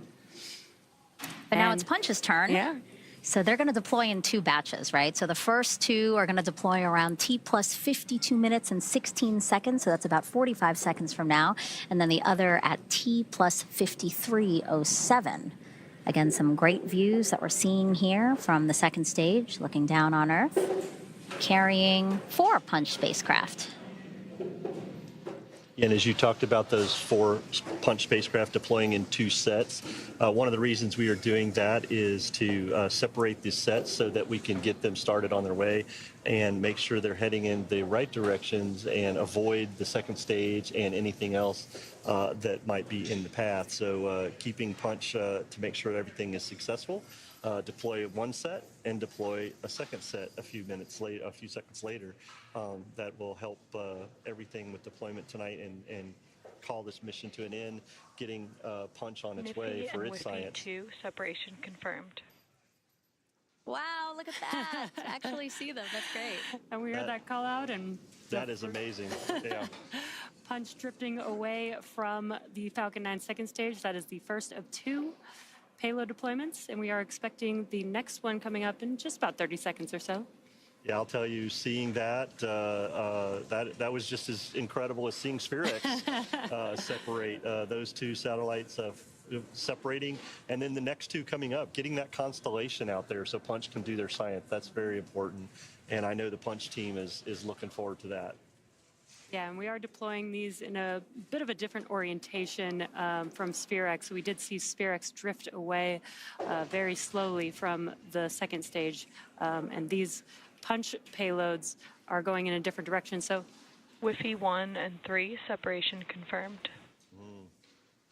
But now it's Punch's turn. Yeah. So they're going to deploy in two batches, right? So the first two are going to deploy around T plus 52 minutes and 16 seconds. So that's about 45 seconds from now. And then the other at T plus 53:07. Again, some great views that we're seeing here from the second stage, looking down on Earth, carrying 4 Punch spacecraft. And as you talked about those 4 Punch spacecraft deploying in 2 sets, one of the reasons we are doing that is to separate these sets so that we can get them started on their way and make sure they're heading in the right directions and avoid the second stage and anything else that might be in the path. So keeping Punch to make sure everything is successful. Deploy one set and deploy a second set a few seconds later. That will help everything with deployment tonight and call this mission to an end, getting Punch on its way for its science. 2, separation confirmed. Wow, look at that. To actually see them, that's great. And we heard that call out, and that is amazing. Yeah. Punch drifting away from the Falcon 9 second stage. That is the first of 2 payload deployments, and we are expecting the next one coming up in just about 30 seconds or so. Yeah, I'll tell you, seeing that that was just as incredible as seeing SPHEREx separate. Those 2 satellites separating, and then the next two coming up, getting that constellation out there so Punch can do their science. That's very important, and I know the Punch team is looking forward to that. Yeah, and we are deploying these in a bit of a different orientation from SPHEREx. We did see SPHEREx drift away very slowly from the second stage, and these Punch payloads are going in a different direction. So, Wi-Fi 1 and 3 separation confirmed.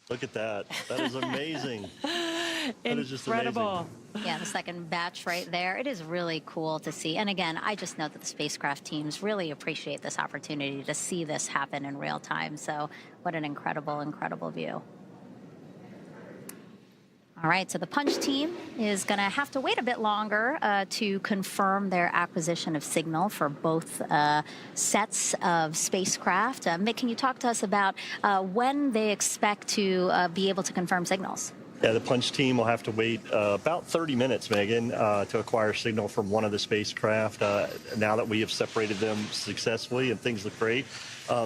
Look at that. That is amazing. That is just incredible. Yeah, the second batch right there. It is really cool to see. And again, I just know that the spacecraft teams really appreciate this opportunity to see this happen in real time. So what an incredible, incredible view. All right, so the Punch team is going to have to wait a bit longer to confirm their acquisition of signal for both sets of spacecraft. Mick, can you talk to us about when they expect to be able to confirm signals? Yeah, the Punch team will have to wait about 30 minutes, Megan, to acquire signal from one of the spacecraft. Now that we have separated them successfully and things look great,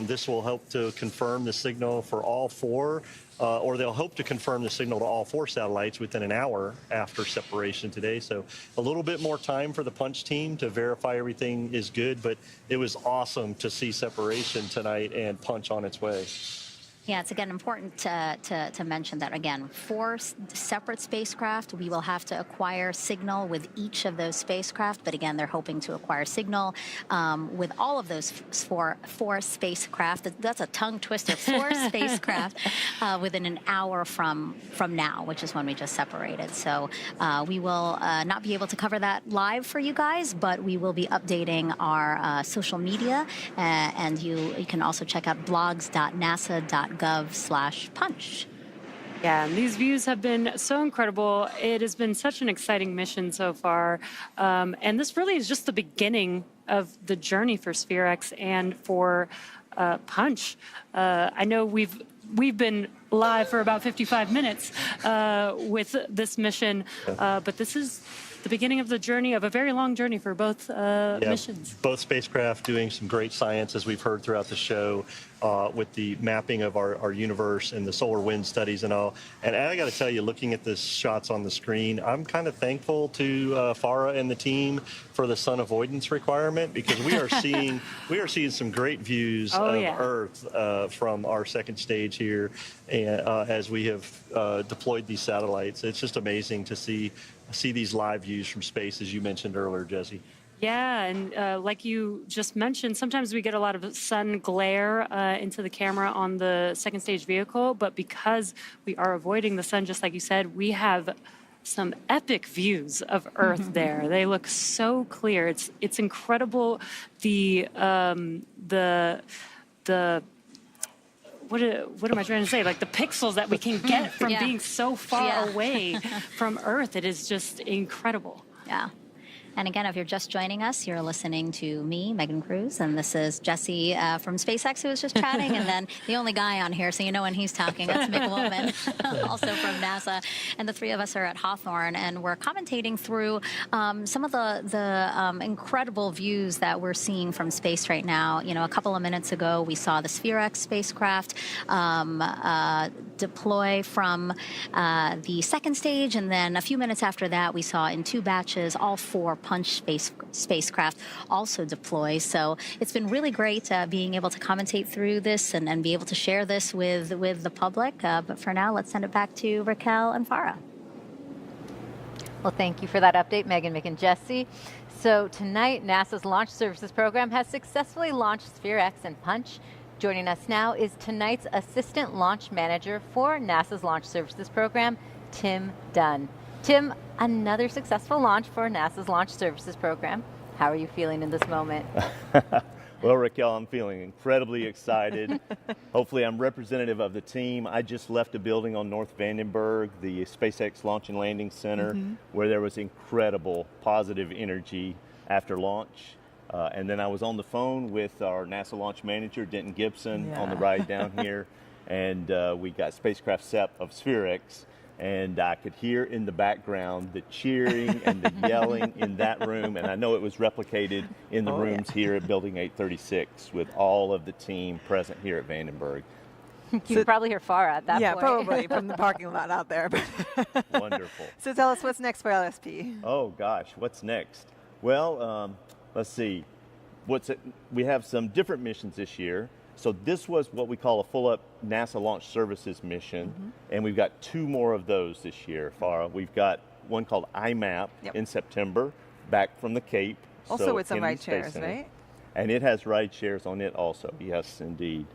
this will help to confirm the signal for all four. Or they'll hope to confirm the signal to all four satellites within an hour after separation today. So a little bit more time for the Punch team to verify everything is good, but it was awesome to see separation tonight and Punch on its way. Yeah, it's again important to mention that, again, 4 separate spacecraft, we will have to acquire signal with each of those spacecraft. But again, they're hoping to acquire signal with all of those four spacecraft. That's a tongue twister, 4 spacecraft within an hour from now, which is when we just separated. So we will not be able to cover that live for you guys, but we will be updating our social media. And you can also check out blogs.nasa.gov/punch. Yeah, and these views have been so incredible. It has been such an exciting mission so far. And this really is just the beginning of the journey for SPHEREx and for Punch. I know we've been live for about 55 minutes with this mission, but this is the beginning of the journey, of a very long journey for both missions. Both spacecraft doing some great science, as we've heard throughout the show, with the mapping of our universe and the solar wind studies and all. And I got to tell you, looking at the shots on the screen, I'm kind of thankful to Farah and the team for the sun avoidance requirement, because we are seeing some great views of Earth from our second stage here, and as we have deployed these satellites. It's just amazing to see these live views from space, as you mentioned earlier, Jesse. Yeah, and like you just mentioned, sometimes we get a lot of sun glare into the camera on the second stage vehicle, but because we are avoiding the sun, just like you said, we have some epic views of Earth there. They look so clear. It's incredible. What am I trying to say? Like the pixels that we can get from being so far away from Earth. It is just incredible. Yeah. And again, if you're just joining us, you're listening to me, Megan Cruz, and this is Jesse from SpaceX, who was just chatting, and then the only guy on here, so you know when he's talking, that's Mick Woolman, also from NASA. And the three of us are at Hawthorne, and we're commentating through some of the incredible views that we're seeing from space right now. You know, a couple of minutes ago, we saw the SPHEREx spacecraft deploy from the second stage, and then a few minutes after that, we saw in 2 batches all 4 Punch spacecraft also deploy. So it's been really great being able to commentate through this and be able to share this with the public. But for now, let's send it back to Raquel and Farah. Well, thank you for that update, Megan, Mick, and Jesse. So tonight, NASA's Launch Services Program has successfully launched SPHEREx and Punch. Joining us now is tonight's Assistant Launch Manager for NASA's Launch Services Program, Tim Dunn. Tim, another successful launch for NASA's Launch Services Program. How are you feeling in this moment? Well, Raquel, I'm feeling incredibly excited. Hopefully I'm representative of the team. I just left a building on North Vandenberg, the SpaceX Launch and Landing Center, where there was incredible positive energy after launch. And then I was on the phone with our NASA launch manager, Denton Gibson, on the ride down here. And we got spacecraft SEP of SPHEREx. And I could hear in the background the cheering and the yelling in that room. And I know it was replicated in the rooms here at Building 836 with all of the team present here at Vandenberg. You can probably hear far at that yeah, point. probably from the parking lot out there. Wonderful. So tell us what's next for LSP. Oh gosh, what's next? Well, let's see. We have some different missions this year. So this was what we call a full-up NASA Launch Services mission, and we've got 2 more of those this year, Farah. We've got one called IMAP in September, back from the Cape. Also with some ride shares, right? And it has ride shares on it also, yes, indeed.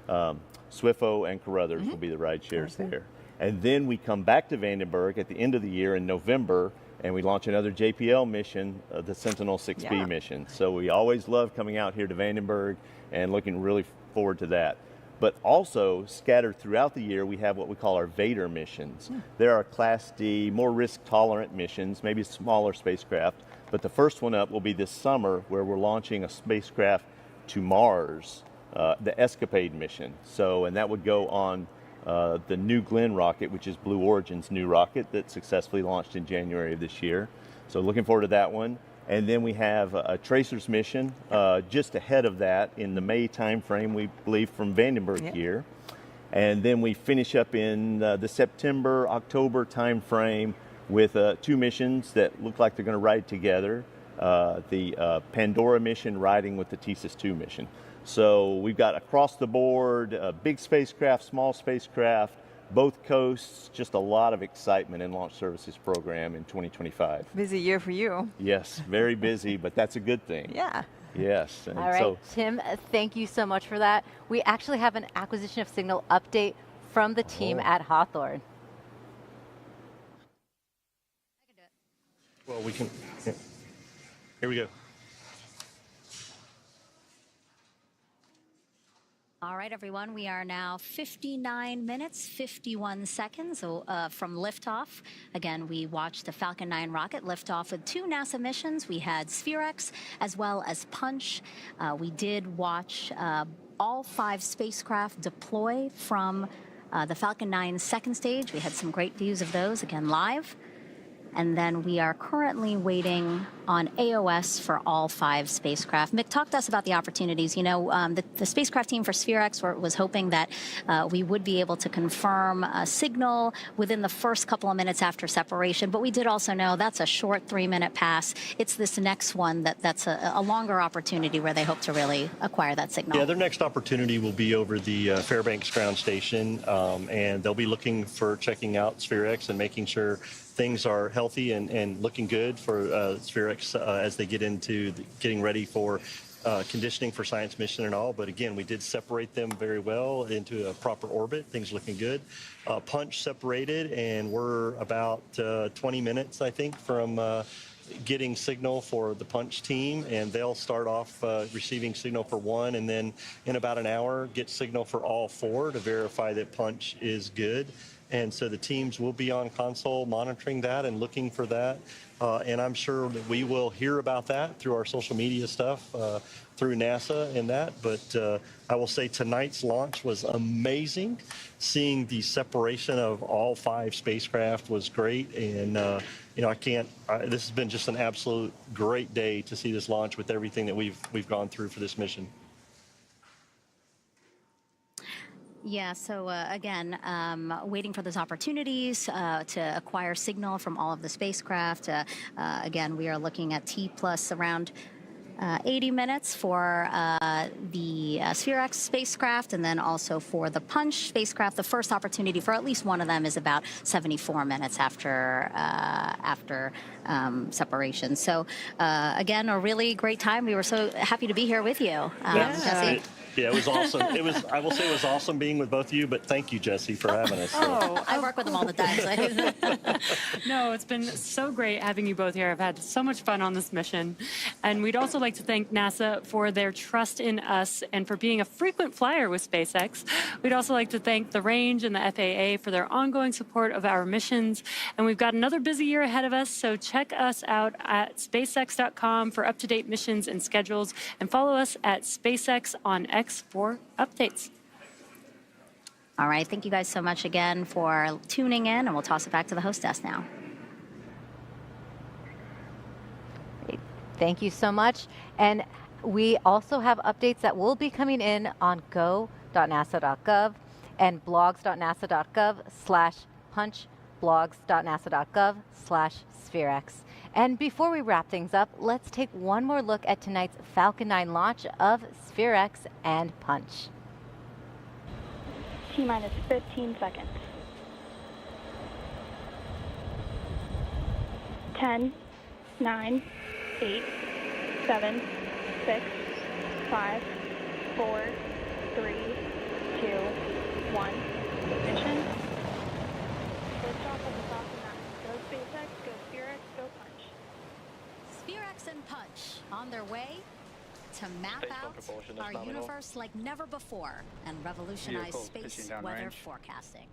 SWIFO and Carruthers will be the ride shares there. And then we come back to Vandenberg at the end of the year in November, and we launch another JPL mission, the Sentinel 6B mission. So we always love coming out here to Vandenberg and looking really forward to that. But also, scattered throughout the year, we have what we call our Vader missions. There are Class D, more risk-tolerant missions, maybe smaller spacecraft. But the first one up will be this summer, where we're launching a spacecraft to Mars, the Escapade mission. And that would go on the New Glenn rocket, which is Blue Origin's new rocket that successfully launched in January of this year. So looking forward to that one. And then we have a Tracers mission just ahead of that in the May timeframe, we believe, from Vandenberg here. And then we finish up in the September, October timeframe with 2 missions that look like they're going to ride together. The Pandora mission riding with the Thesis-2 mission. So we've got across the board, big spacecraft, small spacecraft, both coasts, just a lot of excitement in Launch Services program in 2025. Busy year for you. Yes, very busy, but that's a good thing. Yeah. Yes. All right, Tim, thank you so much for that. We actually have an acquisition of signal update from the team at Hawthorne. Well, we can. Here we go. All right, everyone, we are now 59 minutes, 51 seconds from liftoff. Again, we watched the Falcon 9 rocket lift off with 2 NASA missions. We had SPHEREx as well as Punch. We did watch all 5 spacecraft deploy from the Falcon 9 second stage. We had some great views of those, again, live. And then we are currently waiting on AOS for all 5 spacecraft. Mick, talk to us about the opportunities. You know, the spacecraft team for SPHEREx was hoping that we would be able to confirm a signal within the first couple of minutes after separation. But we did also know that's a short 3-minute pass. It's this next one that's a longer opportunity where they hope to really acquire that signal. Yeah, their next opportunity will be over the Fairbanks ground station, and they'll be looking for checking out SPHEREx and making sure things are healthy and looking good for SPHEREx as they get into getting ready for conditioning for science mission and all. But again, we did separate them very well into a proper orbit. Things looking good. Punch separated, and we're about 20 minutes, I think, from getting signal for the Punch team, and they'll start off receiving signal for 1, and then in about an hour get signal for all 4 to verify that Punch is good. And so the teams will be on console monitoring that and looking for that. And I'm sure that we will hear about that through our social media stuff, through NASA and that. But I will say tonight's launch was amazing. Seeing the separation of all 5 spacecraft was great. And, you know, this has been just an absolute great day to see this launch with everything that we've gone through for this mission. Yeah, so again, waiting for those opportunities to acquire signal from all of the spacecraft. Again, we are looking at T plus around 80 minutes for the SPHEREx spacecraft, and then also for the Punch spacecraft. The first opportunity for at least one of them is about 74 minutes after separation. So again, a really great time. We were so happy to be here with you, Jesse. Yeah, it was awesome. I will say it was awesome being with both of you, but thank you, Jesse, for having us. I work with them all the time. So. No, it's been so great having you both here. I've had so much fun on this mission. And we'd also like to thank NASA for their trust in us and for being a frequent flyer with SpaceX. We'd also like to thank the Range and the FAA for their ongoing support of our missions. And we've got another busy year ahead of us, so check us out at SpaceX.com for up-to-date missions and schedules, and follow us at SpaceX on X for updates. All right, thank you guys so much again for tuning in, and we'll toss it back to the host desk now. Thank you so much. And we also have updates that will be coming in on go.nasa.gov. and blogs.nasa.gov/punch, blogs.nasa.gov/SPHEREx. And before we wrap things up, let's take one more look at tonight's Falcon 9 launch of SPHEREx and Punch. T-minus 15 seconds. 10, 9, 8, 7, 6, 5, 4, 3, 2, 1. Ignition. Liftoff of the Falcon 9. Go SpaceX, go SPHEREx, go Punch. SPHEREx and Punch on their way to map out our universe like never before and revolutionize space weather forecasting.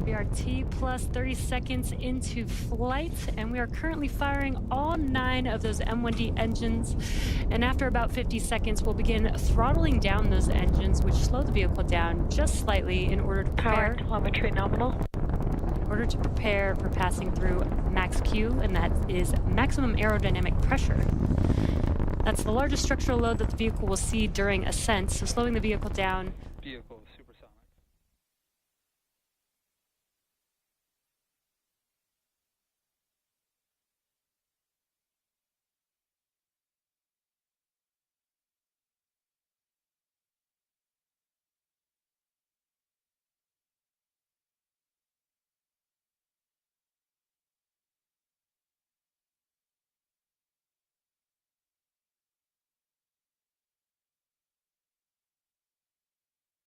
We are T plus 30 seconds into flight, and we are currently firing all 9 of those M1D engines. And after about 50 seconds, we'll begin throttling down those engines, which slow the vehicle down just slightly in order to prepare. Power telemetry nominal. In order to prepare for passing through max Q, and that is maximum aerodynamic pressure. That's the largest structural load that the vehicle will see during ascent, so slowing the vehicle down